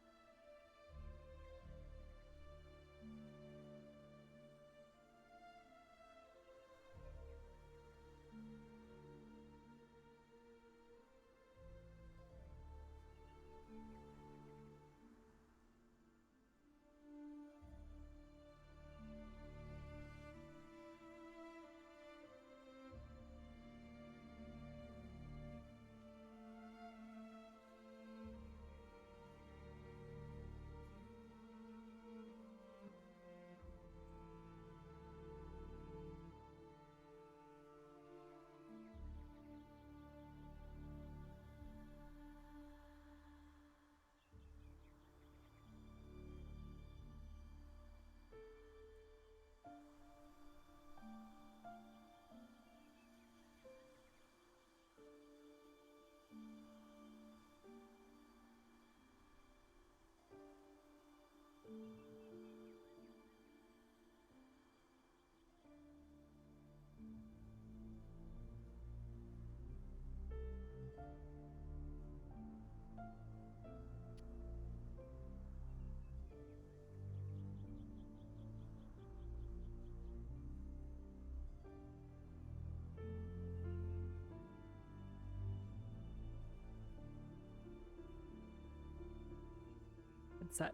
headset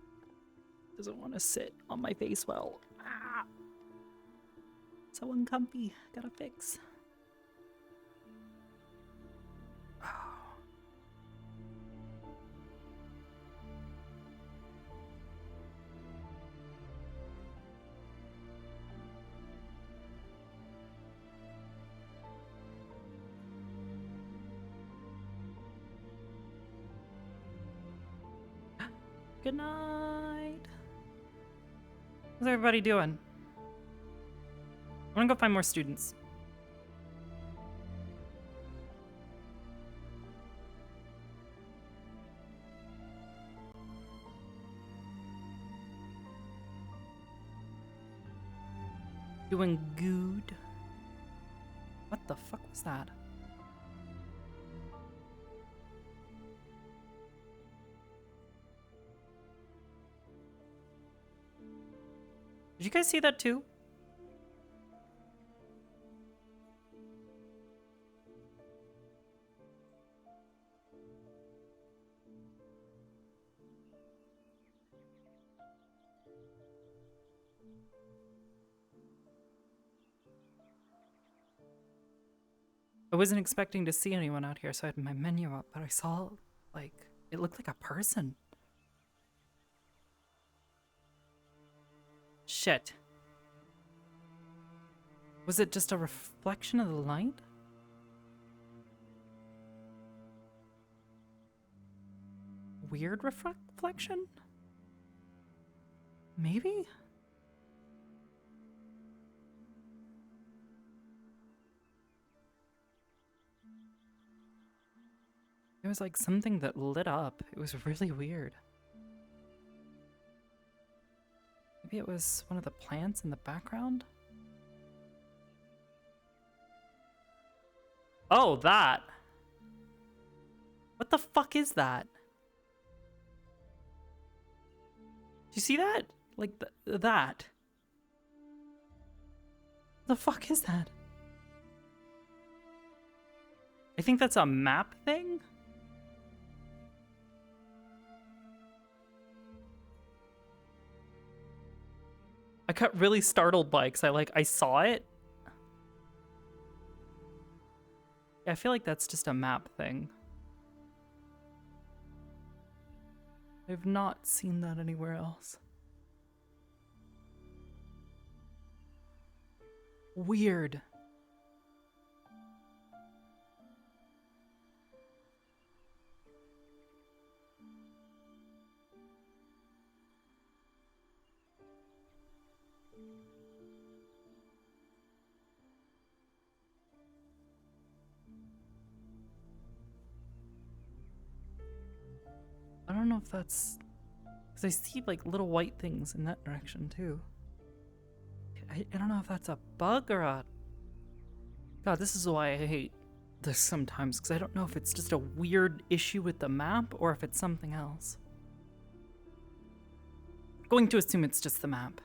doesn't want to sit on my face well. Ah. So uncomfy. Gotta fix. Good night. How's everybody doing? I'm gonna go find more students. Doing good. What the fuck was that? Did you guys see that too? I wasn't expecting to see anyone out here, so I had my menu up, but I saw, like, it looked like a person. Shit. Was it just a reflection of the light? Weird reflection? Maybe? It was like something that lit up. It was really weird. Maybe it was one of the plants in the background? Oh, that! What the fuck is that? Do you see that? Like, that. The fuck is that? I think that's a map thing? I got really startled by it because I saw it. Yeah, I feel like that's just a map thing. I've not seen that anywhere else. Weird. I don't know if that's... because I see like little white things in that direction too. I don't know if that's a bug or a... God, this is why I hate this sometimes, because I don't know if it's just a weird issue with the map or if it's something else. Going to assume it's just the map.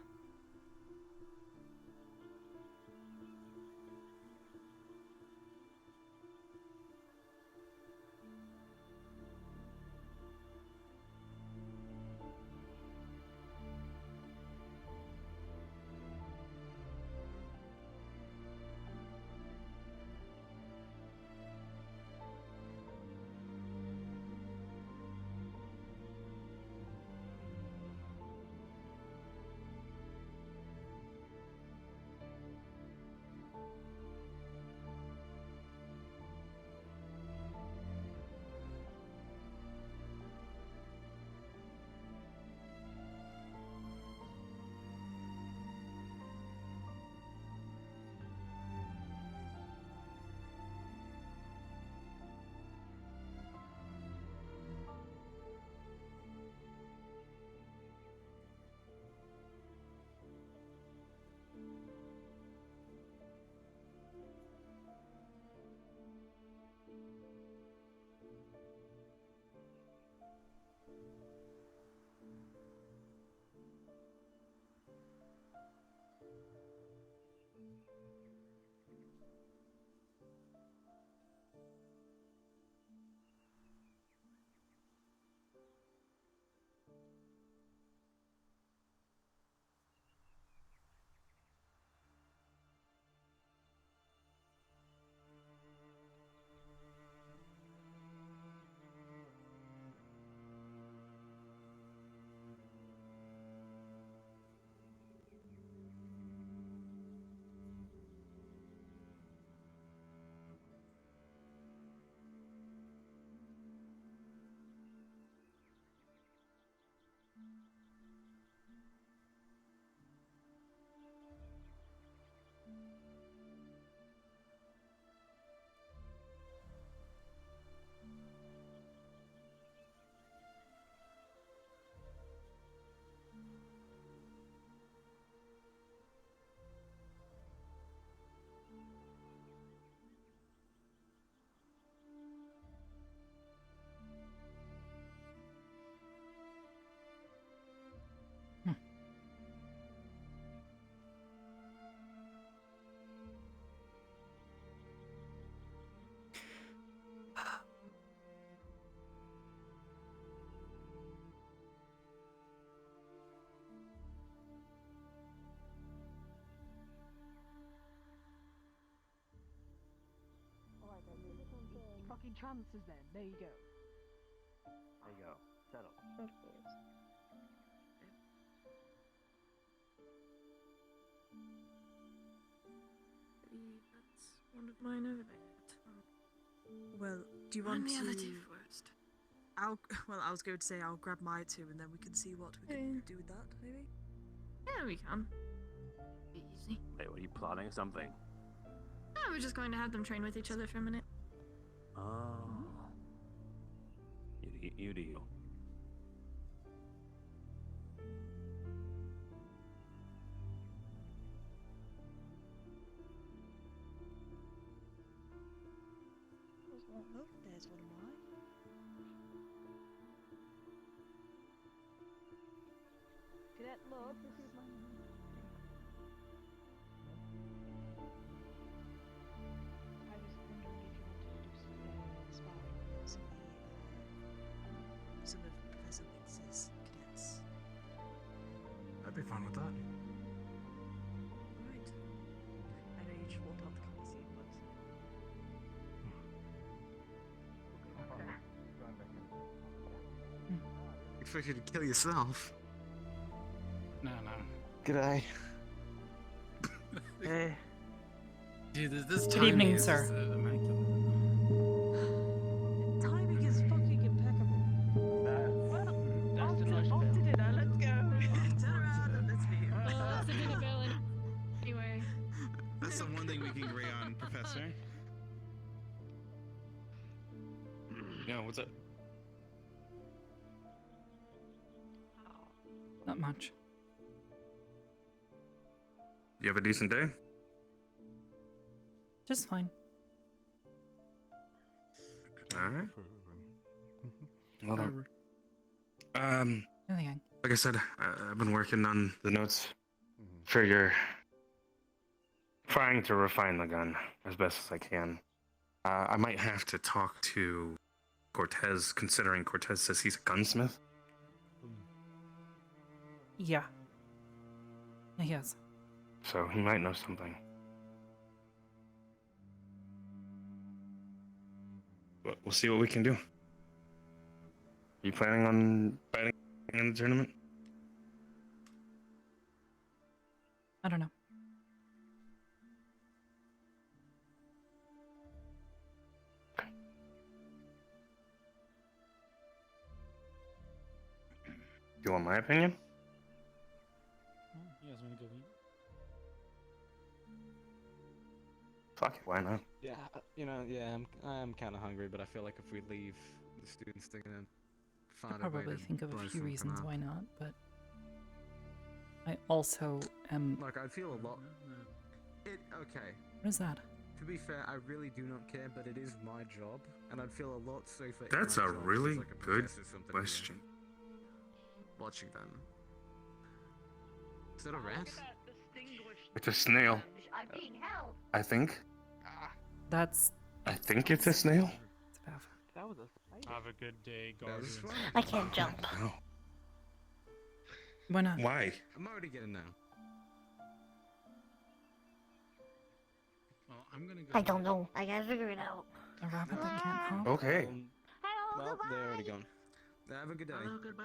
trances then. There you go. There you go. Settled. That's one of mine over there. Well, do you Run want the to? other two first. I was going to say I'll grab my two, and then we can see what we can do with that. Maybe. Yeah, we can. Be easy. Wait, what are you plotting something? Yeah, we're just going to have them train with each other for a minute. Oh. You do you. Oh, there's one of mine. Cadet Lord, this is my. I was wondering if you wanted to do some sparring with some of Professor Witz's cadets. I'd be fine with that. Right. I know you just walked out the cutscene, but. Expect you to kill yourself. No. G'day. Hey. Dude, this Good timing evening, is sir. just, immaculate. Timing is fucking impeccable. Off to dinner, let's go. Turn around and let's leave. Well, it's a dinner bell anyway. That's the one thing we can agree on, Professor. Yeah, what's up? Not much. You have a decent day? Just fine. Alright. Hold on. Anything. Like I said, I've been working on the notes for your... trying to refine the gun as best as I can. I might have to talk to Cortez, considering Cortez says he's a gunsmith. Yeah. Yes. So he might know something. But we'll see what we can do. You planning on fighting in the tournament? I don't know. Do you want my opinion? You guys want to go eat? Fuck it, why not? Yeah, I'm kind of hungry, but I feel like if we leave, the students are gonna I find a way probably to think of a blow few something reasons up. why not, but I also am. Like, I'd feel a lot. Okay. What is that? To be fair, I really do not care, but it is my job, and I'd feel a lot safer. That's in my a job really as, like, a good professor or something question. here. Watching them. Is that a rat? It's a snail. I'm being held. I think. That's. I think it's a snail. That was a Have a good day, Guardians. I can't jump. No. Why not? Why? I'm already getting now. Well, I'm gonna go. I don't know. I gotta figure it out. A rabbit that can't hop? Okay. Well, they're already gone. Have a good day. Hello, goodbye.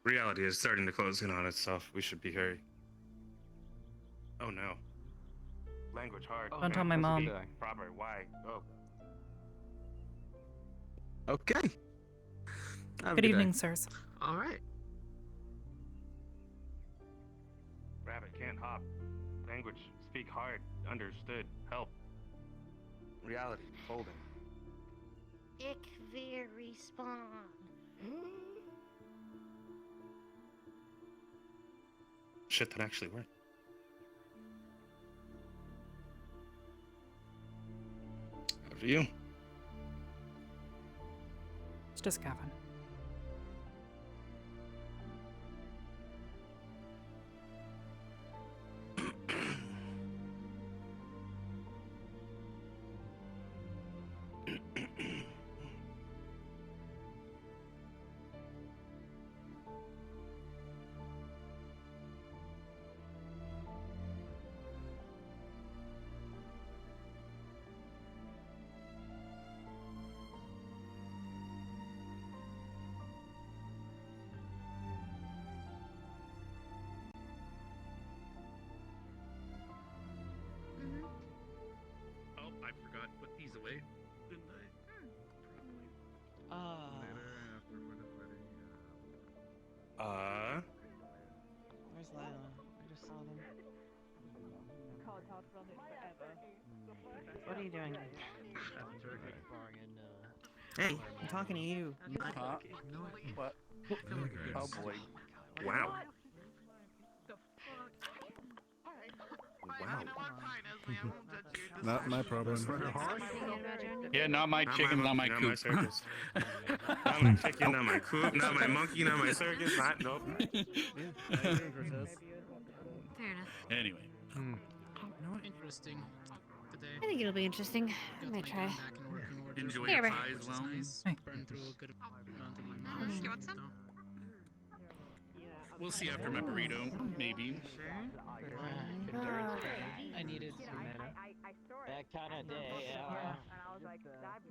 Reality is starting to close in on itself. We should be hurry. Oh no. Language hard. Don't tell my mom. Proper. Why? Oh. Okay. Have a Good day. evening, sirs. All right. Rabbit can't hop. Language. Speak hard. Understood. Help. Reality. Folding. Ich will respawn. Shit, that actually worked. After you. It's just Gavin. Where's Lila? I just saw them. What are you doing? Hey, I'm talking to you. What? Oh boy. Wow. Wow. Not my problem. Yeah, not my chicken, not my not coop. my circus. Not my chicken, not my coop, not my monkey, not my circus, not nope. Fair enough. Anyway. Interesting. Today. I think it'll be interesting. I might try. Enjoy Here, your Arbor. pie as well. Burn through a good amount of You want some? We'll see after my burrito, maybe. I needed That kind of day.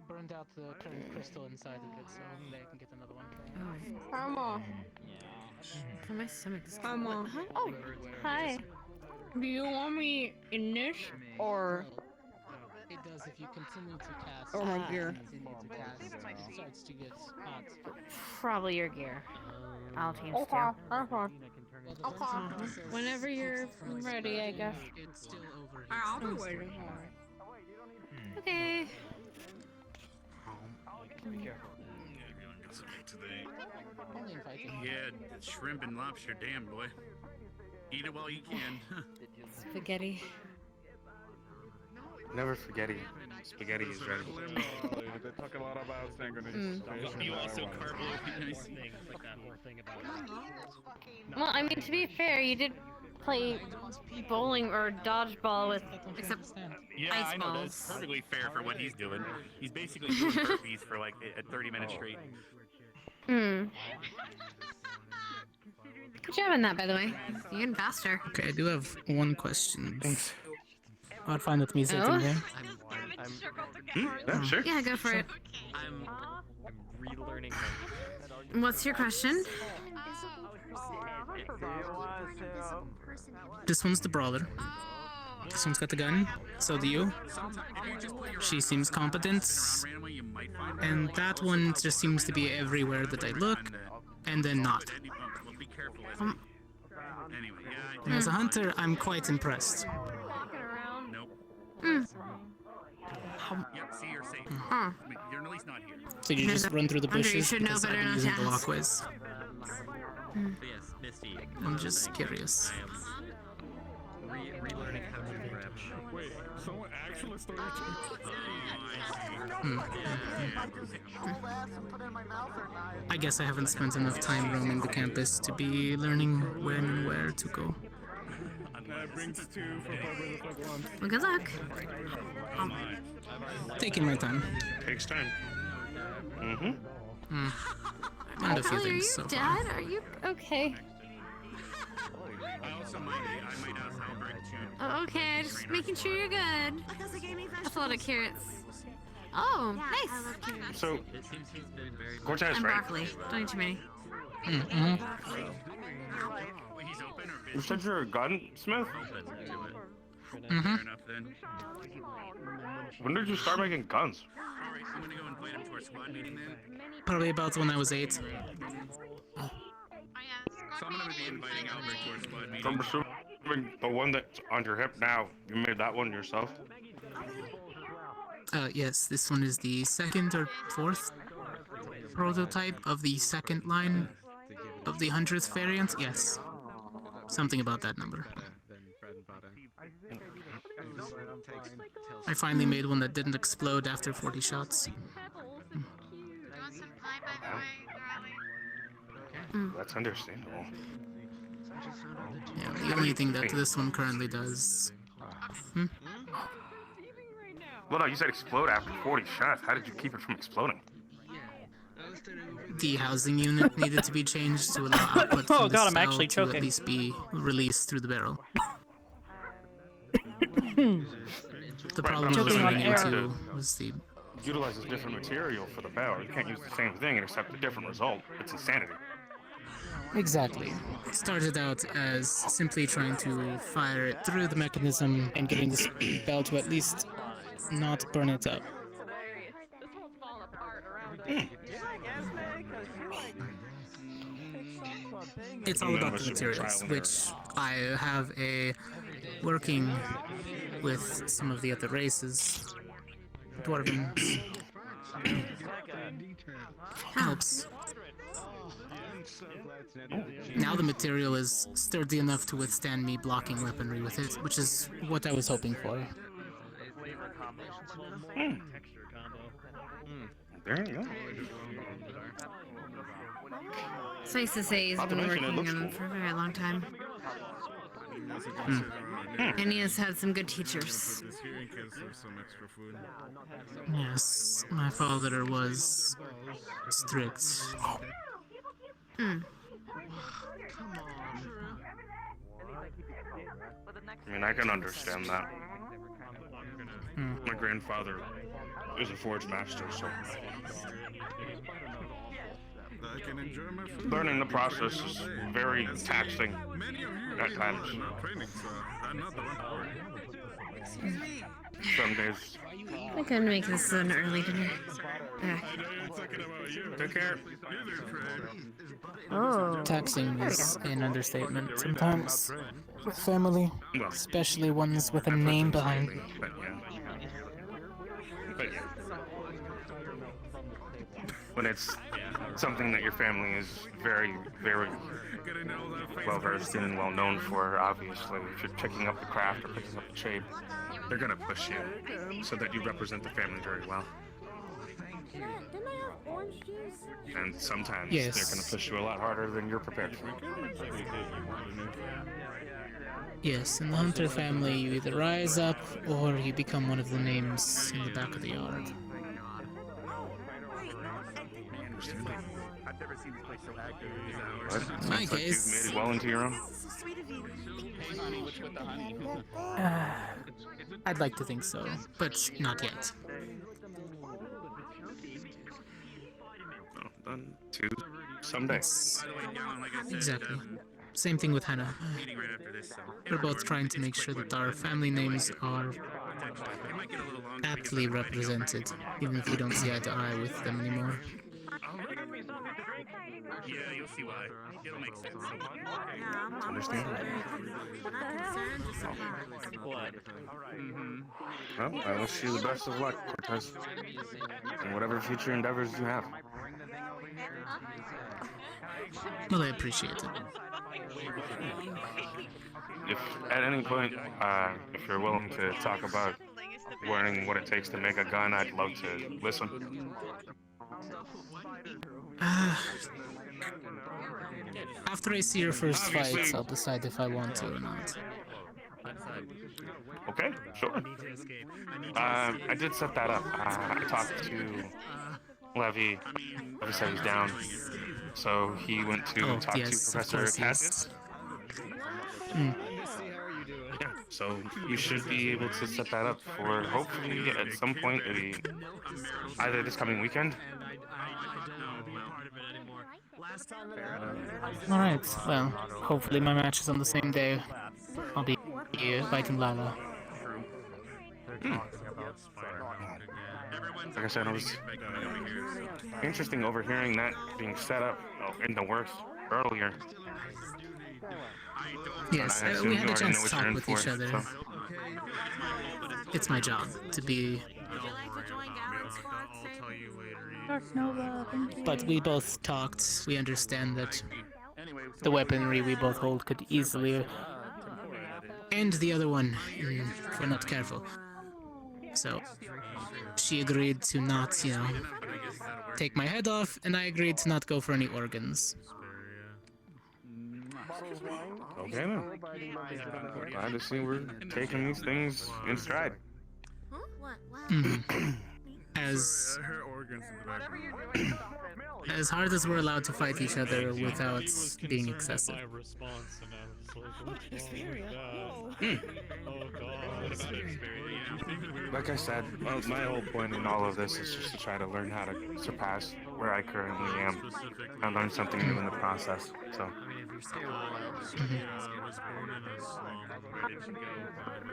burned out the current crystal inside of it, so maybe I can get another one. Grandma. For my stomach's Come on. Oh, hi. Do you want me in this or? It does if you continue to cast. Oh, my gear. Continue to cast, it starts to get hot. Probably your gear. I'll change Okay. too. Okay. Whenever you're ready, I guess. It's still over. I'll be waiting. Okay. Yeah, shrimp and lobster, damn boy. Eat it while you can. Spaghetti. Never forgetting. Spaghetti is right. They talk a lot about synchronization. You also carb nice. Well, I mean, to be fair, you did play bowling or dodgeball with except Yeah, ice I know balls. that's perfectly fair for what he's doing. He's basically doing burpees for like a 30 minutes straight. Hmm. Good job on that, by the way. You're getting faster. Okay, I do have one question. Thanks. I'd find with me sitting Oh? there. Yeah, sure. Yeah, go for it. I'm relearning. What's your question? This one's the brawler. This one's got the gun. So do you. She seems competent. And that one just seems to be everywhere that I look, and then not. As a hunter, I'm quite impressed. Mm. Yep, see, you're safe. Huh. You're at least not here. So you just run through the Hunter, you bushes should know because I've better been not using to the ask. walkways. Yes, Misty. I'm just curious. Relearning how to grab. Wait, someone actually started I guess I haven't spent enough time roaming the campus to be learning when and where to go. That brings two for one. Well, good luck. Taking my time. Takes time. Mm-hmm. And a few Oh, are you things so far. dead? Are you okay? I also might ask Albert to. Oh, okay, just making sure you're good. That's a lot of carrots. Oh, nice. So, It seems he's been very. Cortez, And right? broccoli. Don't eat too many. You said you're a gunsmith? Mm-hmm. Fair enough then. When did you start making guns? Alright, I'm gonna go invite him to our squad meeting then. Probably about when I was 8. So I'm gonna be inviting Albert to our squad meeting. I'm assuming the one that's on your hip now, you made that one yourself? Yes, this one is the second or fourth prototype of the second line of the 100th variant. Yes, something about that number. I finally made one that didn't explode after 40 shots. That's understandable. Yeah, the only thing that this one currently does. Well, no, you said explode after 40 shots. How did you keep it from exploding? The housing unit needed to be changed to allow output from Oh the god, I'm cell actually to choking. at least be released through the barrel. The problem I was Choking on running air. into was the Utilizes different material for the barrel. You can't use the same thing and accept a different result. It's insanity. Exactly. It started out as simply trying to fire it through the mechanism and getting the spell to at least not burn it up. It's all None of about us the should be materials, trial and which I have a working with some of the other races, dwarven, helps. Now the material is sturdy enough to withstand me blocking weaponry with it, which is what I was hoping for. There you go. Suffice to say, he's Not to been mention, it working looks on them cool. for a very long time. And he has had some good teachers. Yes, my father was strict. Hmm. I mean, I can understand that. Hmm. My grandfather is a forge master, so I can enjoy my food. learning the process is very taxing at times. I'm not the one to worry. Some days. I couldn't make this an early dinner. Take care. Oh. Taxing is an understatement sometimes. With family, especially ones with a name behind. But yeah. When it's something that your family is very, very well versed in and well known for, obviously, if you're picking up the craft or picking up the trade, they're gonna push you so that you represent the family very well. And sometimes Yes. they're gonna push you a lot harder than you're prepared for. Yes, in the Hunter family, you either rise up or you become one of the names in the back of the yard. But In my seems like case- you've made it well into your own. I'd like to think so, but not yet. Well, done too. Someday. Exactly. Same thing with Hannah. We're both trying to make sure that our family names are aptly represented, even if we don't see eye to eye with them anymore. Yeah, you'll see why. It'll make sense. Understandable. Well, I wish you the best of luck, Cortez, in whatever future endeavors you have. Well, I appreciate it. If at any point, if you're willing to talk about learning what it takes to make a gun, I'd love to listen. After I see your first Obviously- fight, I'll decide if I want to or not. Okay, sure. I did set that up. I talked to Levy. Levy said he's down. So he went to Oh, talk yes, to of Professor course, yes. Cassius. Hmm. Yeah, so you should be able to set that up for hopefully at some point, maybe either this coming weekend. Alright, well, hopefully my match is on the same day. I'll be fighting Lala. Like I said, it was interesting overhearing that being set up in the works earlier. Yes, And I assume we you had a already chance know to what talk you're in with for, each other. so. It's my job to be... But we both talked. We understand that the weaponry we both hold could easily end the other one if we're not careful. So she agreed to not, take my head off, and I agreed to not go for any organs. Okay then. Glad to see we're taking these things in stride. As hard as we're allowed to fight each other without being excessive. Like I said, my whole point in all of this is just to try to learn how to surpass where I currently am and learn something new in the process. So.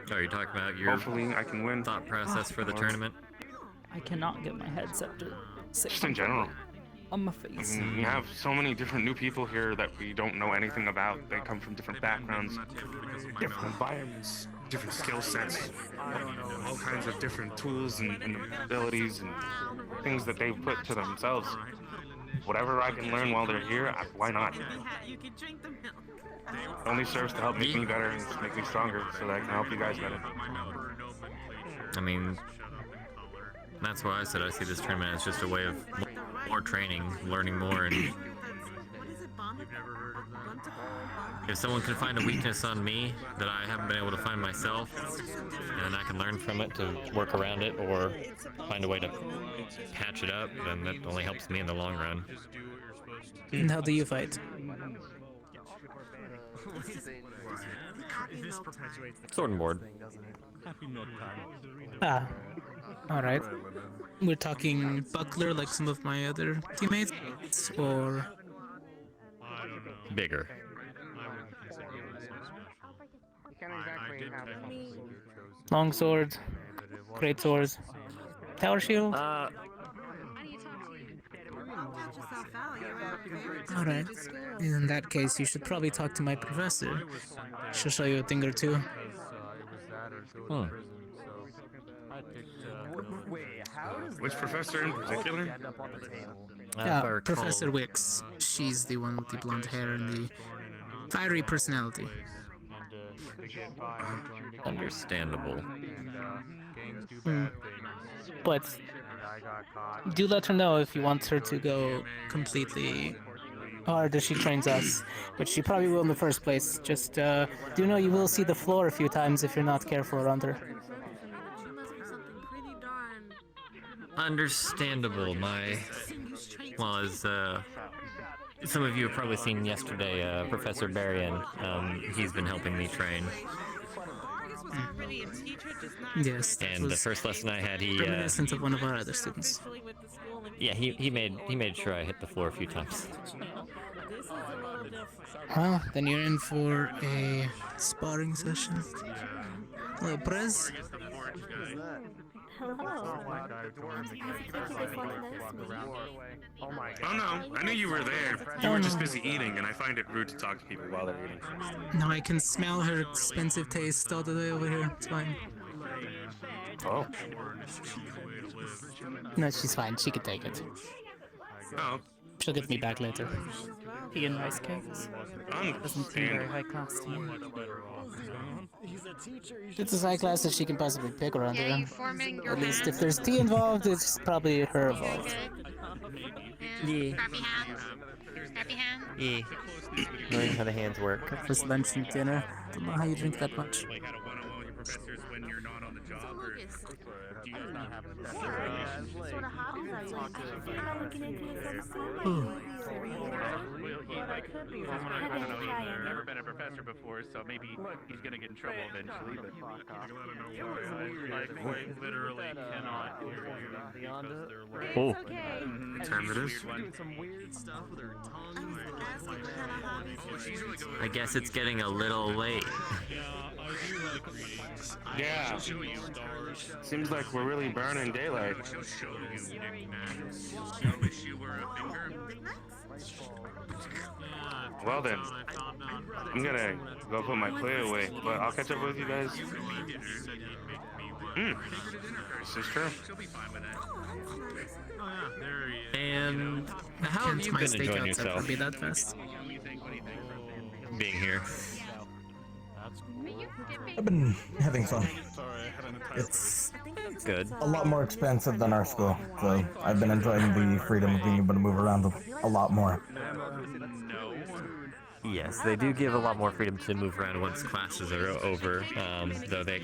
So are you talking about your Hopefully I can win. thought process for the tournament? I cannot get my head set to 600. Just in general. on my face. We have so many different new people here that we don't know anything about. They come from different backgrounds, different environments, different skill sets, all kinds of different tools and abilities and things that they've put to themselves. Whatever I can learn while they're here, why not? It only serves to help make me better and make me stronger so that I can help you guys better. I mean, that's why I said I see this tournament as just a way of more training, learning more, and if someone can find a weakness on me that I haven't been able to find myself, and I can learn from it to work around it or find a way to patch it up, then that only helps me in the long run. And how do you fight? Sword and board. Ah, alright. We're talking buckler like some of my other teammates, or bigger. long swords, great swords, tower shield? Alright. In that case, you should probably talk to my professor. She'll show you a thing or two. Which professor in particular? Professor Wicks. She's the one with the blonde hair and the fiery personality. Understandable. But do let her know if you want her to go completely hard as she trains us, but she probably will in the first place. Just do know you will see the floor a few times if you're not careful around her. Understandable. Well, as some of you have probably seen yesterday, Professor Berrien, he's been helping me train. Yes, and the first lesson I had, he reminiscent of one of our other students. Yeah, he made sure I hit the floor a few times. Well, then you're in for a sparring session. Hello, Prez. Oh no, I knew you were there. You were just busy eating, and I find it rude to talk to people while they're eating. No, I can smell her expensive taste all the way over here. It's fine. Oh. No, she's fine. She can take it. Oh. She'll get me back later. Vegan rice cakes. Doesn't seem very high class to me. It's as high class as she can possibly pick around Yeah, here. you forming your At least hands? if there's tea involved, it's probably her involved. Yeah. Happy hands? Happy hands? Yeah. Learning how the hands work. Breakfast, lunch, and dinner. Don't know how you drink that much. I've never been a professor before, so maybe he's gonna get in trouble eventually. But I quite literally cannot hear you because they're like. Oh. What time it is? I guess it's getting a little late. Yeah. Seems like we're really burning daylight. Well then, I'm gonna go put my play away, but I'll catch up with you guys. This is true. And how have Can't you my been enjoying stakeouts yourself? ever be that fast? Being here. I've been having fun. It's good. A lot more expensive than our school, so I've been enjoying the freedom of being able to move around a lot more. Yes, they do give a lot more freedom to move around once classes are over, though they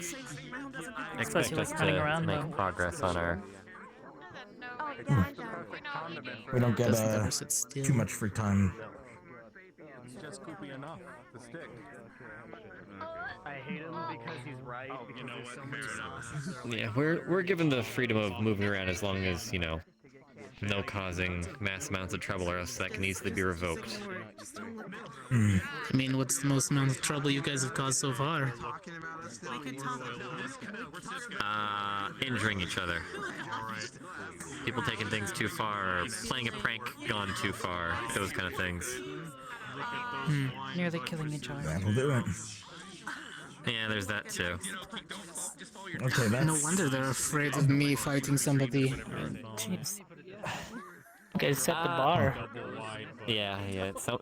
expect us to make progress on our... We don't get too much free time. Just could be enough to stick. I hate him because he's right. Because there's so much Yeah, we're given the freedom of moving around as long as, you know, no causing mass amounts of trouble, or else that can easily be revoked. I mean, what's the most amount of trouble you guys have caused so far? Injuring each other. People taking things too far, or playing a prank gone too far, those kind of things. Nearly killing each other. That'll do it. Yeah, there's that too. Okay, that's... No wonder they're afraid of me fighting somebody. Jeez. Okay, set the bar. Yeah,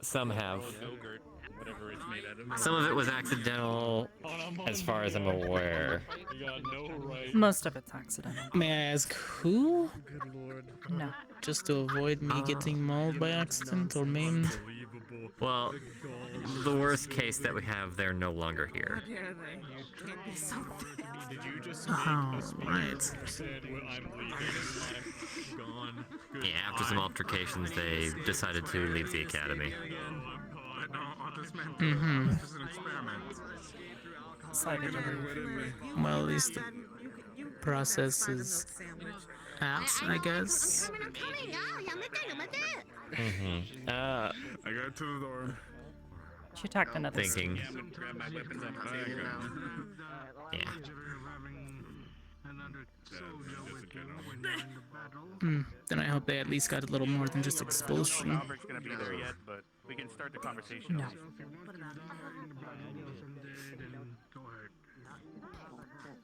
some have. Some of it was accidental, as far as I'm aware. Most of it's accidental. May I ask who? No. Just to avoid me getting mauled by accident or maimed? Well, the worst case that we have, they're no longer here. Oh, right. Yeah, after some altercations, they decided to leave the academy. Mm-hmm. Decided to leave. Well, at least the process is out, I guess. Mm-hmm. I got to the door. She attacked another. Thinking. Yeah. Then I hope they at least got a little more than just expulsion. Albert's gonna be there yet, but we can start the conversation. No.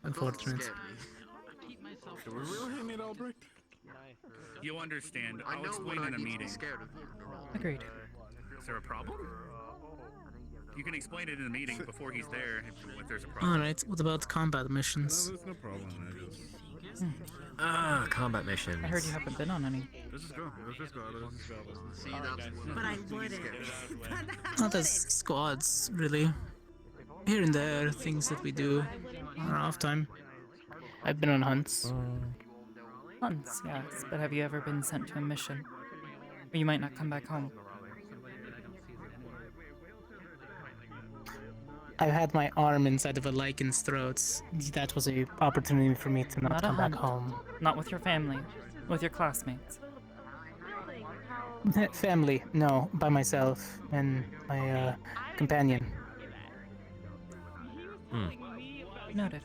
Unfortunate. Do we really need Albrecht? You'll understand. I'll explain in a meeting. Agreed. Is there a problem? You can explain it in a meeting before he's there if there's a problem. Alright, what about combat missions? No, there's no problem. Combat missions. I heard you haven't been on any. Let's just go. But I wouldn't. Not as squads, really. Here and there, things that we do on our off time. I've been on hunts. Hunts, yes. But have you ever been sent to a mission? Or you might not come back home. I've had my arm inside of a lichen's throat. That was an opportunity for me to not come back home. Not with your family. With your classmates. Family, no, by myself and my companion. Noted.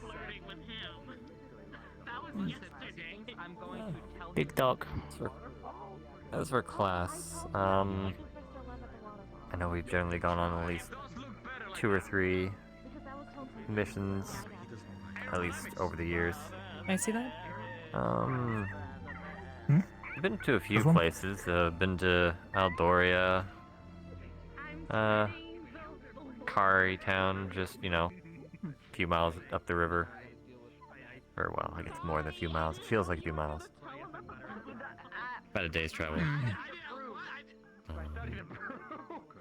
Big dog. As for class, I know we've generally gone on at least 2 or 3 missions, at least over the years. I see that. Been to a few places. Been to Aldoria, Kari Town, just, a few miles up the river. Or, well, I guess more than a few miles. It feels like a few miles. About a day's travel.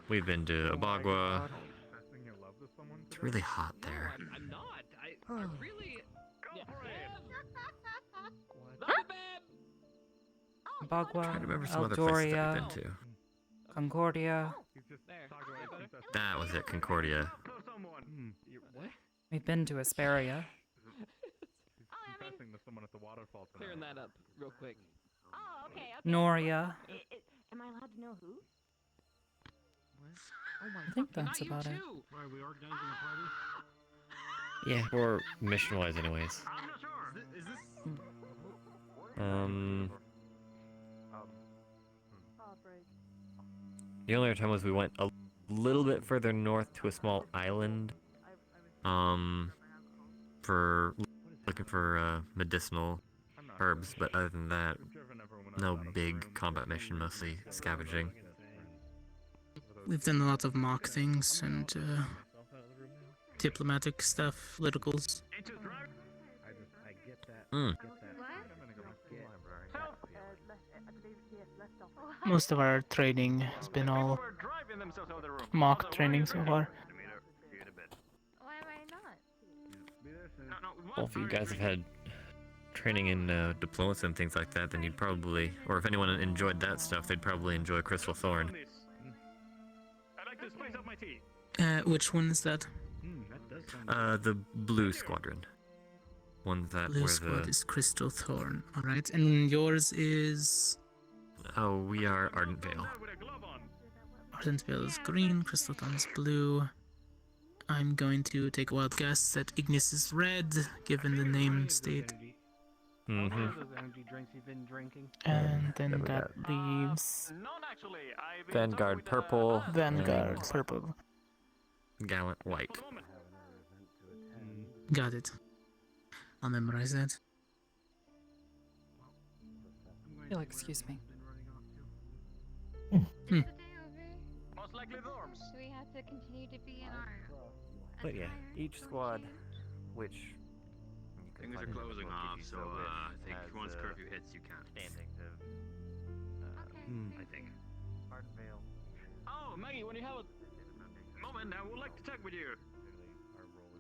We've been to Abagua. It's really hot there. I'm not. I really. Bagua, Trying to remember some other places that Aldoria, we've been to. Concordia. That was it, Concordia. We've been to Asperia. Clearing that up real quick. Oh, okay. Noria. Am I allowed to know who? I think that's about it. Why are we organizing a party? Yeah, or mission-wise anyways. Is this? The only other time was we went a little bit further north to a small island, for looking for medicinal herbs, but other than that, no big combat mission, mostly scavenging. We've done a lot of mock things and diplomatic stuff, politicals. Most of our training has been all mock training so far. Why am I not? Well, if you guys have had training in diplomacy and things like that, then you'd probably, or if anyone enjoyed that stuff, they'd probably enjoy Crystal Thorn. I like to spice up my tea. Which one is that? The Blue Squadron. One that Blue where Squad the... is Crystal Thorn, alright. And yours is... Oh, we are Ardent Vale. Ardent Vale is green, Crystal Thorn is blue. I'm going to take a wild guess that Ignis is red, given the name state. Mm-hmm. Those energy drinks you've been drinking. And then we that leaves Vanguard purple. Vanguard and purple. Gallant white. Got it. I'll memorize that. You'll excuse me. Most likely dorms. Do we have to continue to be in our? But yeah, each squad, which Things are closing off, so I think once curfew hits, you can't. Standings of. I think. Pardon Vale. Oh, Maggie, when you have a moment, I would like to talk with you.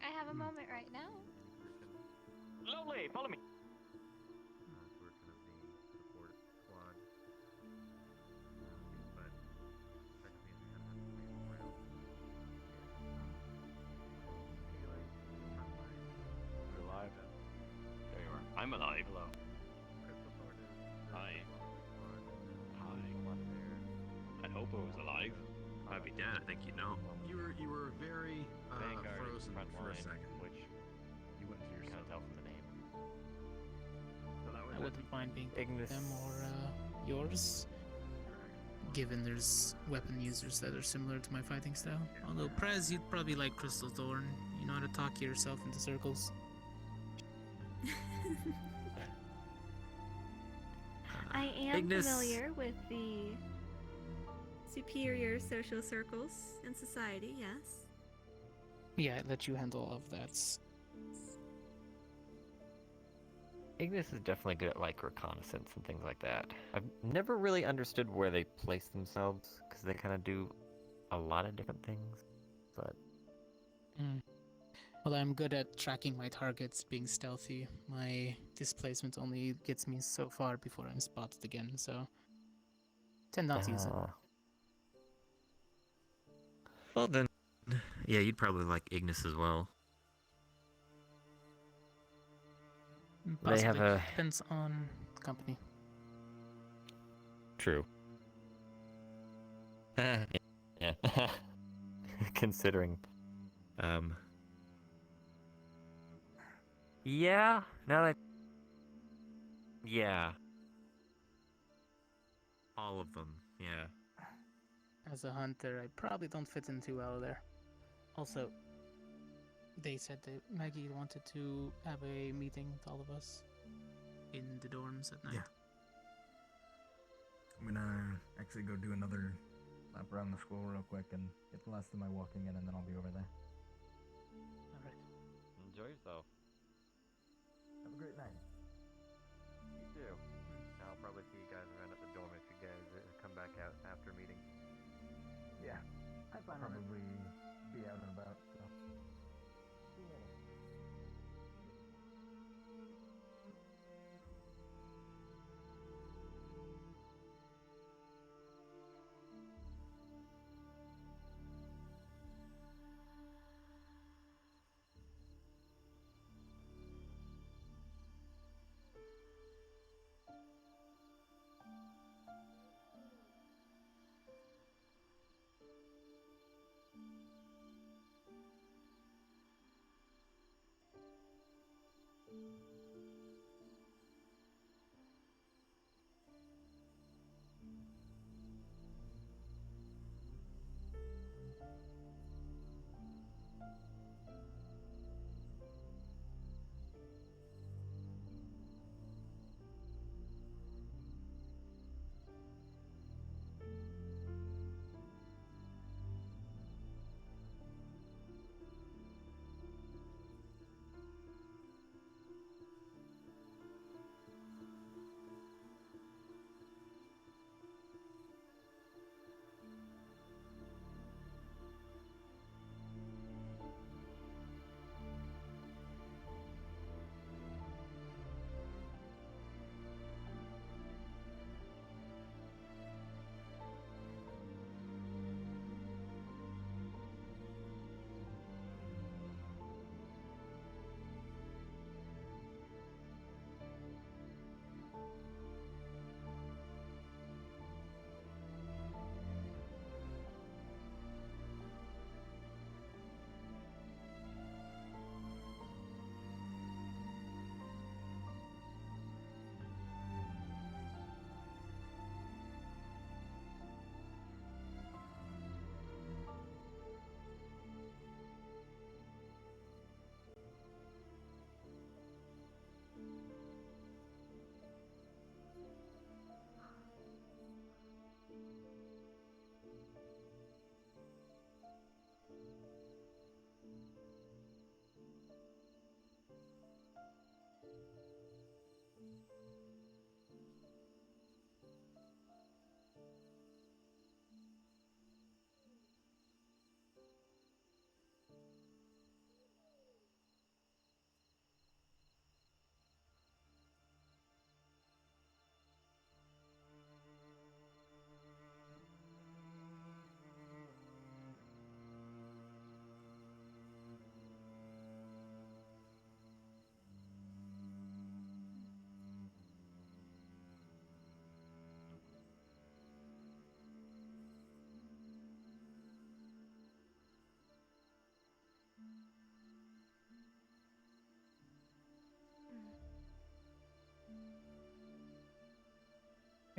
I have a moment right now. Lovely, follow me. You're alive. There you are. I'm alive. Hello. Hi. Hi. I'd hope I was alive. If I'd be dead, I think you'd know. You were very Vanguard is frozen front for a line, second. which You went to you yourself. can't tell from the name. So that was I wouldn't mind being Ignis. them or yours, given there's weapon users that are similar to my fighting style. Although Prez, you'd probably like Crystal Thorn. You know how to talk yourself into circles. I am Ignis. familiar with the superior social circles in society, yes. Yeah, I let you handle all of that. Ignis is definitely good at like reconnaissance and things like that. I've never really understood where they place themselves because they kind of do a lot of different things. But Well, I'm good at tracking my targets, being stealthy. My displacement only gets me so far before I'm spotted again, so tend not to use it. Well then, yeah, you'd probably like Ignis as well. They have Possibly. a Depends on the company. true. Yeah. Considering. Yeah. Now that. Yeah. All of them, yeah. As a hunter, I probably don't fit in too well there. Also, they said that Maggie wanted to have a meeting with all of us in the dorms at night. Yeah. I'm gonna actually go do another lap around the school real quick and get the last of my walking in, and then I'll be over there. Alright. Enjoy yourself. Have a great night. You too. I'll probably see you guys around at the dorm if you guys come back out after meeting. Yeah. I'll probably be out and about, so. See you later.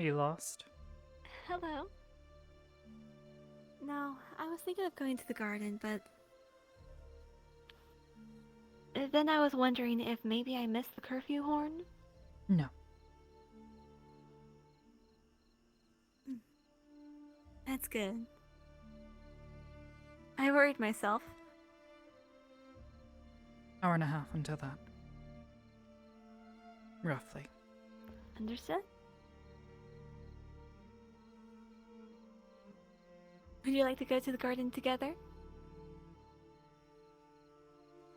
you lost? Hello. No, I was thinking of going to the garden, but then I was wondering if maybe I missed the curfew horn. No. That's good. I worried myself. Hour and a half until that. Roughly. Understood? Would you like to go to the garden together?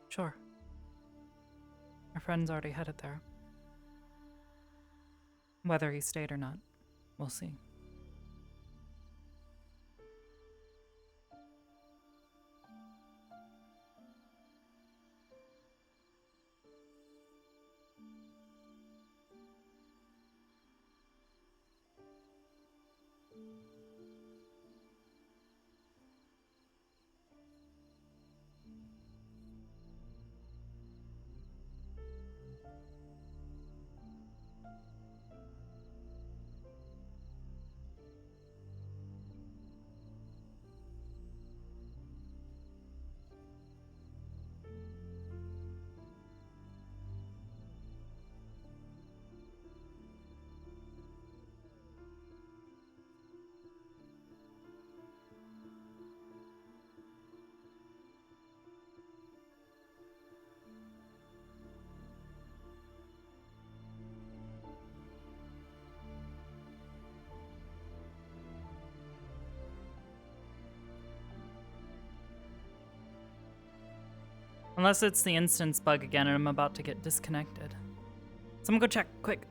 Sure. Our friend's already headed there. Whether he stayed or not, we'll see. Unless it's the instance bug again and I'm about to get disconnected. Someone go check, quick.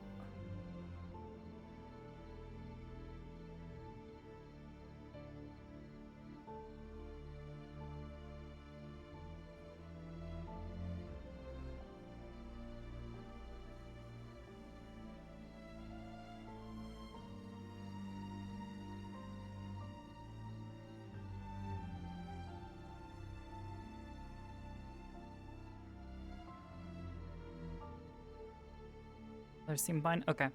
Others seem fine. Okay.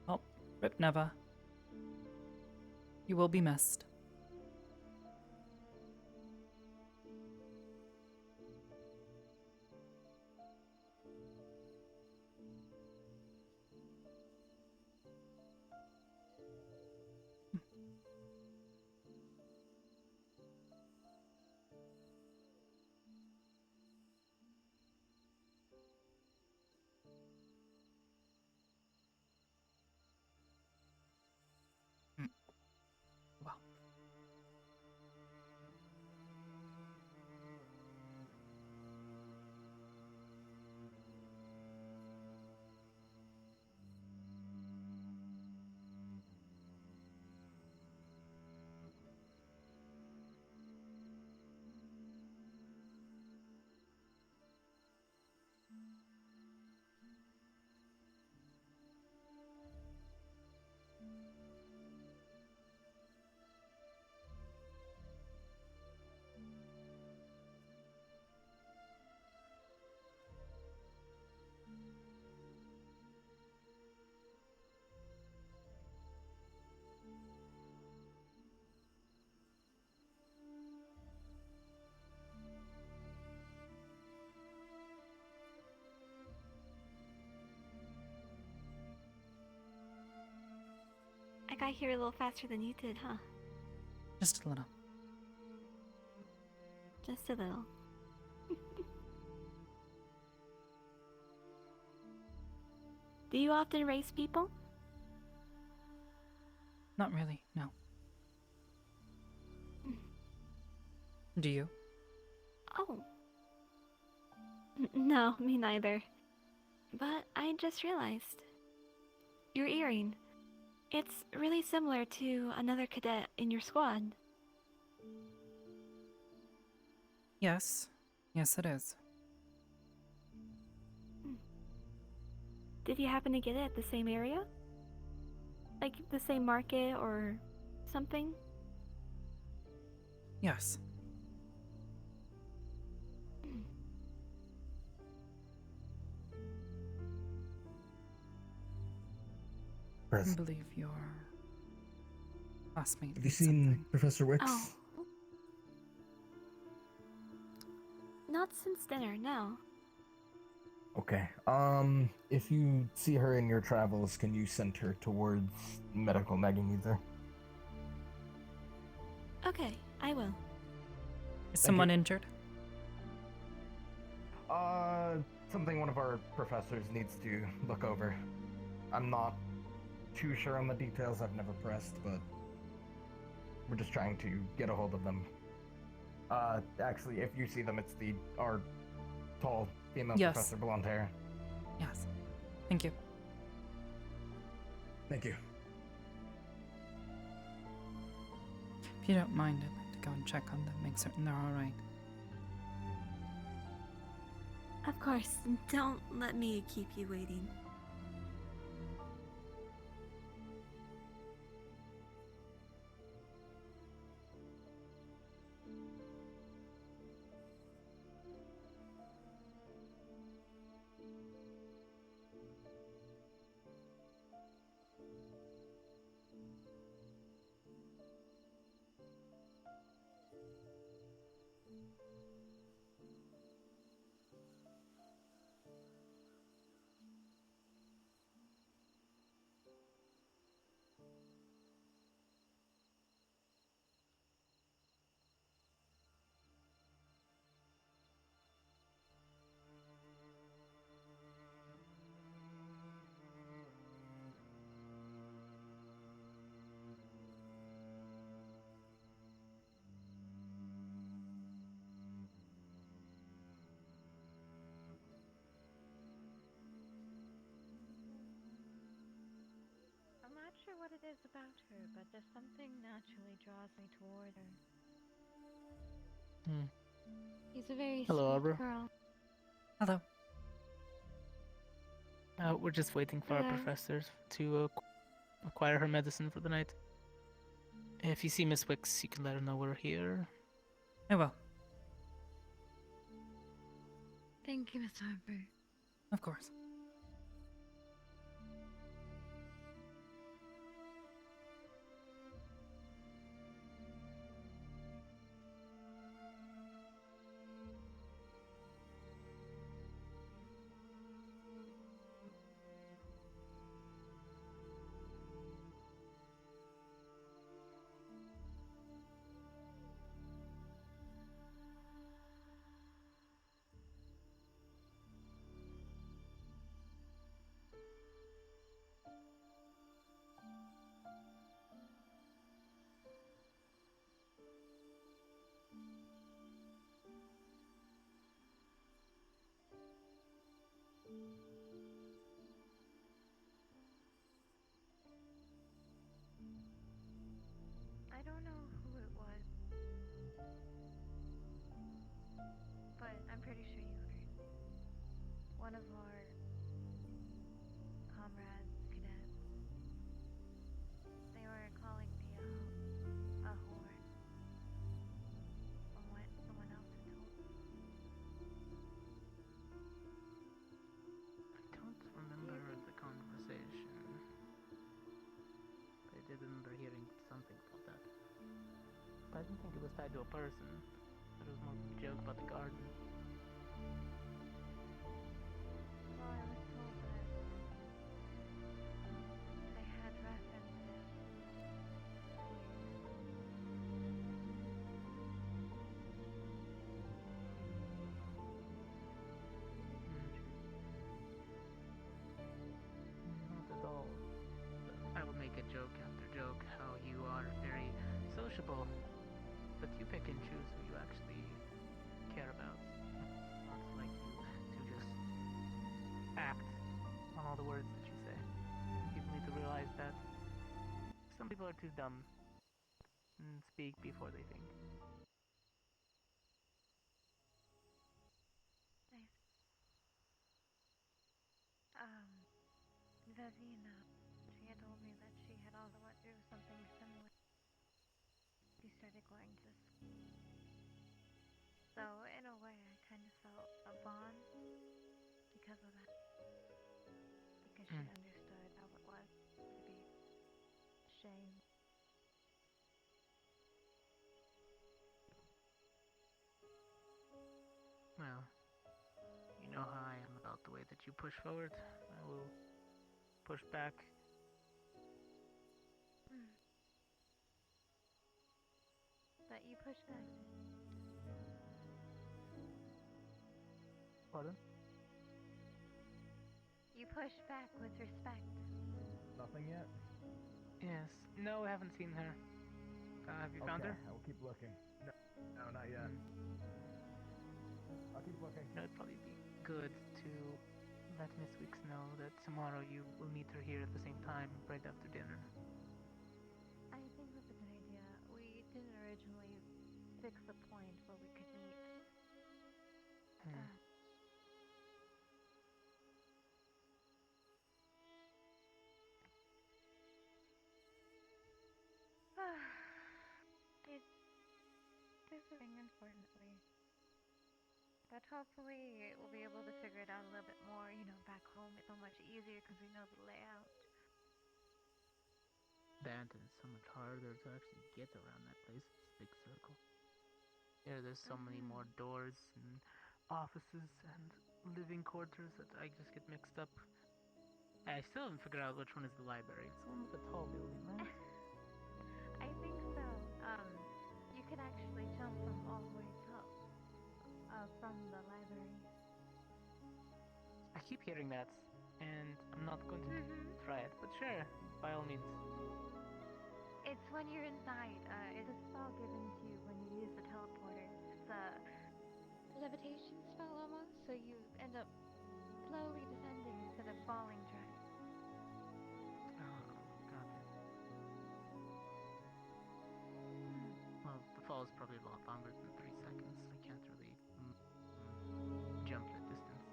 Well, rip Neva. You will be missed. Well. I got here a little faster than you did, huh? Just a little. Just a little. Do you often race people? Not really, no. Do you? Oh. No, me neither. But I just realized. Your earring. It's really similar to another cadet in your squad. Yes. Yes, it is. Did you happen to get it at the same area? Like the same market or something? Yes. I believe your classmate. Have you needs seen something. Professor Wicks? Oh. Not since dinner, no. Okay. If you see her in your travels, can you send her towards medical? Maggie needs her. Okay, I will. Is someone injured? Something one of our professors needs to look over. I'm not too sure on the details. I've never pressed, but we're just trying to get a hold of them. Actually, if you see them, it's our tall female Yes. professor, blonde hair. Yes. Thank you. Thank you. If you don't mind, I'd like to go and check on them, make certain they're all right. Of course, don't let me keep you waiting. I'm not sure what it is about her, but there's something naturally draws me toward her. She's a very Hello, sweet Arbor. girl. Hello. We're just waiting for our Hello. professors to acquire her medicine for the night. If you see Miss Wicks, you can let her know we're here. I will. Thank you, Miss Arbor. Of course. I don't know who it was, but I'm pretty sure you heard. One of our comrades, cadets, they were calling me a whore from what someone else had told me. I don't remember the conversation. I did remember hearing something about that. But I didn't think it was tied to a person. It was more of a joke about the garden. Well, I was told that they had references Not at all. I will make a joke after joke how you are very sociable, but you pick and choose who you actually care about. Not like you to just act on all the words that you say. People need to realize that some people are too dumb and speak before they think. Zavina, she had told me that she had also went through something similar. She started going to school. So, in a way, I kind of felt a bond because of that. Because she understood how it was to be you push forward. I will push back. But you push back. Pardon? You push back with respect. Nothing yet? Yes. No, I haven't seen her. Have you found her? I will keep looking. No, not yet. I'll keep looking. It'd probably be good to let Miss Weeks know that tomorrow you will meet her here at the same time, right after dinner. I think that's a good idea. We didn't originally fix a point where we could meet. It's differing, unfortunately. But hopefully we'll be able to figure it out a little bit more. You know, back home it's so much easier because we know the layout. That and it's so much harder to actually get around that place. It's a big circle. There's so many more doors and offices and living quarters that I just get mixed up. I still haven't figured out which one is the library. It's the one with the tall building, right? I think so. You can actually jump from all the way top. From the library. I keep hearing that, and I'm not going to try it, but sure, by all means. It's when you're inside. It's a spell given to you when you use the teleporter. It's a levitation spell almost, so you end up slowly descending instead of falling dry. Oh, gotcha. Well, the fall is probably a lot longer than 3 seconds. I can't really jump that distance.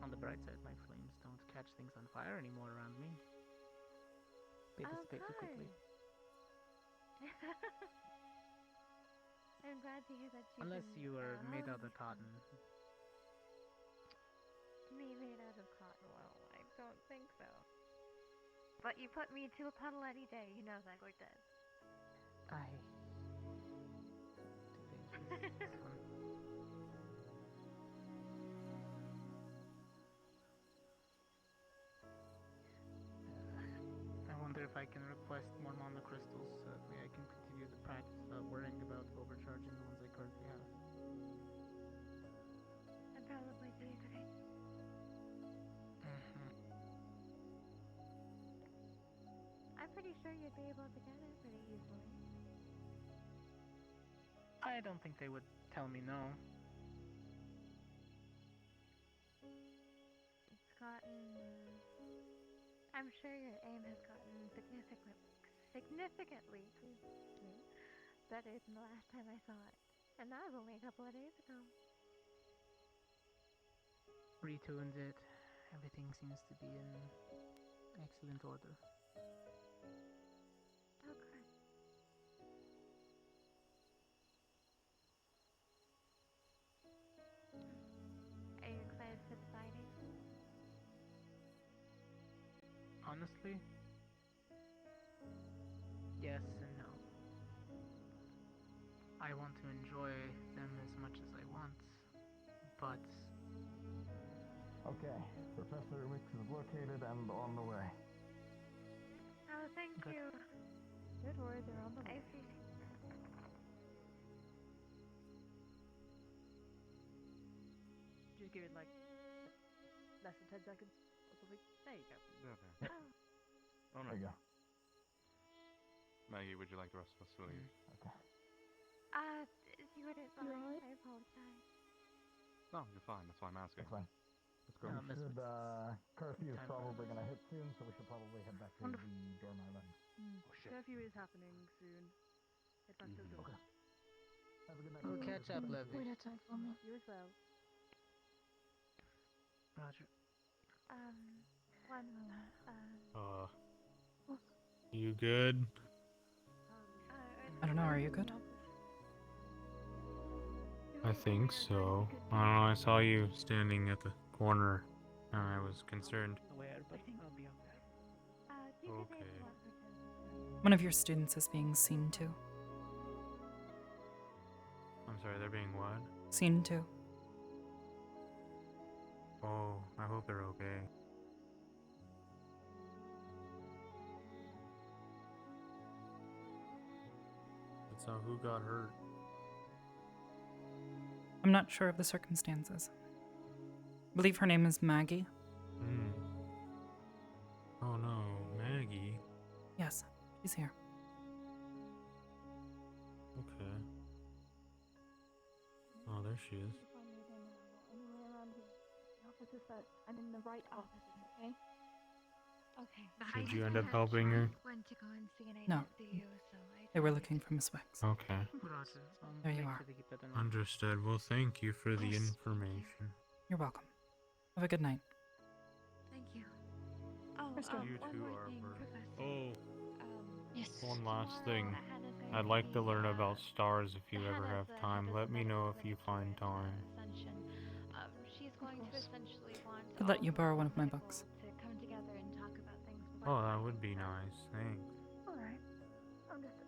On the bright side, my flames don't catch things on fire anymore around me. They dissipate too quickly. I'm glad to hear that you Unless can, you are made hone out of cotton. Me made out of cotton? Well, I don't think so. But you put me to a puddle any day, you know that, Cortez. Too dangerous. This one. I wonder if I can request more mana crystals so that way I can continue the practice without worrying about overcharging the ones I currently have. That'd probably be a good idea. I'm pretty sure you'd be able to get it pretty easily. I don't think they would tell me no. It's gotten... I'm sure your aim has gotten significantly better than the last time I saw it. And that was only a couple of days ago. Retuned it. Everything seems to be in excellent order. Okay. Are you excited for the fighting? Honestly, yes and no. I want to enjoy them as much as I want, but... Okay, Professor Wicks is located and on the way. Oh, thank you. Don't worry, they're on the way. I appreciate that. Just give it like less than 10 seconds or something. There you go. Okay. Oh no. There you go. Maggie, would you like the rest of us to leave? Okay. You wouldn't mind. I apologize. No, you're fine. That's why I'm asking. That's fine. Let's go. Curfew is probably gonna hit soon, so we should probably head back to the dorm island. Oh shit. Curfew is happening soon. Head back to the dorm. Okay. Have a good night. We'll catch up, Levy. Wait outside for me. You as well. Roger. One moment. You good? I don't know, are you good? I think so. I don't know, I saw you standing at the corner and I was concerned. Aware, but I'll be okay. Okay. One of your students is being seen too. Sorry, they're being what? Seen to. Oh, I hope they're okay. So who got hurt? I'm not sure of the circumstances. I believe her name is Maggie. Hmm. Oh no, Maggie. Yes, she's here. Okay. Oh, there she is. I'm in the right office, okay? Okay. Did you end up helping her? Went to go and see an No. ICU, so I They were looking for Miss Wicks. Okay. There you are. Understood. Well, thank you for the information. You're welcome. Have a good night. Thank you. You too, Arbor. Oh, Yes. one last thing. I'd like to learn about stars if you ever have time. Let me know if you find time. Ascension. She's going to essentially want Could let you borrow one of my books. to come together and talk about things. Oh, that would be nice. Thanks. Alright. Understood.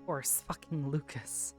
Of course, fucking Lucas.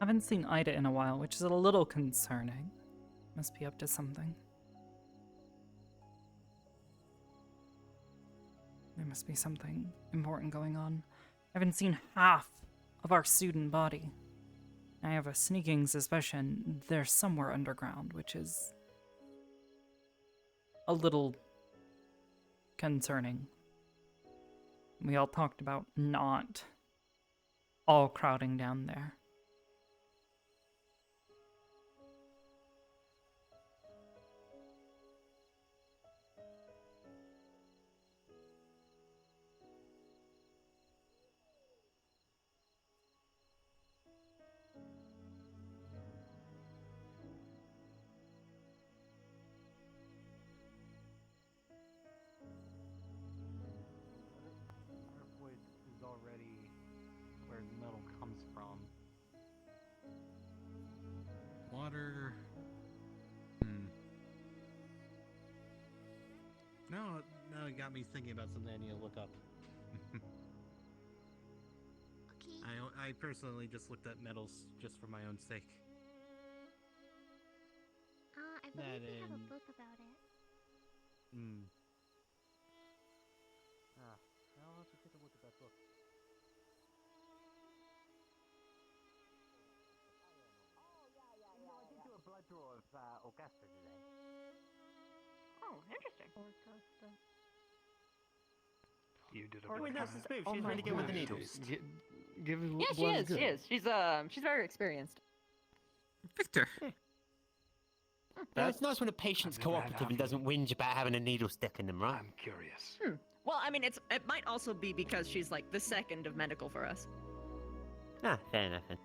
Haven't seen Ida in a while, which is a little concerning. Must be up to something. There must be something important going on. I haven't seen half of our student body. I have a sneaking suspicion they're somewhere underground, which is a little concerning. We all talked about not all crowding down there. Wood is already where the metal comes from. Water. Now it got me thinking about something I need to look up. I personally just looked at metals just for my own sake. I believe we have a book about it. I'll have to take a look at that book. I did do a blood draw of Augusta today. Oh, interesting. You did a Oh, wait, that's the smooth. Oh She's my really good with the gosh. needles. Give Yeah, she is. She is. She's very experienced. Victor. Well, it's nice when a patient's cooperative and doesn't whinge about having a needle stuck in them, right? I'm curious. Well, I mean, it might also be because she's like the second of medical for us. Ah, fair enough then.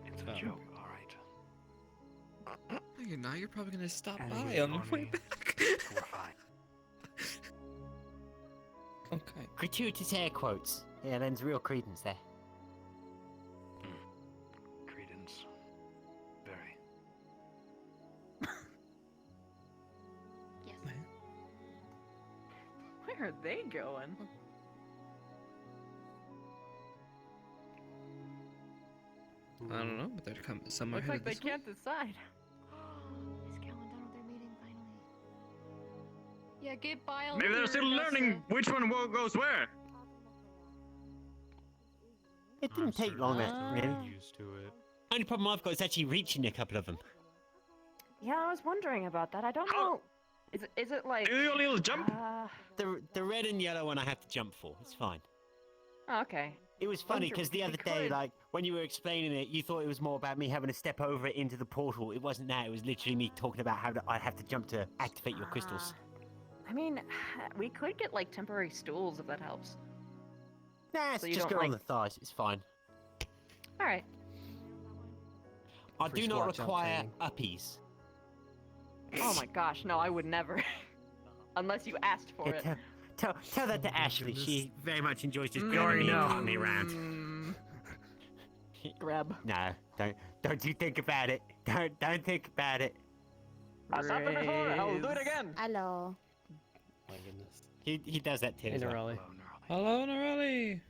It's a joke, all right. Now you're probably gonna stop And by you on the warn way me. back. We're fine. Okay. Gratuitous air quotes. Yeah, lends real credence there. Credence. Very. Yes. Where are they going? I don't know, but they're coming somewhere. Looks like they headed this way. can't decide. Is Caroline done with their meeting finally? Yeah, get Bile. Maybe they're still learning which one goes where. It didn't take long, really. Used to it. Only problem I've got is actually reaching a couple of them. Yeah, I was wondering about that. I don't know. Is it like? Do you only jump? The red and yellow one I have to jump for. It's fine. Oh, okay. It was funny because the other day, like, when you were explaining it, you thought it was more about me having to step over it into the portal. It wasn't that. It was literally me talking about how I have to jump to activate your crystals. I mean, we could get like temporary stools if that helps. Nah, So you just don't, go on like- the thighs. It's fine. All right. I Free do not squat jump require training. uppies. Oh my gosh, no, I would never. Unless you asked for it. Tell that to Ashley. She very much enjoys just Mm, grabbing me and no. kicking me around. Grab. No, don't you think about it. Don't think about it. I stopped it before. I'll do it again. Hello. My goodness. He does that too. Hey, as well. Norelli. Hello, Norelli.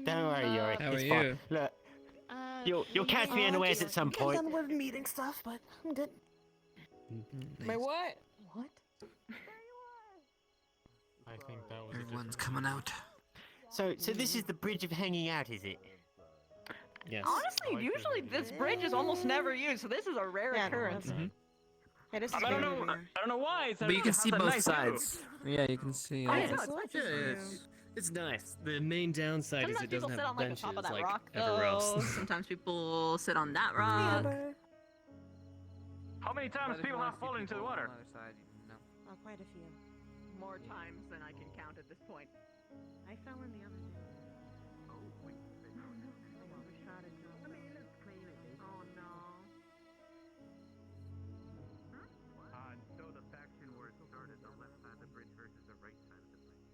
Don't worry, Yuri. How it's are fine. you? Look, you'll catch me unawares at some point. I'm done with meeting stuff, but I'm good. Wait, what? What? I think that was. Everyone's coming out. So this is the bridge of hanging out, is it? Yes. Honestly, usually this bridge is almost never used, so this is a rare occurrence. It is I don't know. I don't know why. But you can see both sides. Yeah, you can see. Oh, yeah, no, it's nice. It's nice. The main downside Sometimes is it people doesn't sit have on like the benches top of that like rock, everywhere though. else. Sometimes people sit on that rock. How many times people have fallen into the water? Oh, quite a few. More times than I can count at this point. I fell in the other day. Oh no. So the faction where it started, the left side of the bridge versus the right side of the bridge.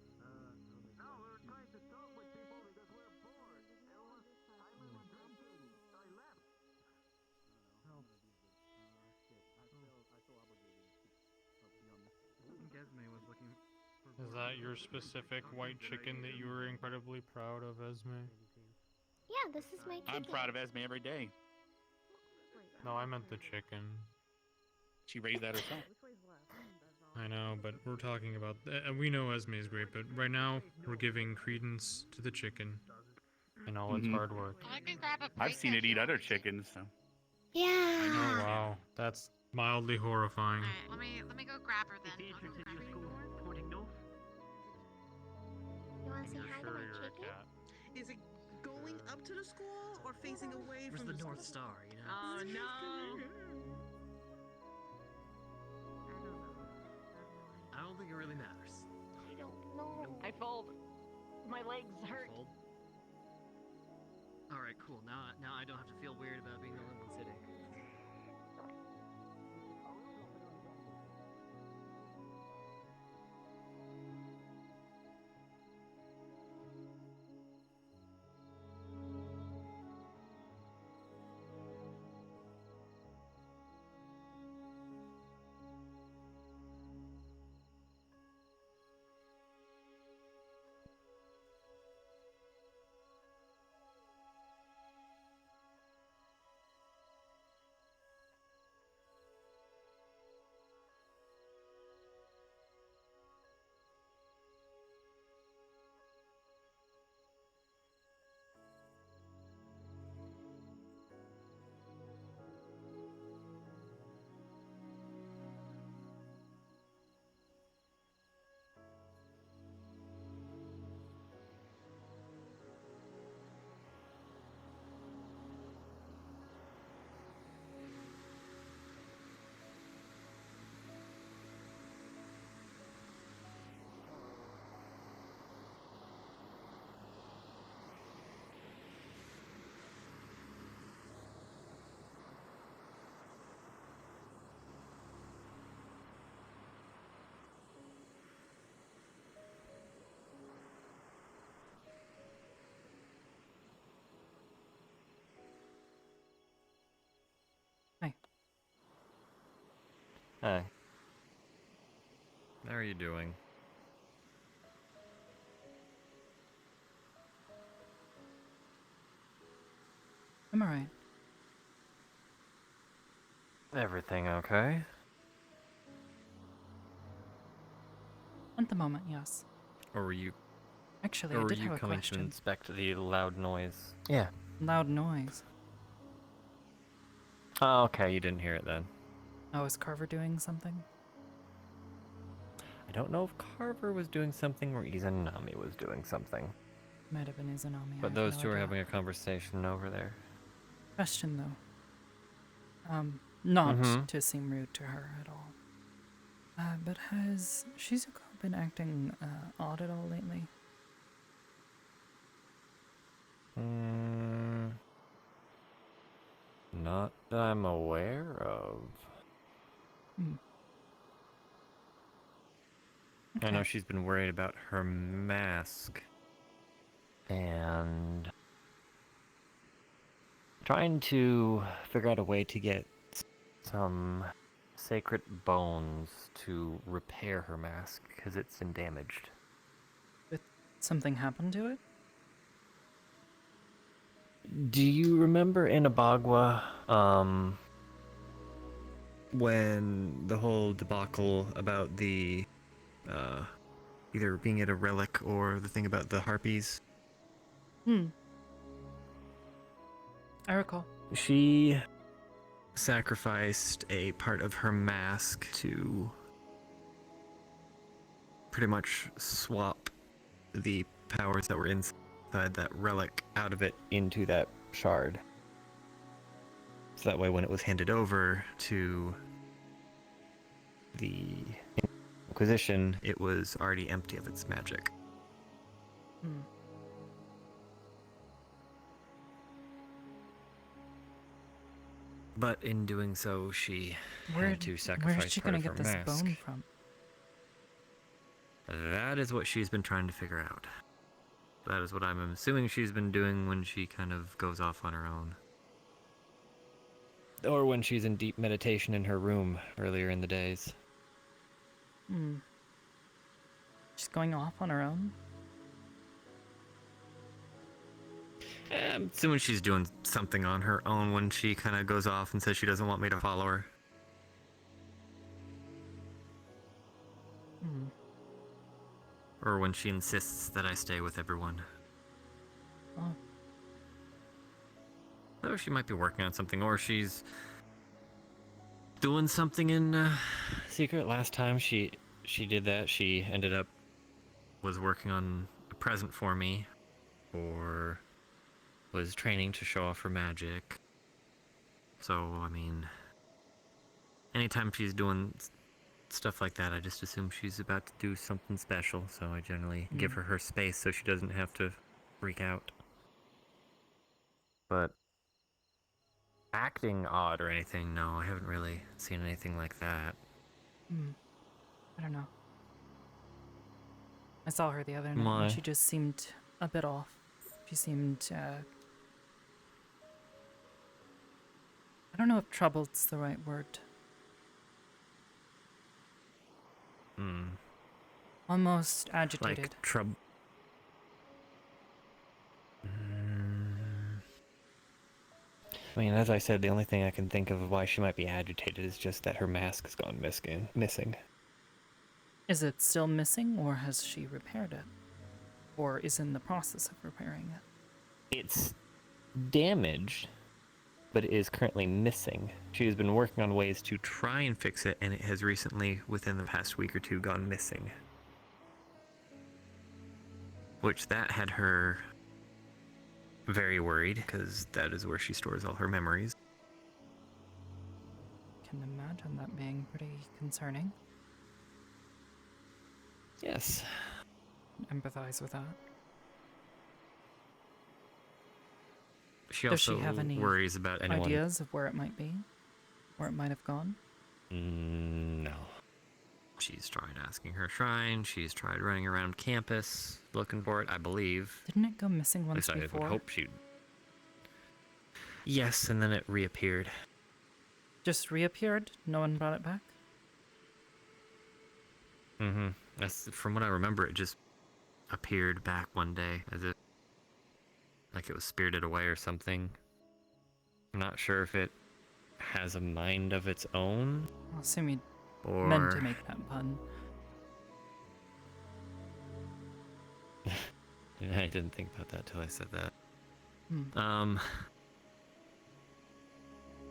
No, we're trying to talk with people because we're bored. I'm drinking, so I left. I feel obligated to be on this. I think Esme was looking for. Is that your specific white chicken that you were incredibly proud of, Esme? Yeah, this is my chicken. I'm proud of Esme every day. No, I meant the chicken. She raised that herself. I know, but we're talking about. We know Esme is great, but right now we're giving credence to the chicken and all its hard work. I can grab a I've seen it eat other chickens, so. Yeah. Oh wow, that's mildly horrifying. Alright, let me go grab her then. I'll go grab her. sure you're a cat. Is it going up to the school or facing away Where's from the the North school? Star, you know? Oh no! I don't think it really matters. I don't know. I fold. My legs hurt. Fold. All right, cool. Now I don't have to feel weird about being the only one sitting. Hi. How are you doing? I'm alright. Everything okay? At the moment, yes. Or were you... Actually, or I were did you have a coming question. to inspect the loud noise? Yeah. Loud noise. Oh, okay, you didn't hear it then. Oh, is Carver doing something? I don't know if Carver was doing something or Izanami was doing something. Might have been Izanami. But those two are having a conversation over there. Question though. Not Mhm. to seem rude to her at all. But has Shizuko been acting odd at all lately? Not that I'm aware of. I know she's been worried about her mask. And trying to figure out a way to get some sacred bones to repair her mask because it's been damaged. Did something happen to it? Do you remember in Abagua, when the whole debacle about the, either being at a relic or the thing about the harpies? I recall. She sacrificed a part of her mask to pretty much swap the powers that were inside that relic out of it into that shard. So that way when it was handed over to the Inquisition, it was already empty of its magic. But in doing so, she had to sacrifice Where's she part gonna of get her this mask. bone from? That is what she's been trying to figure out. That is what I'm assuming she's been doing when she kind of goes off on her own. Or when she's in deep meditation in her room earlier in the days. She's going off on her own? I'm assuming she's doing something on her own when she kind of goes off and says she doesn't want me to follow her. Or when she insists that I stay with everyone. Oh. So she might be working on something, or she's doing something in secret. Last time she did that, she ended up was working on a present for me, or was training to show off her magic. So, I mean, anytime she's doing stuff like that, I just assume she's about to do something special, so I generally give her space so she doesn't have to freak out. But acting odd or anything, no, I haven't really seen anything like that. I don't know. I saw her the other night Why? and she just seemed a bit off. She seemed, I don't know if troubled's the right word. Almost agitated. Like trouble. I mean, as I said, the only thing I can think of why she might be agitated is just that her mask has gone missing. Is it still missing, or has she repaired it? Or is in the process of repairing it? It's damaged, but it is currently missing. She has been working on ways to try and fix it, and it has recently, within the past week or two, gone missing. Which that had her very worried, because that is where she stores all her memories. Can imagine that being pretty concerning. Yes. Empathize with that. She Does also she have any worries about anyone. ideas of where it might be? Where it might have gone? No. She's tried asking her shrine. She's tried running around campus looking for it, I believe. Didn't it go missing once At least before? I would hope she'd. Yes, and then it reappeared. Just reappeared? No one brought it back? That's, from what I remember, it just appeared back one day, as if like it was spirited away or something. I'm not sure if it has a mind of its own. I'll assume you Or meant to make that pun. I didn't think about that till I said that.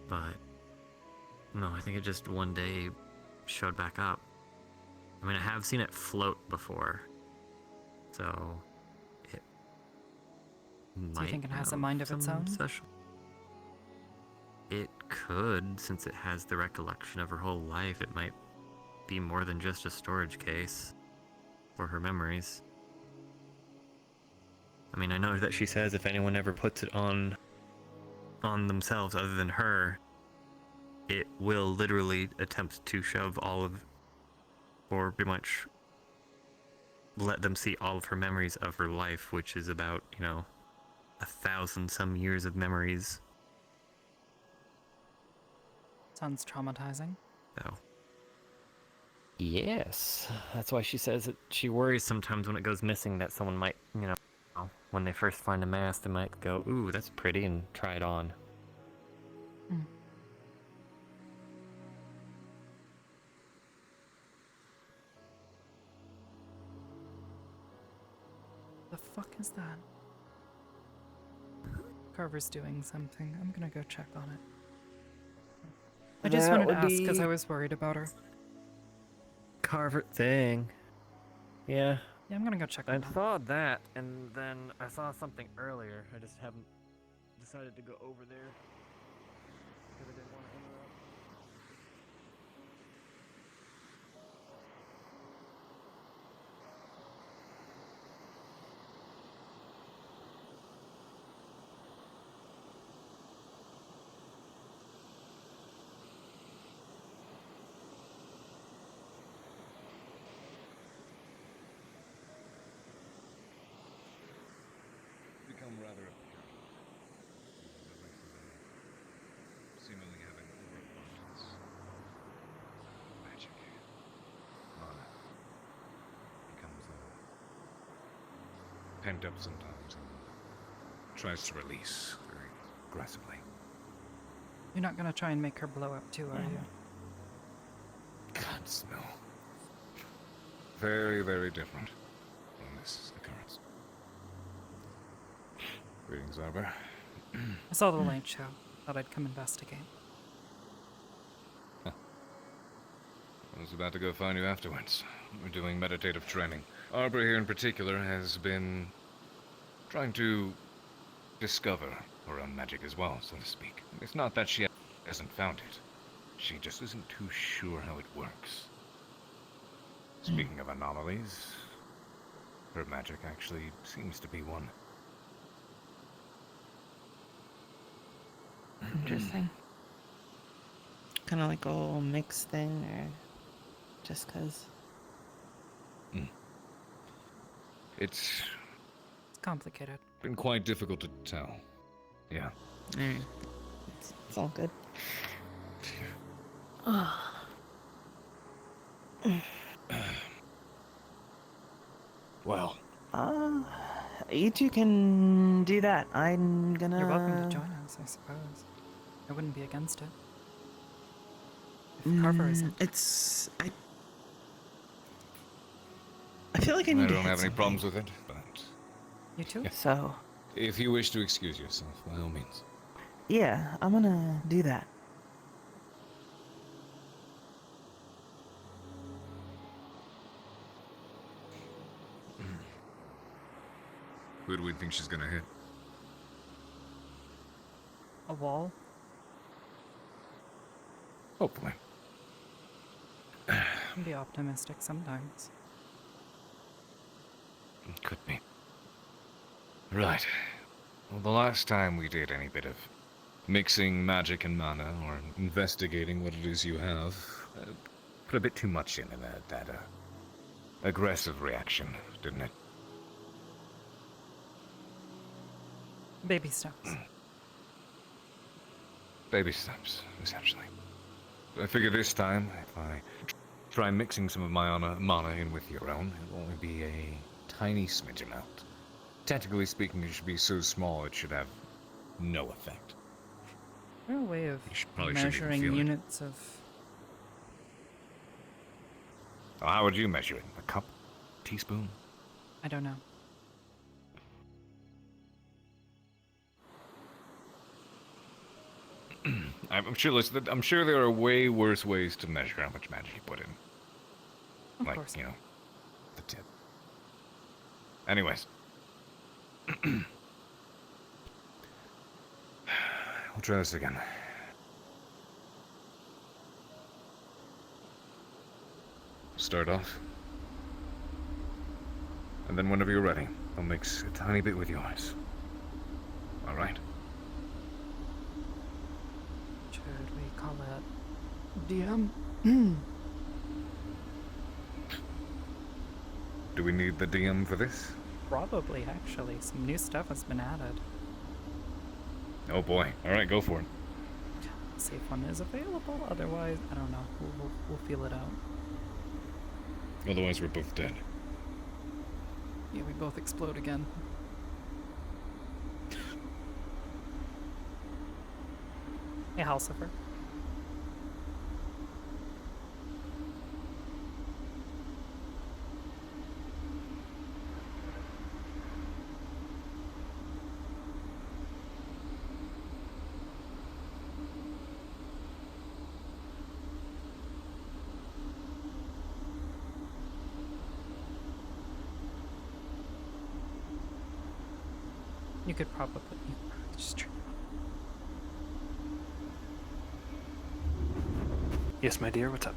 But no, I think it just one day showed back up. I mean, I have seen it float before, so it might. Do you think it has a have mind of its some own? special. It could, since it has the recollection of her whole life. It might be more than just a storage case for her memories. I mean, I know that she says if anyone ever puts it on themselves other than her, it will literally attempt to shove all of, or pretty much let them see all of her memories of her life, which is about, 1,000 some years of memories. Sounds traumatizing. So. Yes, that's why she says that she worries sometimes when it goes missing that someone might, when they first find a mask, they might go, "Ooh, that's pretty," and try it on. The fuck is that? Carver's doing something. I'm gonna go check on it. I just wanted to ask because I was worried about her. Carver thing. Yeah. Yeah, I'm gonna go check on I it. saw that, and then I saw something earlier. I just haven't decided to go over there because I didn't want to interrupt. Become rather apparent. The races seemingly having overabundance of magic. Mana becomes pent up sometimes and tries to release very aggressively. You're not gonna try and make her blow up too, are you? God, smell. Very, very different from this occurrence. Greetings, Arbor. I saw the light show. Thought I'd come investigate. Well, was about to go find you afterwards. We're doing meditative training. Arbor here in particular has been trying to discover her own magic as well, so to speak. It's not that she hasn't found it. She just isn't too sure how it works. Speaking of anomalies, her magic actually seems to be one. Interesting. Kind of like a whole mix thing, or just cause? It's complicated. been quite difficult to tell. Yeah. Alright. It's all good. Well. You two can do that. I'm gonna... You're welcome to join us, I suppose. I wouldn't be against it. If Carver isn't. It's... I feel like I need to don't hit have any something. problems with it, but... You too? Yeah. So... If you wish to excuse yourself, by all means. Yeah, I'm gonna do that. Who do we think she's gonna hit? A wall? Hopefully. Can be optimistic sometimes. Could be. Right. Well, the last time we did any bit of mixing magic and mana, or investigating what it is you have, put a bit too much in that aggressive reaction, didn't it? Baby steps. Baby steps, essentially. I figure this time, if I try mixing some of my mana in with your own, it'll only be a tiny smidge amount. Technically speaking, it should be so small it should have no effect. Is there a way of probably shouldn't even measuring feel it. units of... Well, how would you measure it? A cup? Teaspoon? I don't know. I'm sure there are way worse ways to measure how much magic you put in. Of Like, course. you know, the tip. Anyways. We'll try this again. Start off. And then whenever you're ready, I'll mix a tiny bit with yours. Alright? Should we call it DM? Do we need the DM for this? Probably, actually. Some new stuff has been added. Oh boy. Alright, go for it. Safe one is available. Otherwise, I don't know. We'll feel it out. Otherwise, we're both dead. Yeah, we both explode again. Hey, Halcifer. You could probably just turn Yes, my dear, what's up?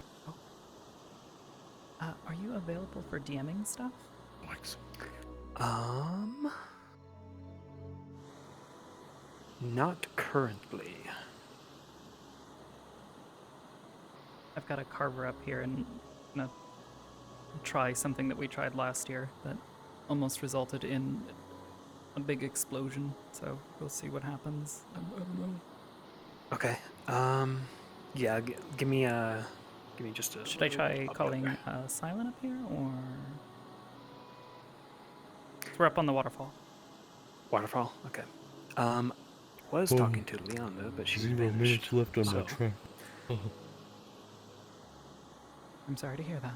Are you available for DMing stuff? Not currently. I've got a carver up here and I'm gonna try something that we tried last year that almost resulted in a big explosion. So we'll see what happens. I don't know. Okay. Yeah. Give me just a. Should I try I'll be calling there. Silent up here, or we're up on the waterfall? Waterfall. Okay. Was talking to Leonda, but she's 0 vanished. minutes left on so. my track. I'm sorry to hear that.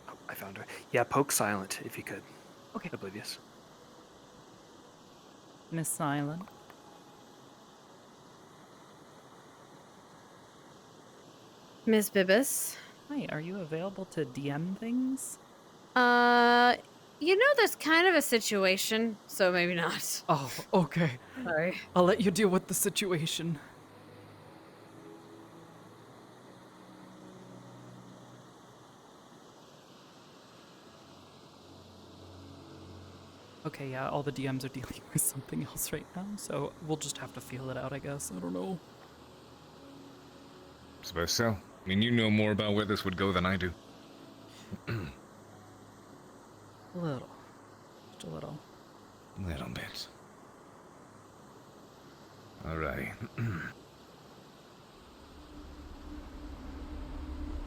Oh, I found her. Yeah, poke Silent if you could. Okay. Oblivious. Miss Silent. Ms. Bibbis. Hi, are you available to DM things? There's kind of a situation, so maybe not. Oh, okay. Sorry. I'll let you deal with the situation. Okay, yeah, all the DMs are dealing with something else right now, so we'll just have to feel it out, I guess. I don't know. Suppose so. I mean, you know more about where this would go than I do. A little. Just a little. Little bit. Alrighty.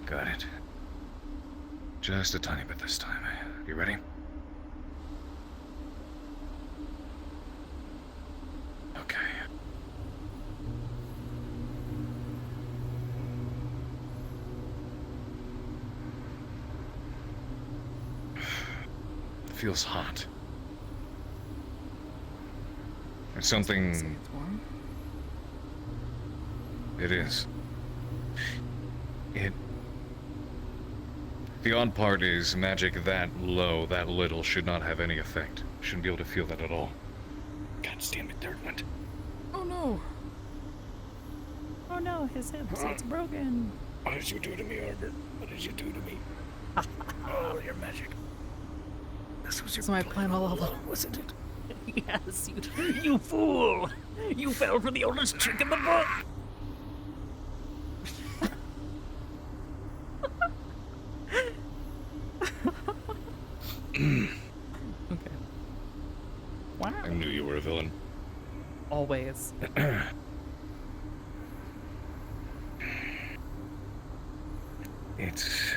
Got it. Just a tiny bit this time. You ready? Okay. It feels hot. It's something. Say it's warm? It is. The odd part is magic that low, that little, should not have any effect. Shouldn't be able to feel that at all. God damn it, there it went. Oh no! Oh no, his hips, it's broken! What did you do to me, Arbor? What did you do to me? Oh, your magic. This was your my plan all along, wasn't it? Yes, you fool! You fell for the oldest trick in the book! Okay. Wow. I knew you were a villain. Always. It's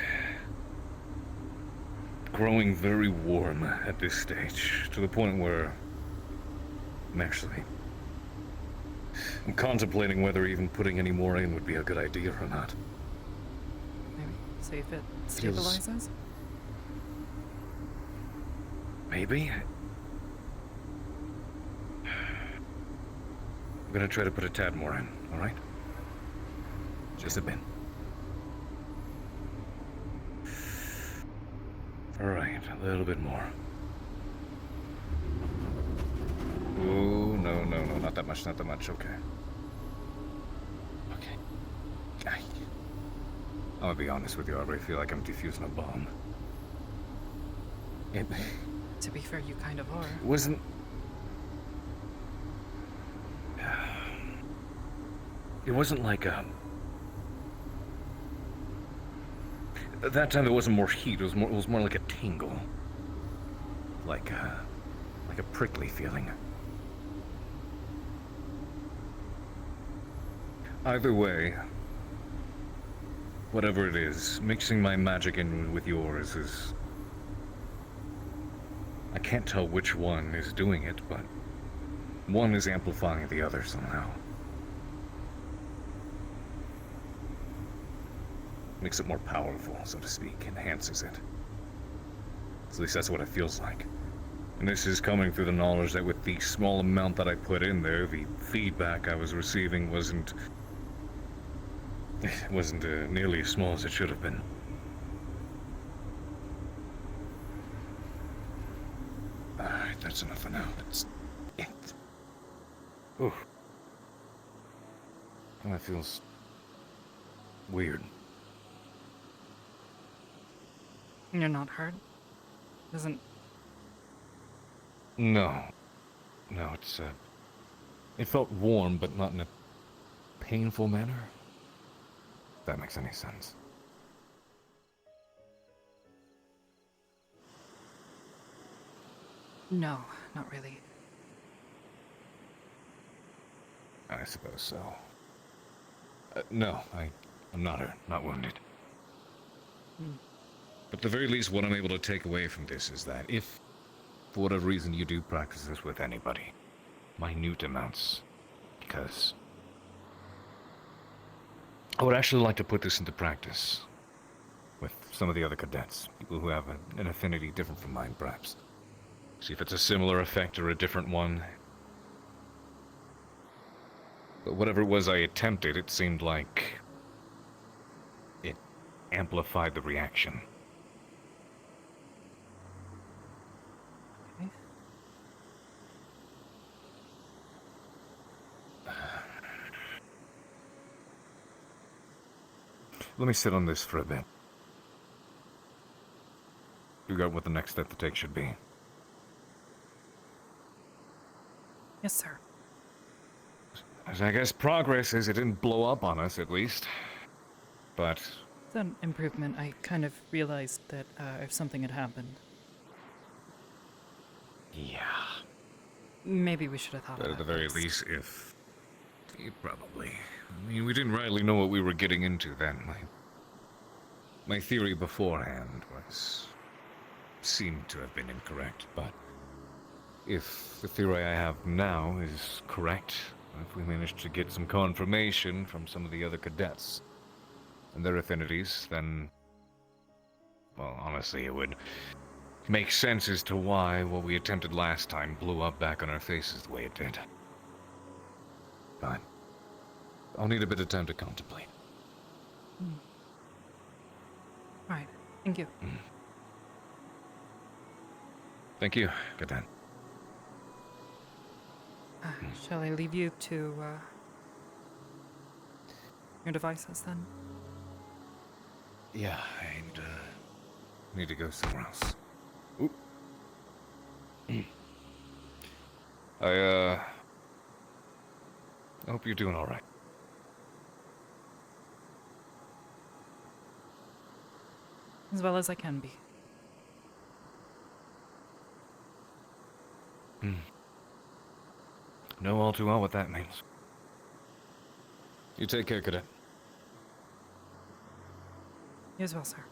growing very warm at this stage, to the point where I'm contemplating whether even putting any more in would be a good idea or not. Maybe. See if it Feels- stabilizes? Maybe? I'm gonna try to put a tad more in, alright? Just a bit. Alright, a little bit more. Ooh, no, not that much, okay. Okay. I'm gonna be honest with you, Arbor, I feel like I'm defusing a bomb. To be fair, you kind of are. It wasn't... It wasn't like a... At that time, there wasn't more heat. It was more like a tingle, like a prickly feeling. Either way, whatever it is, mixing my magic in with yours is... I can't tell which one is doing it, but one is amplifying the other somehow. Makes it more powerful, so to speak, enhances it. At least that's what it feels like. And this is coming through the knowledge that with the small amount that I put in there, the feedback I was receiving wasn't nearly as small as it should have been. Alright, that's enough for now. That's it. Ooh. That feels weird. You're not hurt? Doesn't... No, it's it felt warm, but not in a painful manner. If that makes any sense. No, not really. I suppose so. No, I'm not hurt, not wounded. But at the very least, what I'm able to take away from this is that if, for whatever reason, you do practice this with anybody, minute amounts, because I would actually like to put this into practice with some of the other cadets, people who have an affinity different from mine, perhaps. See if it's a similar effect or a different one. But whatever it was I attempted, it seemed like amplified the reaction. Okay. Let me sit on this for a bit. Figure out what the next step to take should be. Yes, sir. As I guess progress is it didn't blow up on us, at least. But It's an improvement. I kind of realized that if something had happened, yeah. maybe we should have thought But of at the that very first. least, if... Probably. I mean, we didn't rightly know what we were getting into then. My theory beforehand seemed to have been incorrect, but if the theory I have now is correct, if we manage to get some confirmation from some of the other cadets and their affinities, then, well, honestly, it would make sense as to why what we attempted last time blew up back on our faces the way it did. But I'll need a bit of time to contemplate. Alright, thank you. Thank you, Cadet. Shall I leave you to your devices then? Yeah, I need to go somewhere else. Oop. I hope you're doing all right. As well as I can be. Know all too well what that means. You take care, Cadet. You as well, sir.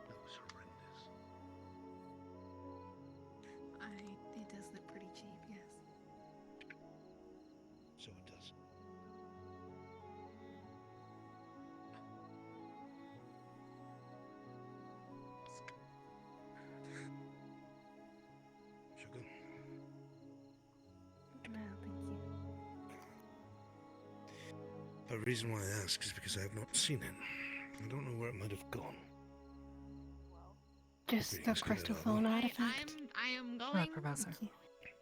That was horrendous. It does look pretty cheap, yes. So it does. Sugar. No, thank you. The reason why I ask is because I have not seen it. I don't know where it might have gone. Just the Greetings, crystal Cadet phone Arbor. artifact. I am Alright, going. Professor.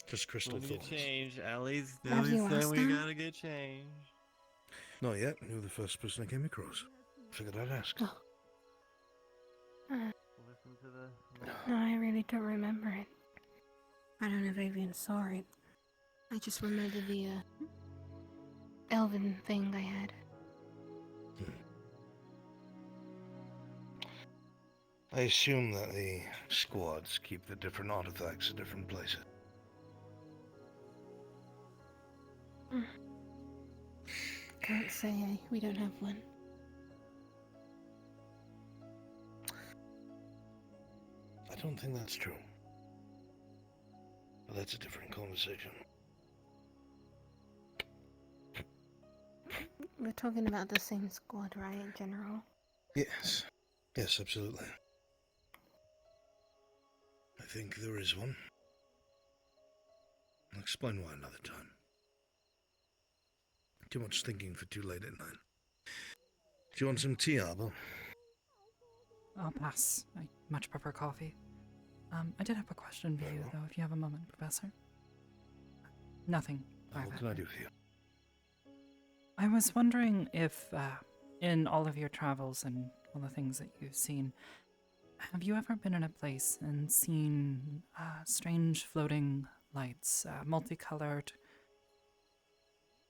Just crystal Let me get phones. change. Ellie's Have you saying asked we them? gotta get change. Not yet. You're the first person I came across. Figured I'd ask. Oh. Listen to the. No, I really don't remember it. I don't know if I even saw it. I just remember the elven thing I had. I assume that the squads keep the different artifacts at different places. Can't say we don't have one. I don't think that's true. But that's a different conversation. We're talking about the same squad, right, General? Yes. Yes, absolutely. I think there is one. I'll explain why another time. Too much thinking for too late at night. Do you want some tea, Arbor? I'll pass. I much prefer coffee. I did have a question for you, though, if you have a moment, Professor. Nothing What private. can I do for you? I was wondering if, in all of your travels and all the things that you've seen, have you ever been in a place and seen strange floating lights, multicolored,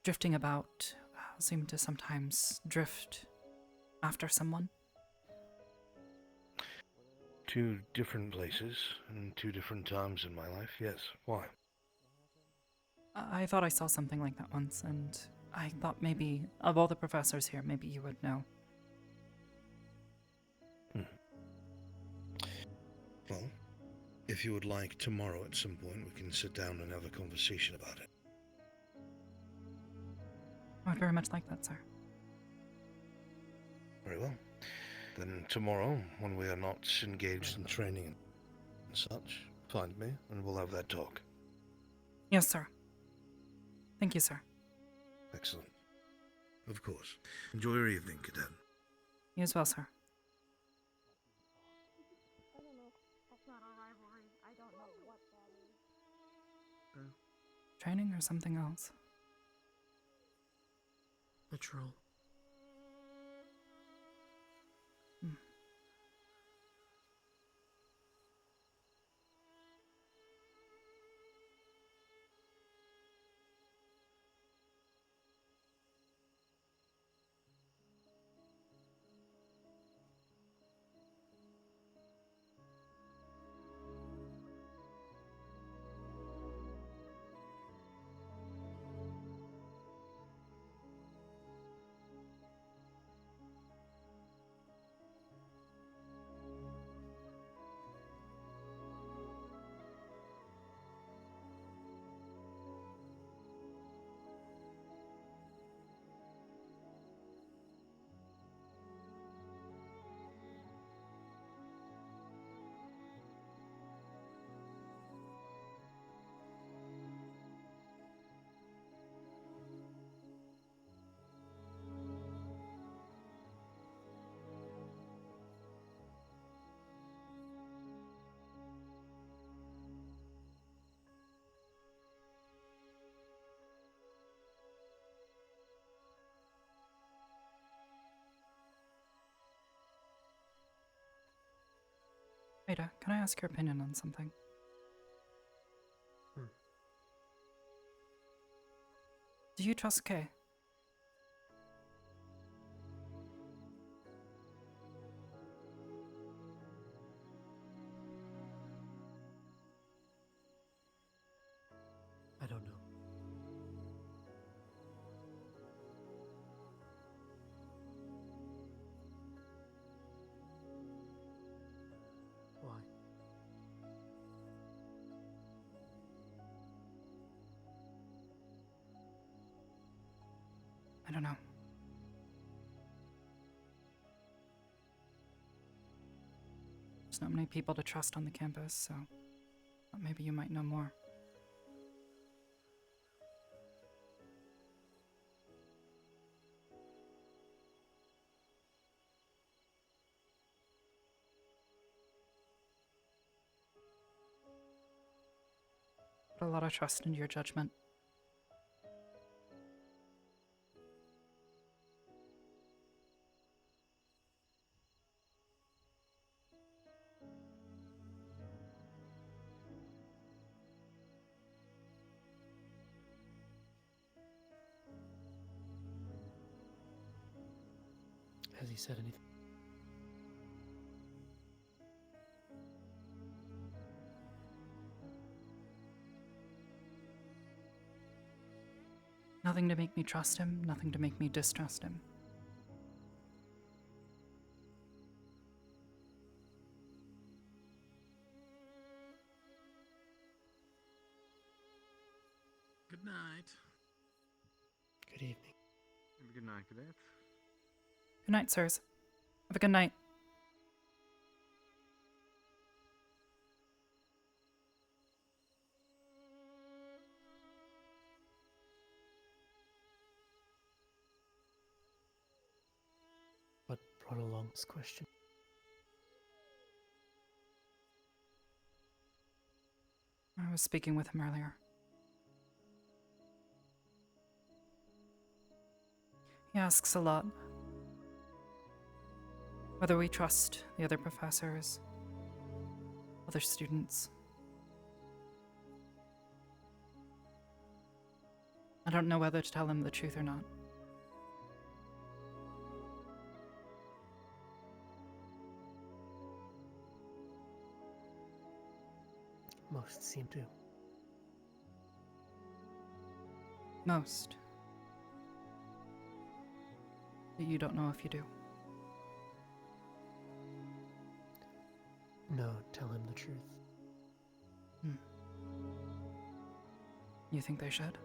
drifting about, seem to sometimes drift after someone? 2 different places and 2 different times in my life, yes. Why? I thought I saw something like that once, and I thought maybe, of all the professors here, maybe you would know. Well, if you would like, tomorrow at some point we can sit down and have a conversation about it. I would very much like that, sir. Very well. Then tomorrow, when we are not engaged in training and such, find me and we'll have that talk. Yes, sir. Thank you, sir. Excellent. Of course. Enjoy your evening, Cadet. You as well, sir. I don't know. That's not a rivalry. I don't know what that is. Training or something else? A troll. Ada, can I ask your opinion on something? Do you trust Kay? I don't know. Why? I don't know. There's not many people to trust on the campus, so thought maybe you might know more. Put a lot of trust into your judgment. Has he said anything? Nothing to make me trust him, nothing to make me distrust him. Good night. Good evening. Good night, cadet. Good night, sirs. Have a good night. What brought along this question? I was speaking with him earlier. He asks a lot. Whether we trust the other professors, other students. I don't know whether to tell him the truth or not. Most seem to. Most. But you don't know if you do. No, tell him the truth. You think they should?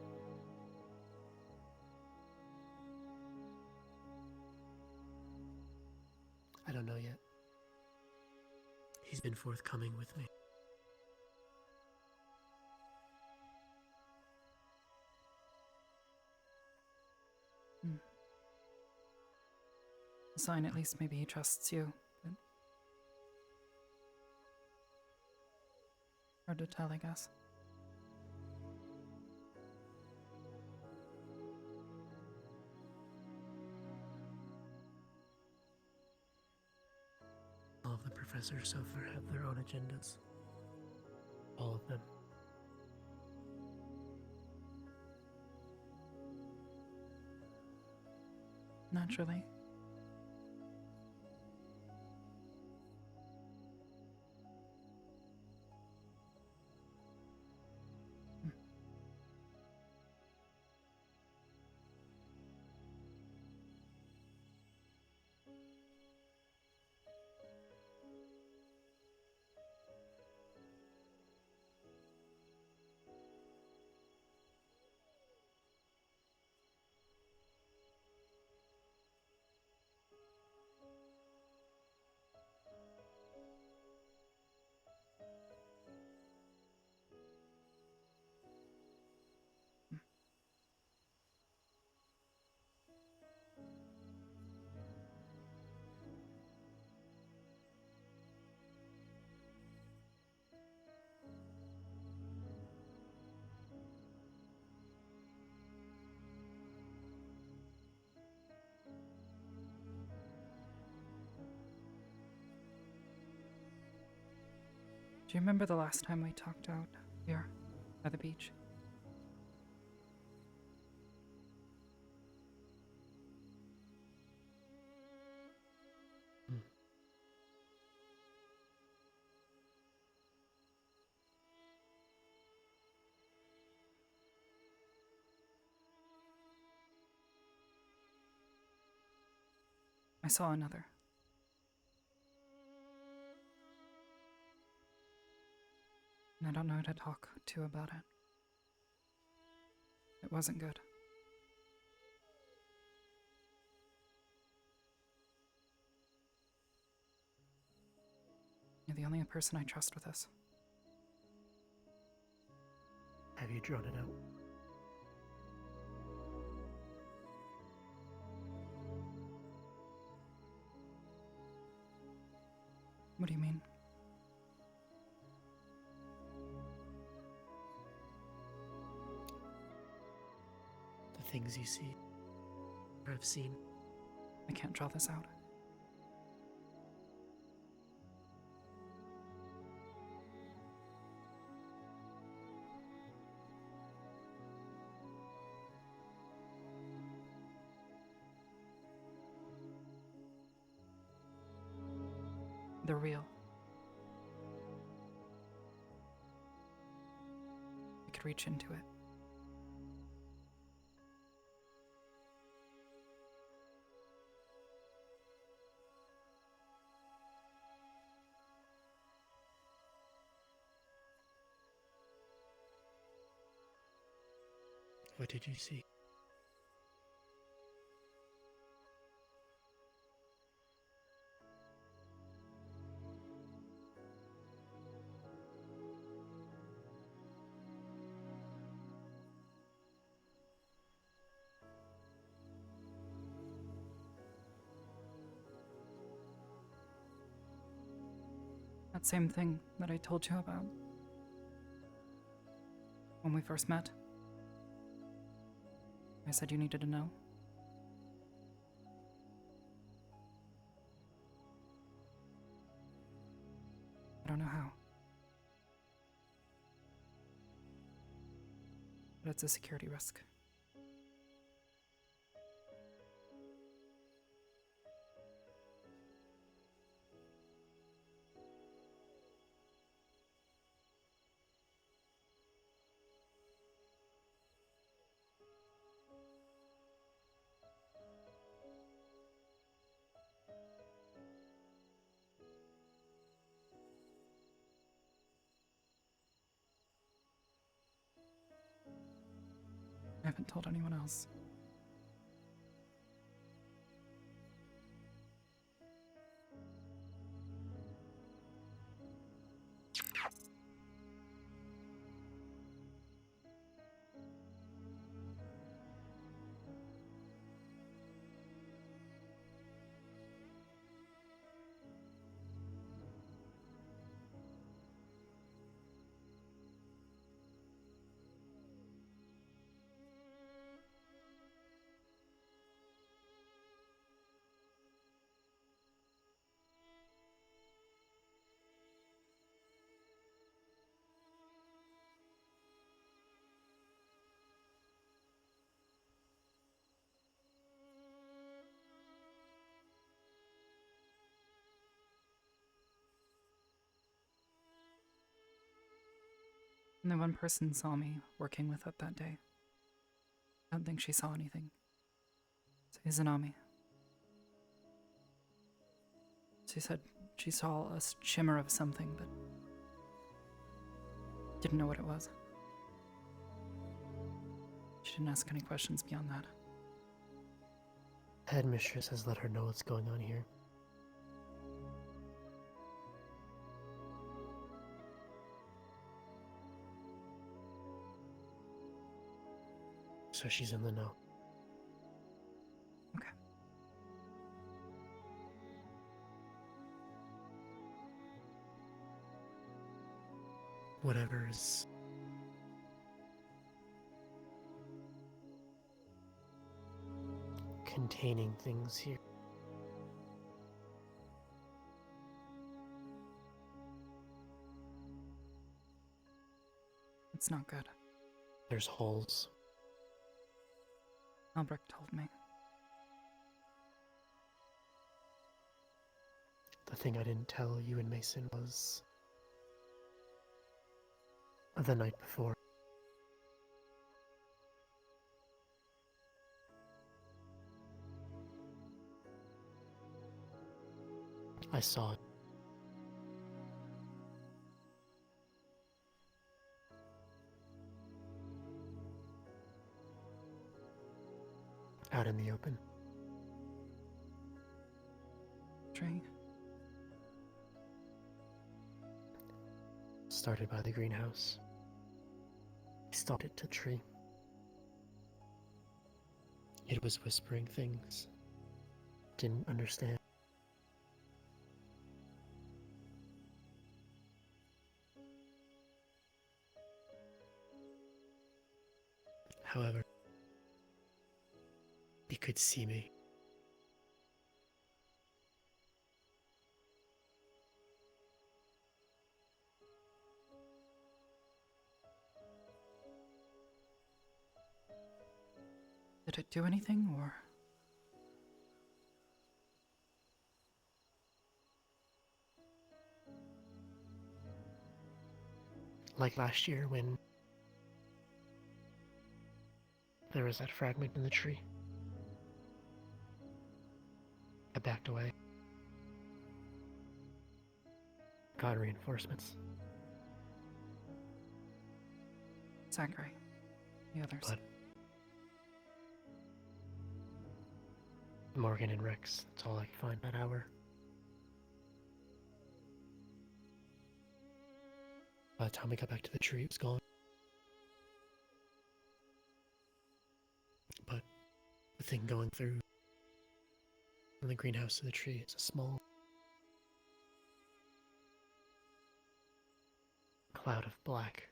I don't know yet. He's been forthcoming with me. A sign at least maybe he trusts you. But hard to tell, I guess. All of the professors so far have their own agendas. All of them. Naturally. Do you remember the last time we talked out here by the beach? I saw another. And I don't know who to talk to about it. It wasn't good. You're the only person I trust with this. Have you drawn it out? What do you mean? things you see or have seen. I can't draw this out. They're real. I could reach into it. What did you see? That same thing that I told you about when we first met. I said you needed to know. I don't know how. But it's a security risk. I haven't told anyone else. Only one person saw me working with it that day. I don't think she saw anything. It's Izanami. She said she saw a shimmer of something, but didn't know what it was. She didn't ask any questions beyond that. Headmistress has let her know what's going on here. So she's in the know. Okay. Whatever's containing things here. It's not good. There's holes. Albrecht told me. The thing I didn't tell you and Mason was the night before. I saw it. Out in the open. Tree. Started by the greenhouse. I stalked it to the tree. It was whispering things. Didn't understand. However, he could see me. Did it do anything, or? Like last year when there was that fragment in the tree. I backed away. Got reinforcements. Zachary. The others. But Morgan and Rex, that's all I could find that hour. By the time we got back to the tree, it was gone. But the thing going through the greenhouse of the tree is a small cloud of black.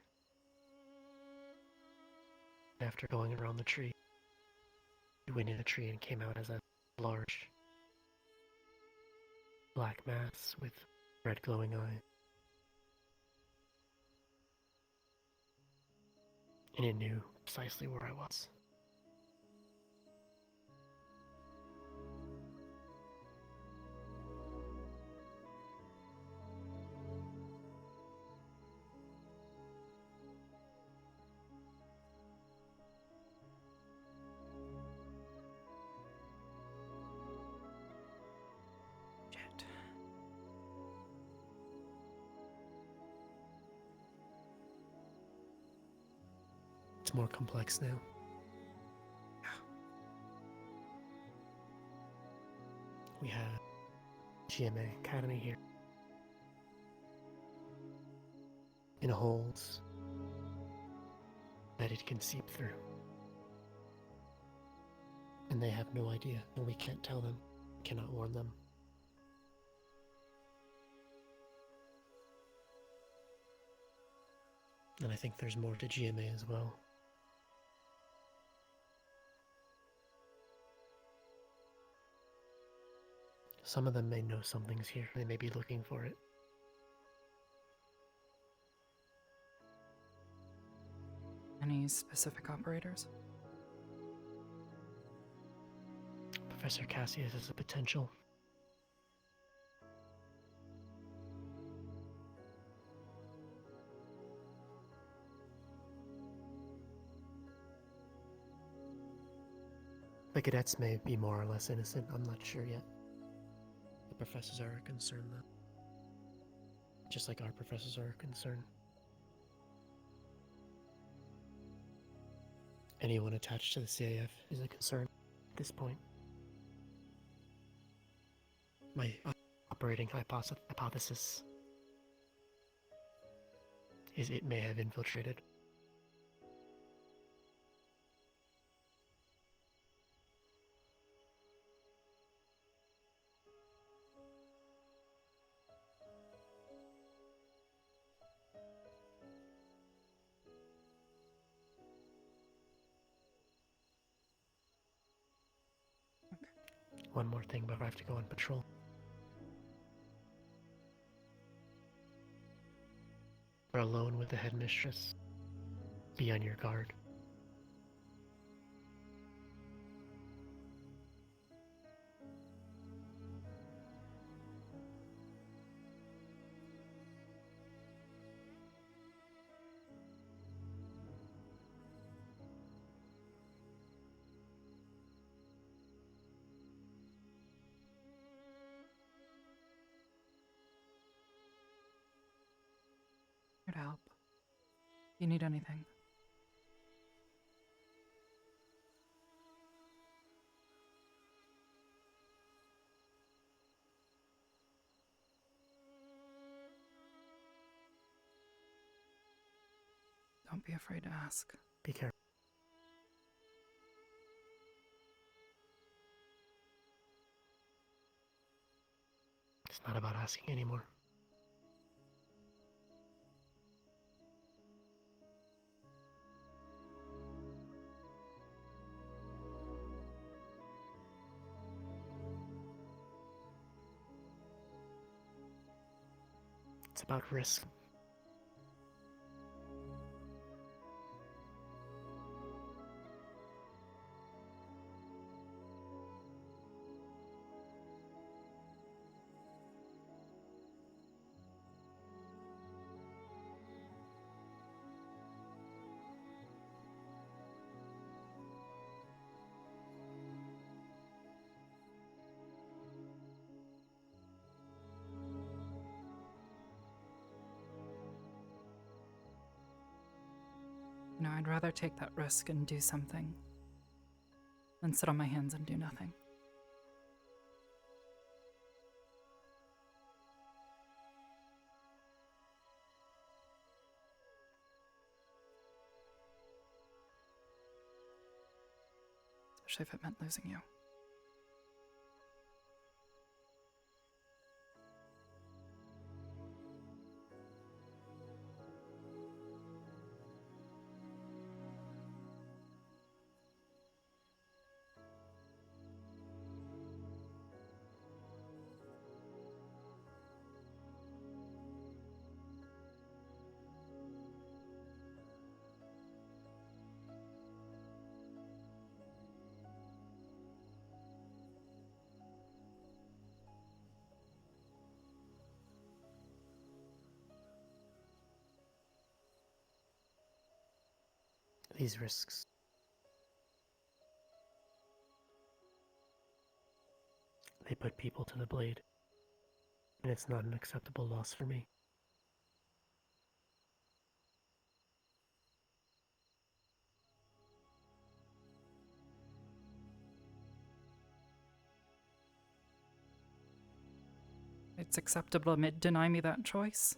After going around the tree, it went in the tree and came out as a large black mass with red glowing eyes. And it knew precisely where I was. Shit. It's more complex now. We have GMA Academy here. In holes that it can seep through. And they have no idea, and we can't tell them, cannot warn them. And I think there's more to GMA as well. Some of them may know something's here. They may be looking for it. Any specific operators? Professor Cassius is a potential. The cadets may be more or less innocent, I'm not sure yet. The professors are a concern, though. Just like our professors are a concern. Anyone attached to the CAF is a concern at this point. My operating hypothesis is it may have infiltrated. One more thing before I have to go on patrol. We're alone with the headmistress. Be on your guard. Here to help. If you need anything. Don't be afraid to ask. Be careful. It's not about asking anymore. It's about risk. You know, I'd rather take that risk and do something than sit on my hands and do nothing. Especially if it meant losing you. These risks. They put people to the blade, and it's not an acceptable loss for me. It's acceptable to deny me that choice.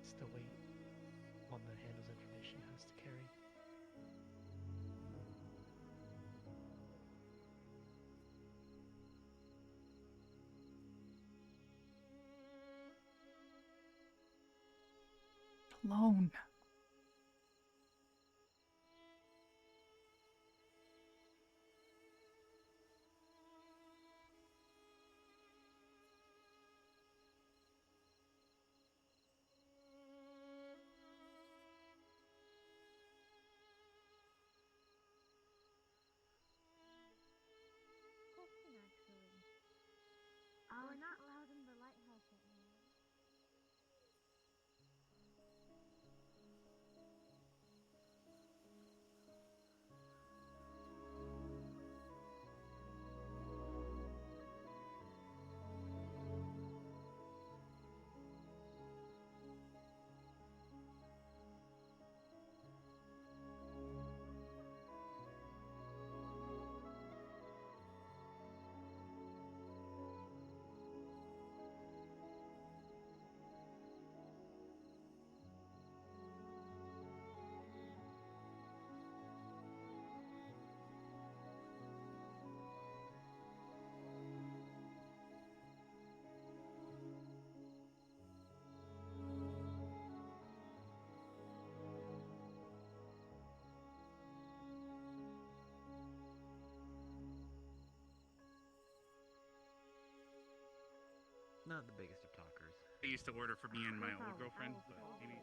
It's the weight one that handles information has to carry. Alone. Question, actually. We're not allowed in the lighthouse yet, Mary. Not the biggest of talkers. I used to order for me and my old girlfriend, but maybe.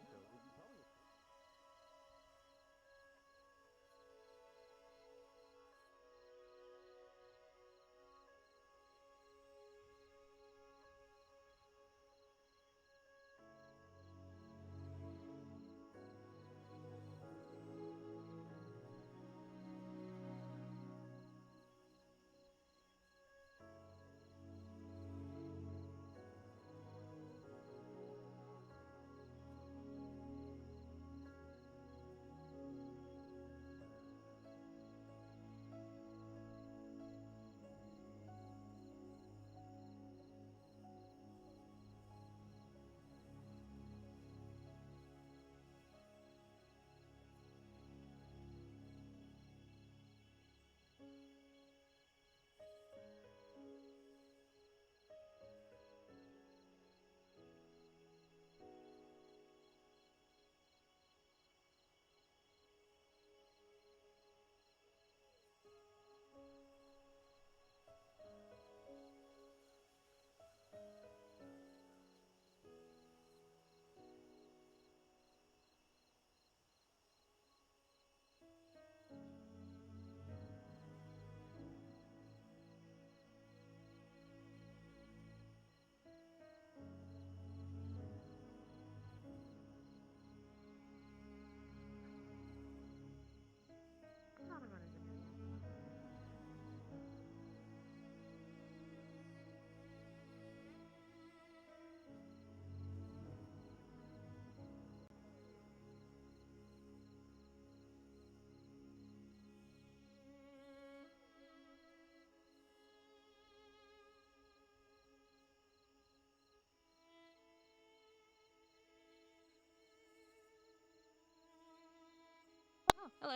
Hello.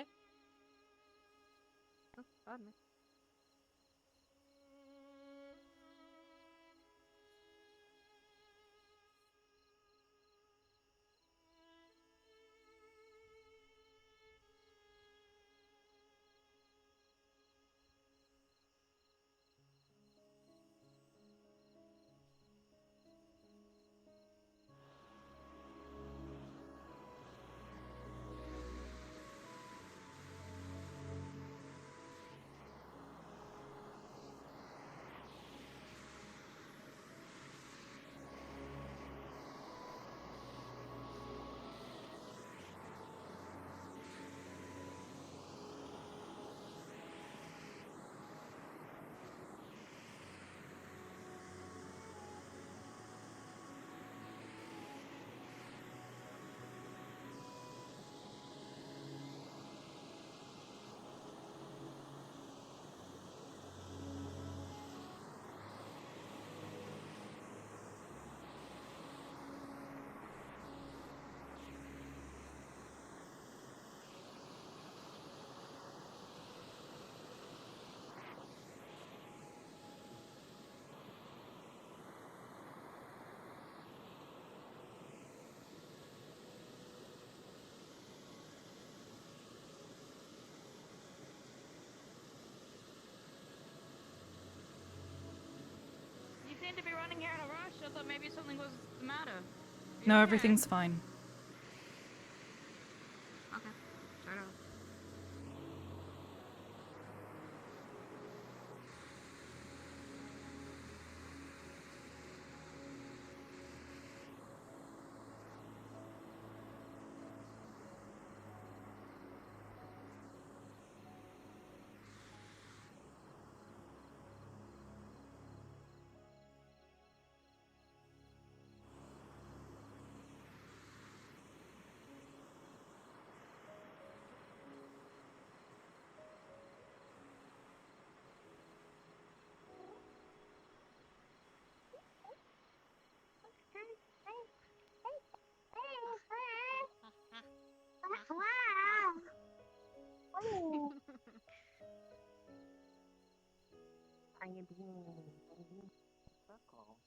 Oh, pardon me. You seem to be running here in a rush. I thought maybe something was the matter. Are you No, okay? everything's fine. Okay. Start off. How you doing? Circle.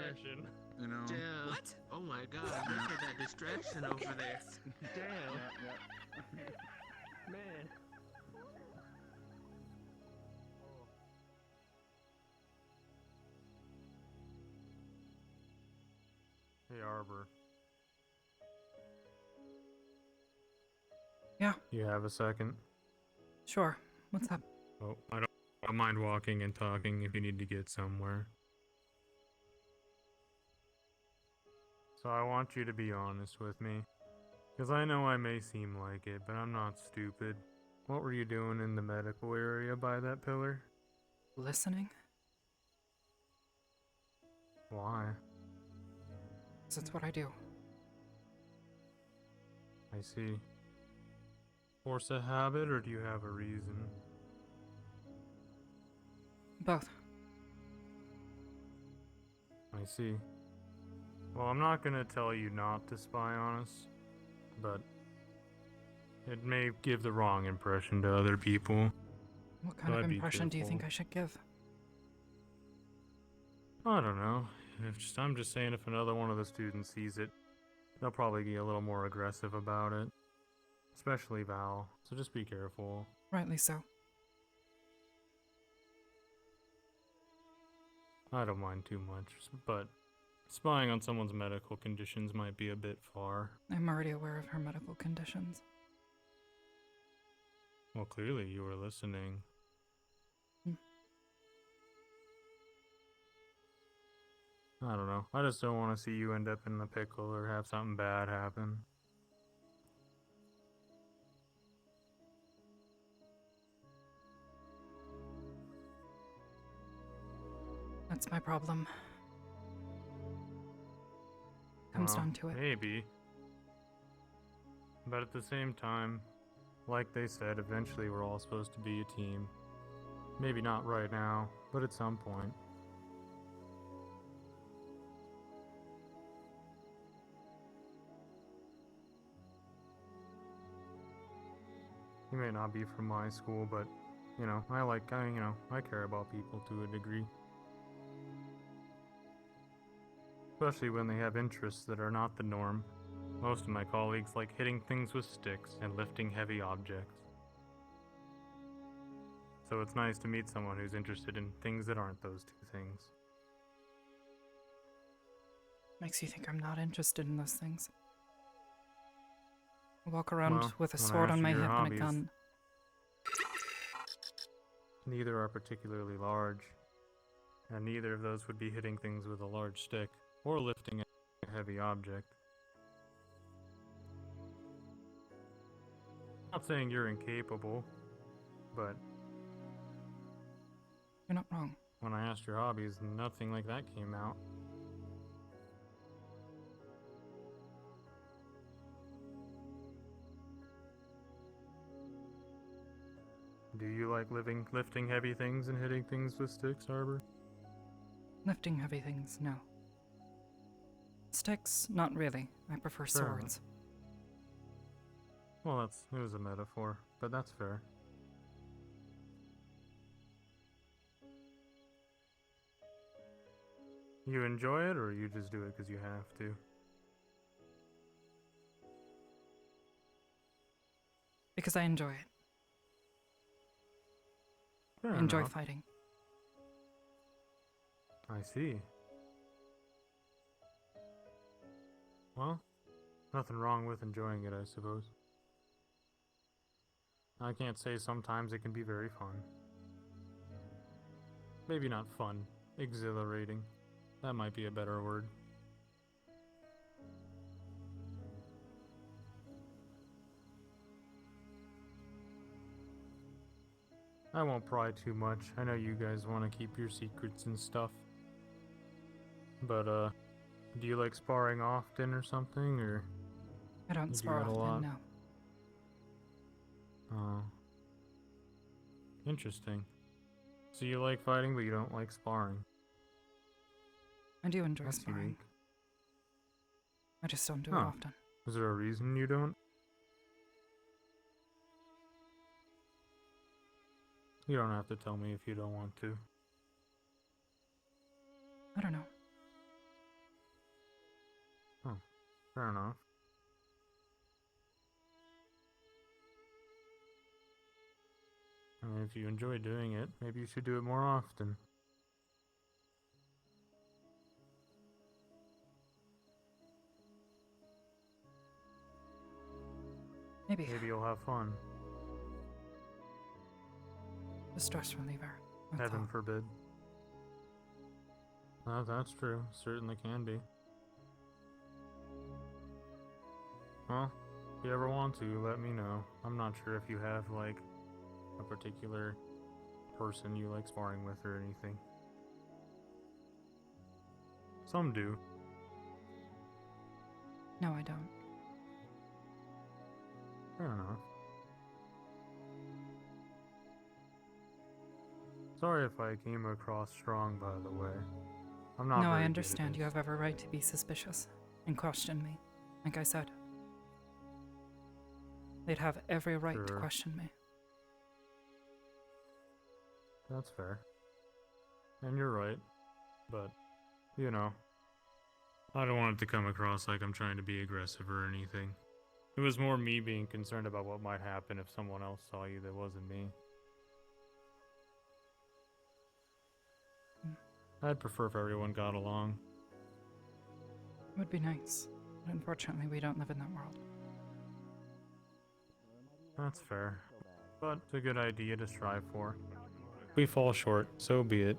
distraction. You know. Damn. What? Oh my god, look at that distraction over there. Damn. Man. Hey, Arbor. Yeah. You have a second? Sure. What's up? Oh, I don't mind walking and talking if you need to get somewhere. So I want you to be honest with me. Because I know I may seem like it, but I'm not stupid. What were you doing in the medical area by that pillar? Listening? Why? 'Cause it's what I do. I see. Force a habit, or do you have a reason? Both. I see. Well, I'm not gonna tell you not to spy on us, but it may give the wrong impression to other people. What kind So of I'd be impression do you think careful. I should give? I don't know. I'm just saying if another one of the students sees it, they'll probably be a little more aggressive about it. Especially Val, so just be careful. Rightly so. I don't mind too much, but spying on someone's medical conditions might be a bit far. I'm already aware of her medical conditions. Well, clearly you were listening. I don't know. I just don't want to see you end up in the pickle or have something bad happen. That's my problem. Comes Well, down to it. Maybe. But at the same time, like they said, eventually we're all supposed to be a team. Maybe not right now, but at some point. You may not be from my school, but, I care about people to a degree. Especially when they have interests that are not the norm. Most of my colleagues like hitting things with sticks and lifting heavy objects. So it's nice to meet someone who's interested in things that aren't those two things. Makes you think I'm not interested in those things. I walk around Well, with a when I sword on asked my you hip your and a hobbies, gun. Neither are particularly large, and neither of those would be hitting things with a large stick or lifting a heavy object. Not saying you're incapable, but You're not wrong. when I asked your hobbies, nothing like that came out. Do you like lifting heavy things and hitting things with sticks, Arbor? Lifting heavy things, no. Sticks, not really. I prefer Fair enough. swords. Well, it was a metaphor, but that's fair. You enjoy it, or you just do it because you have to? Because I enjoy it. Fair I enjoy enough. fighting. I see. Well, nothing wrong with enjoying it, I suppose. I can't say sometimes it can be very fun. Maybe not fun, exhilarating. That might be a better word. I won't pry too much. I know you guys want to keep your secrets and stuff. But, do you like sparring often or something, or? I don't you do spar that a lot? often, no. Oh. Interesting. So you like fighting, but you don't like sparring. I do enjoy That's sparring. unique. I just don't do it Huh. often. Is there a reason you don't? You don't have to tell me if you don't want to. I don't know. Fair enough. I mean, if you enjoy doing it, maybe you should do it more often. Maybe. Maybe you'll have fun. The stress reliever. that's Heaven all. forbid. That's true. Certainly can be. Well, if you ever want to, let me know. I'm not sure if you have, like, a particular person you like sparring with or anything. Some do. No, I don't. Fair enough. Sorry if I came across strong, by the way. I'm not No, very I good at understand. You this. have every right to be suspicious and question me. Like I said, they'd have every right to Sure. question me. That's fair. And you're right. But, you know, I don't want it to come across like I'm trying to be aggressive or anything. It was more me being concerned about what might happen if someone else saw you that wasn't me. I'd prefer if everyone got along. It would be nice. But unfortunately, we don't live in that world. That's fair. But it's a good idea to strive for. If we fall short, so be it.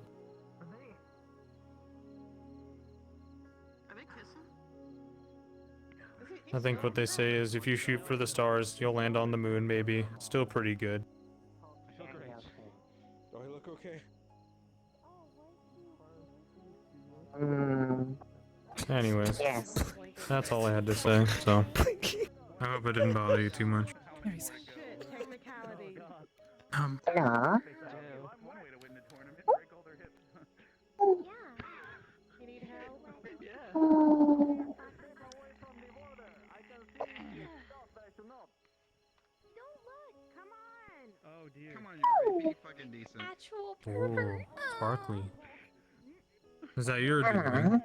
Are they kissing? I think what they say is if you shoot for the stars, you'll land on the moon, maybe. Still pretty good. I feel great. Do I look okay? Anyways, Yes. that's all I had to say, so I hope it didn't bother you too much. Very sick. Technicality. Yeah. You need help? Yeah. Come on! Oh dear. Come on, Yuri, be fucking decent. Actual Ooh, sparkly. Is that your doing?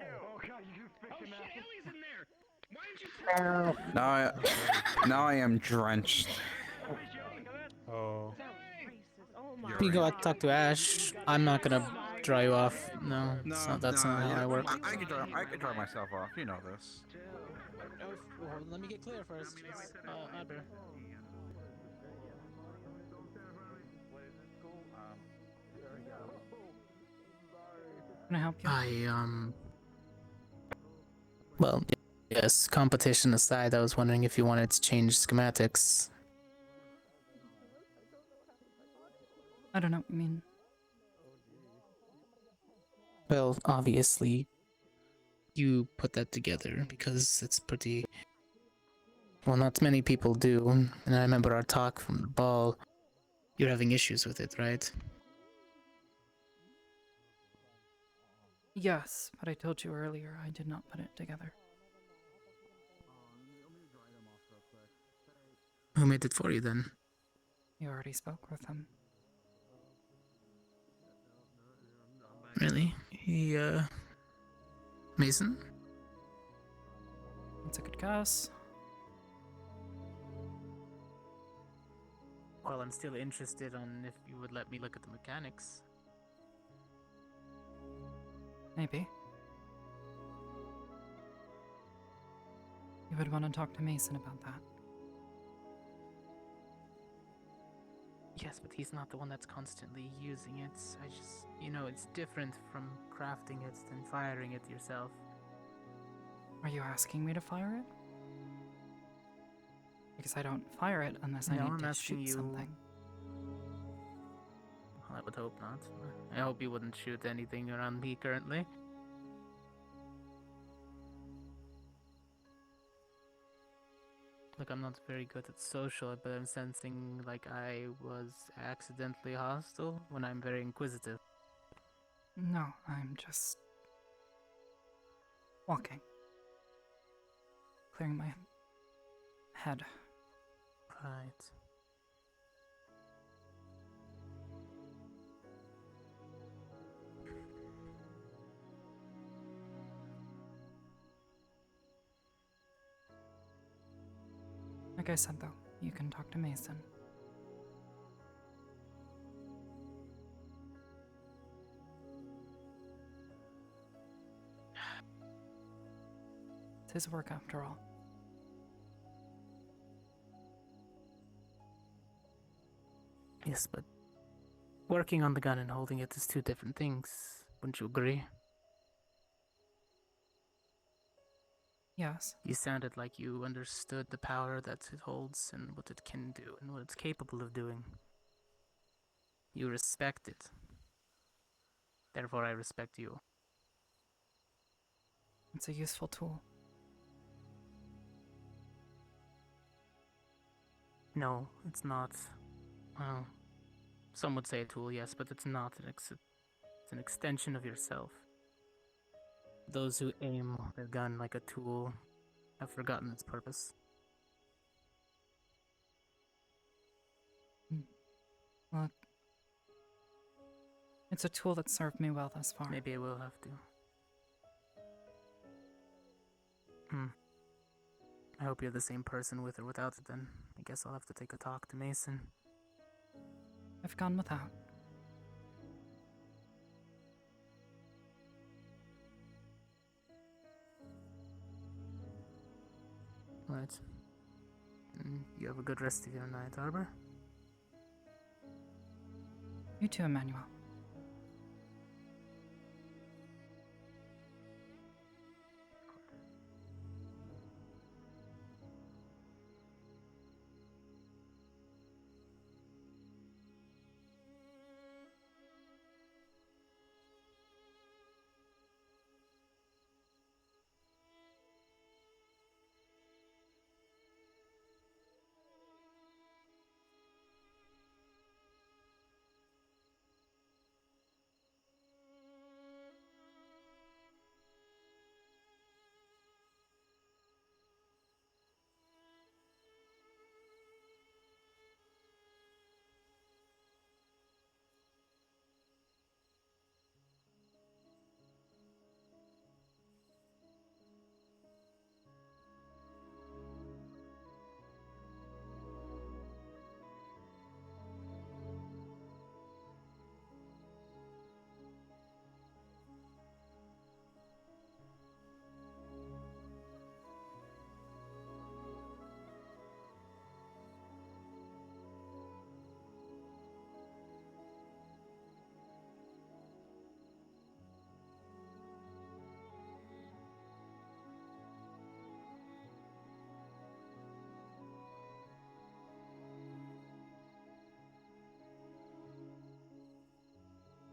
Now I am drenched. Oh. You go out talk to Ash. I'm not gonna dry you off. No, that's not how I work. I can dry myself off. You know this. Well, let me get clear first. Arbor. Can I help you? Well, yes. Competition aside, I was wondering if you wanted to change schematics. I don't know what you mean. Well, obviously, you put that together because it's pretty. Well, not many people do, and I remember our talk from the ball. You're having issues with it, right? Yes, but I told you earlier I did not put it together. Who made it for you then? You already spoke with him. Really? Mason? That's a good guess. Well, I'm still interested on if you would let me look at the mechanics. Maybe. You would want to talk to Mason about that. Yes, but he's not the one that's constantly using it. I just, it's different from crafting it than firing it yourself. Are you asking me to fire it? Because I don't fire it unless I No, need I'm to asking shoot you. something. Well, I would hope not. I hope you wouldn't shoot anything around me currently. Look, I'm not very good at social, but I'm sensing like I was accidentally hostile when I'm very inquisitive. No, I'm just walking. Clearing my head. Right. Like I said, though, you can talk to Mason. It's his work, after all. Yes, but working on the gun and holding it is two different things. Wouldn't you agree? Yes. You sounded like you understood the power that it holds and what it can do and what it's capable of doing. You respect it. Therefore, I respect you. It's a useful tool. No, it's not. Well, some would say a tool, yes, but it's not. It's an extension of yourself. Those who aim their gun like a tool have forgotten its purpose. Look, it's a tool that served me well thus far. Maybe I will have to. I hope you're the same person with or without it then. I guess I'll have to take a talk to Mason. I've gone without. Right. You have a good rest of your night, Arbor. You too, Emmanuel.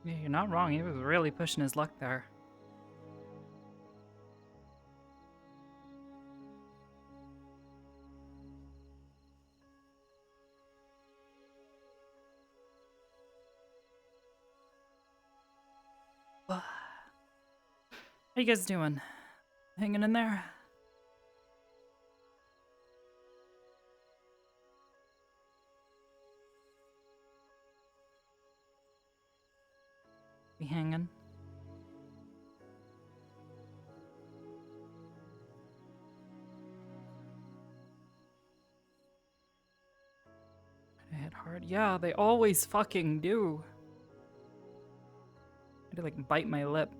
Yeah, you're not wrong. He was really pushing his luck there. How you guys doing? Hanging in there? Be hanging? I hit hard. Yeah, they always fucking do. I had to like bite my lip.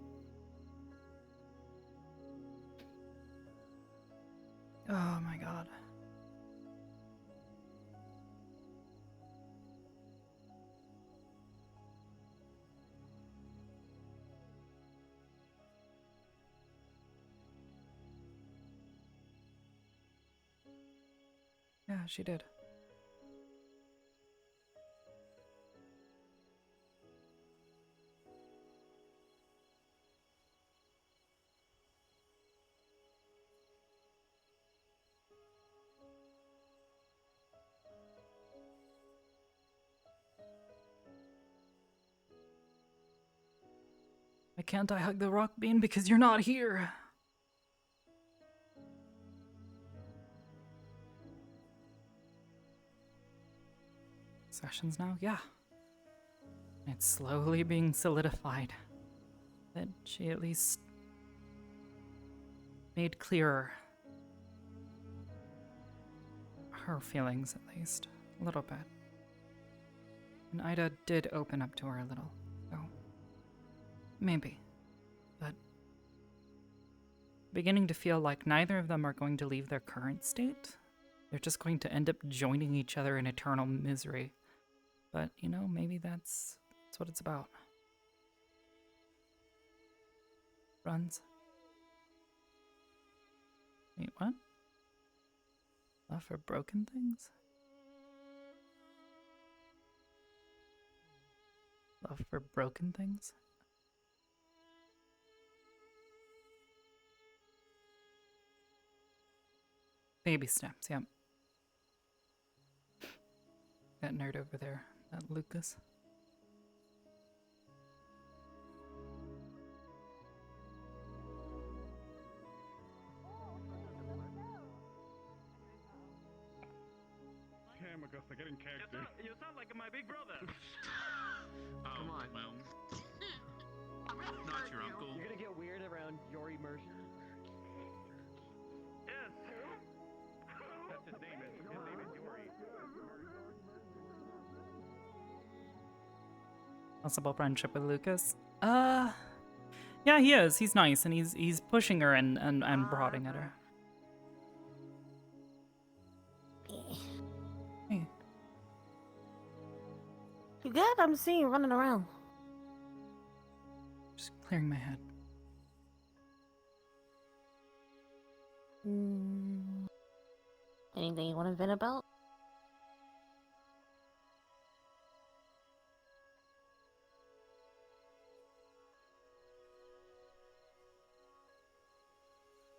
Oh my god. Yeah, she did. Why can't I hug the rock bean? Because you're not here. Sessions now? Yeah. It's slowly being solidified. That she at least made clearer her feelings, at least. A little bit. And Ida did open up to her a little, so maybe. But beginning to feel like neither of them are going to leave their current state. They're just going to end up joining each other in eternal misery. But, you know, maybe that's what it's about. Runs. Wait, what? Love for broken things? Love for broken things? Baby steps, yep. That nerd over there, that Lucas. Damn, Augusta, get in character. You sound like my big brother. Come on. Well, not your uncle. You're gonna get weird around your immersion. Yes. That's his name. His name is Yori. Possible friendship with Lucas? Yeah, he is. He's nice, and he's pushing her and prodding at her. Hey. You good? I'm seeing you running around. Just clearing my head. Anything you want to vent about?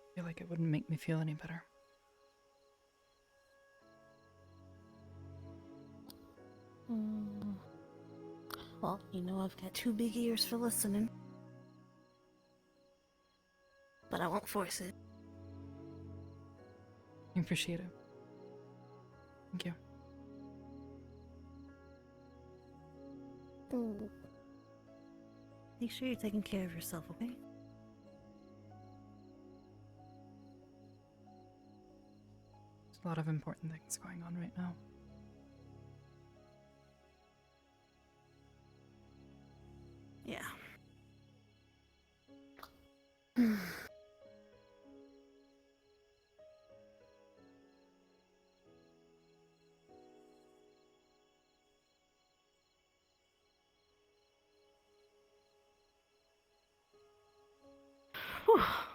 I feel like it wouldn't make me feel any better. Well, you know I've got 2 big ears for listening. But I won't force it. I appreciate it. Thank you. Make sure you're taking care of yourself, okay? There's a lot of important things going on right now. Yeah. Whew.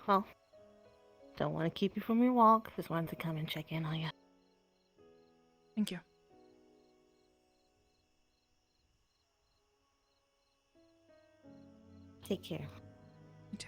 Well, don't want to keep you from your walk. Just wanted to come and check in on you. Thank you. Take care. You too.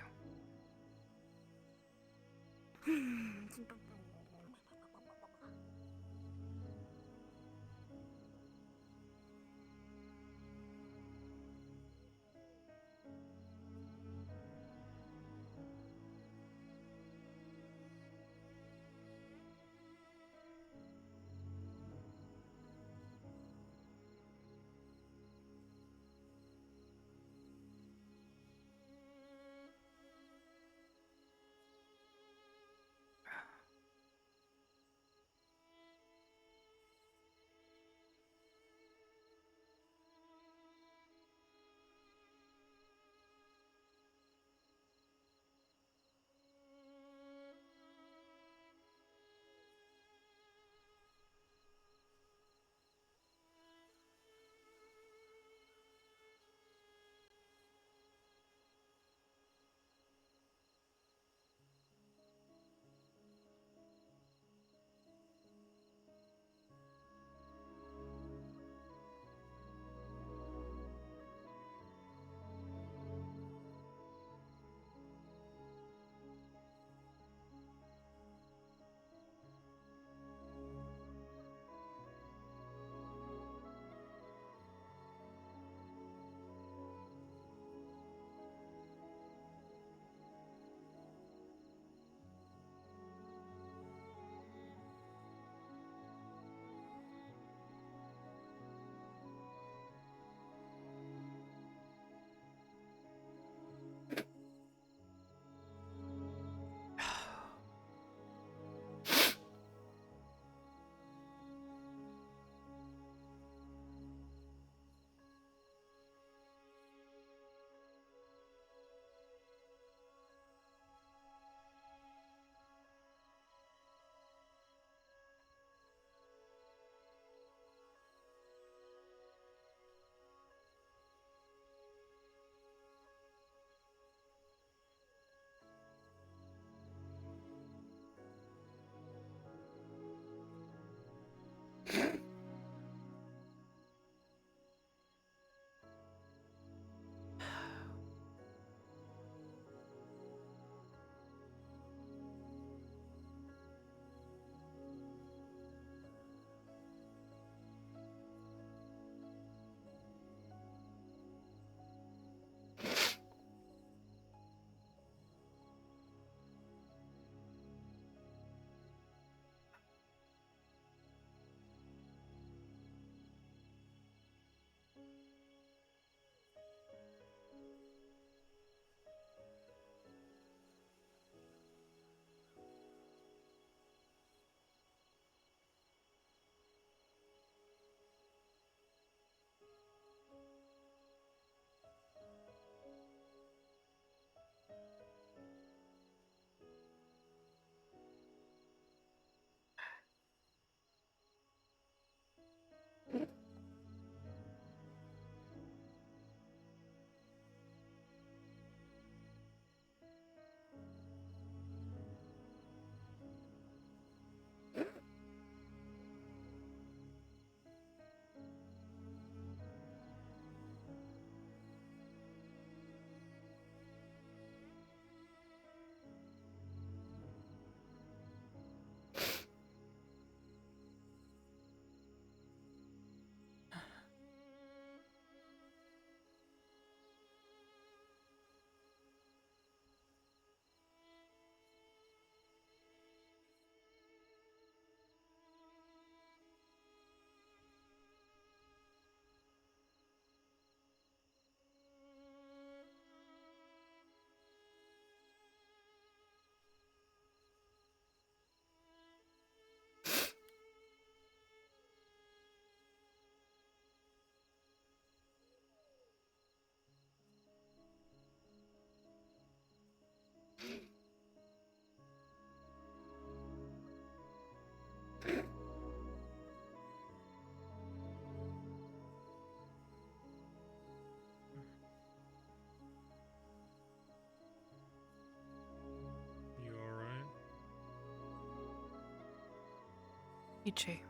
Ichi.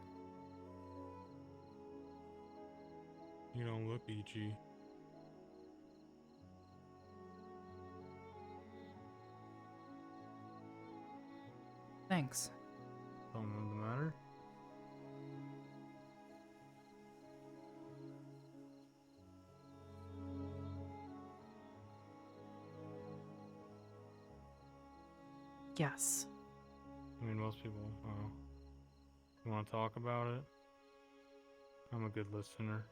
You don't look Ichi. Thanks. Something the matter? Yes. I mean, most people, you want to talk about it? I'm a good listener.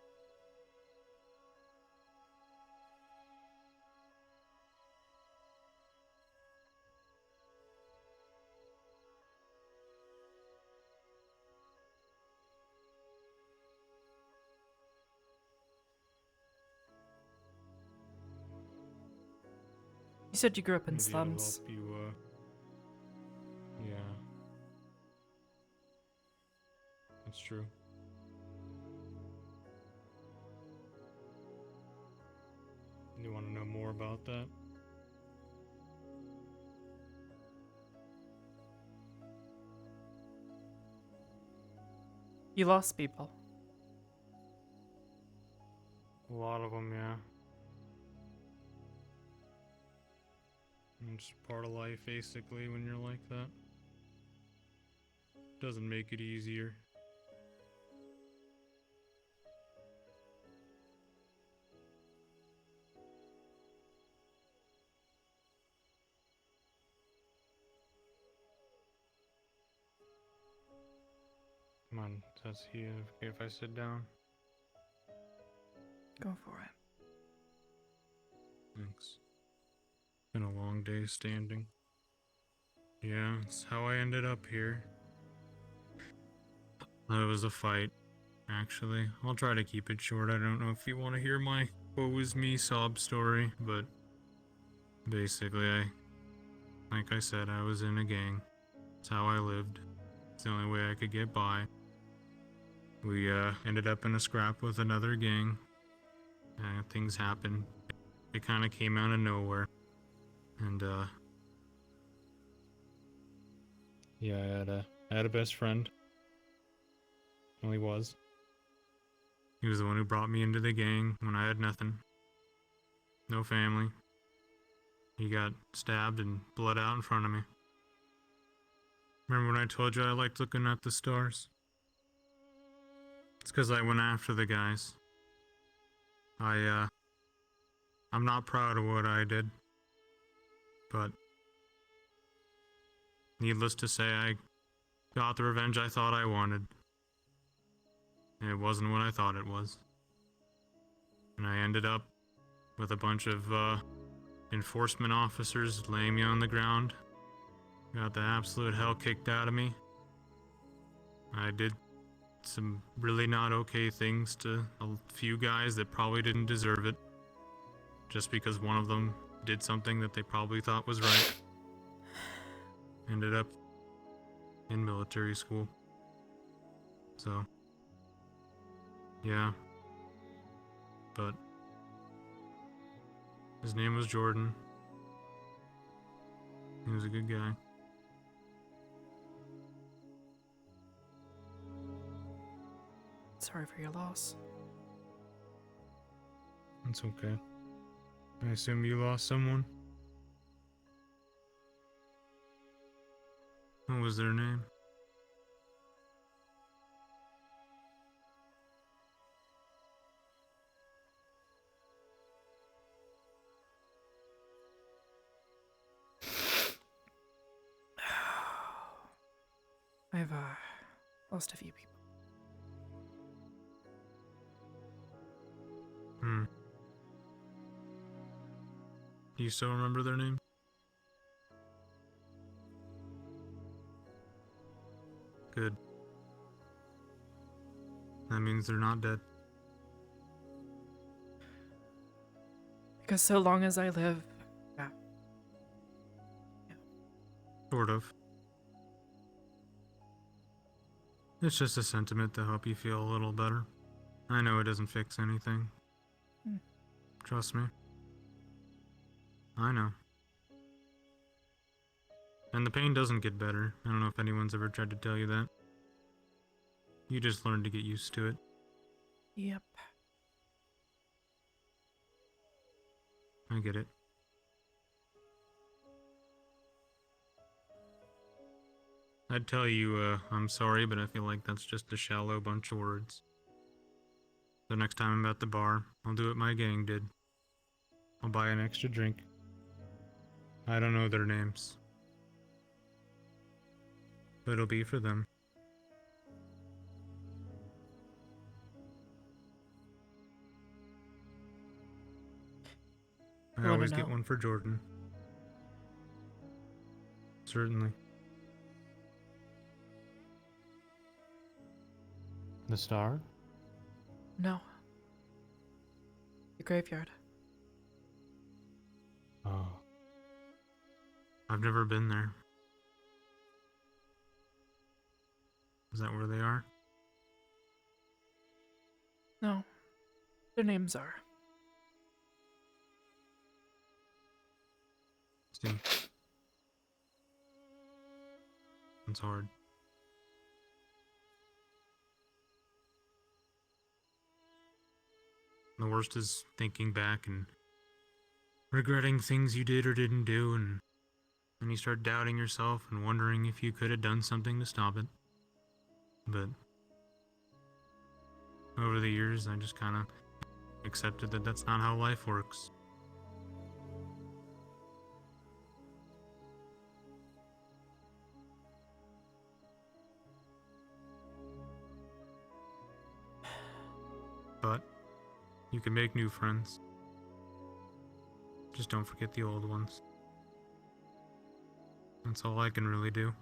You said you grew up in Maybe it'll slums. help you, yeah. That's true. You want to know more about that? You lost people. A lot of them, yeah. It's part of life, basically, when you're like that. Doesn't make it easier. Come on, does he okay if I sit down? Go for it. Thanks. Been a long day standing. Yeah, it's how I ended up here. It was a fight, actually. I'll try to keep it short. I don't know if you want to hear my woe is me sob story, but basically, like I said, I was in a gang. It's how I lived. It's the only way I could get by. We ended up in a scrap with another gang. Things happened. It kind of came out of nowhere. And yeah, I had a best friend. Well, he was. He was the one who brought me into the gang when I had nothing. No family. He got stabbed and bled out in front of me. Remember when I told you I liked looking at the stars? It's because I went after the guys. I'm not proud of what I did. But needless to say, I got the revenge I thought I wanted. And it wasn't what I thought it was. And I ended up with a bunch of enforcement officers laying me on the ground. Got the absolute hell kicked out of me. I did some really not okay things to a few guys that probably didn't deserve it. Just because one of them did something that they probably thought was right. Ended up in military school. So, yeah. But his name was Jordan. He was a good guy. Sorry for your loss. It's okay. I assume you lost someone? What was their name? I've lost a few people. Do you still remember their name? Good. That means they're not dead. Because so long as I live, yeah. Sort of. It's just a sentiment to help you feel a little better. I know it doesn't fix anything. Trust me. I know. And the pain doesn't get better. I don't know if anyone's ever tried to tell you that. You just learn to get used to it. Yep. I get it. I'd tell you, I'm sorry, but I feel like that's just a shallow bunch of words. The next time I'm at the bar, I'll do what my gang did. I'll buy an extra drink. I don't know their names, but it'll be for them. I wanna always get know? one for Jordan. Certainly. The star? No. The graveyard. Oh. I've never been there. Is that where they are? No. Their names are. See. It's hard. The worst is thinking back and regretting things you did or didn't do, and then you start doubting yourself and wondering if you could have done something to stop it. But over the years, I just kind of accepted that that's not how life works. But you can make new friends. Just don't forget the old ones. That's all I can really do.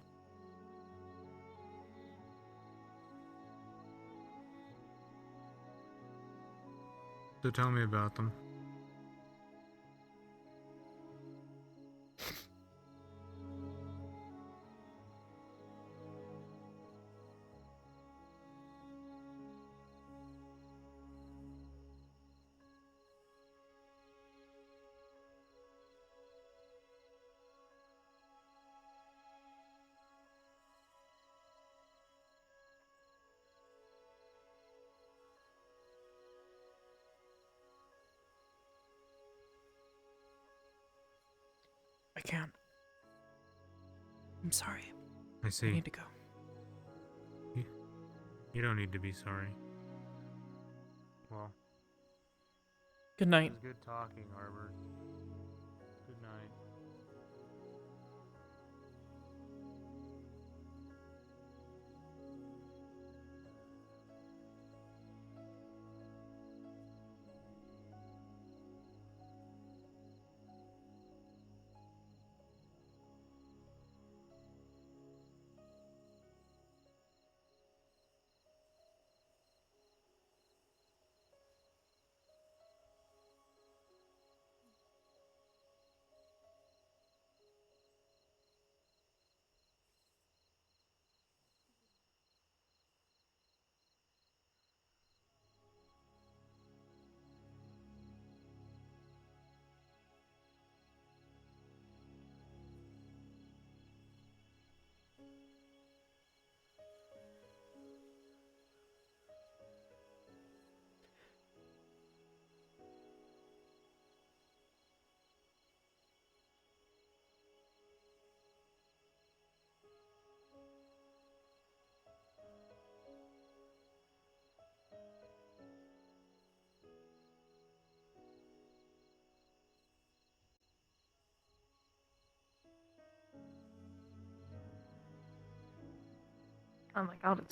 So tell me about them. I can't. I'm sorry. I see. I need to go. You don't need to be sorry. Well, Good night. it was good talking, Arbor. Good night. Oh my god, it's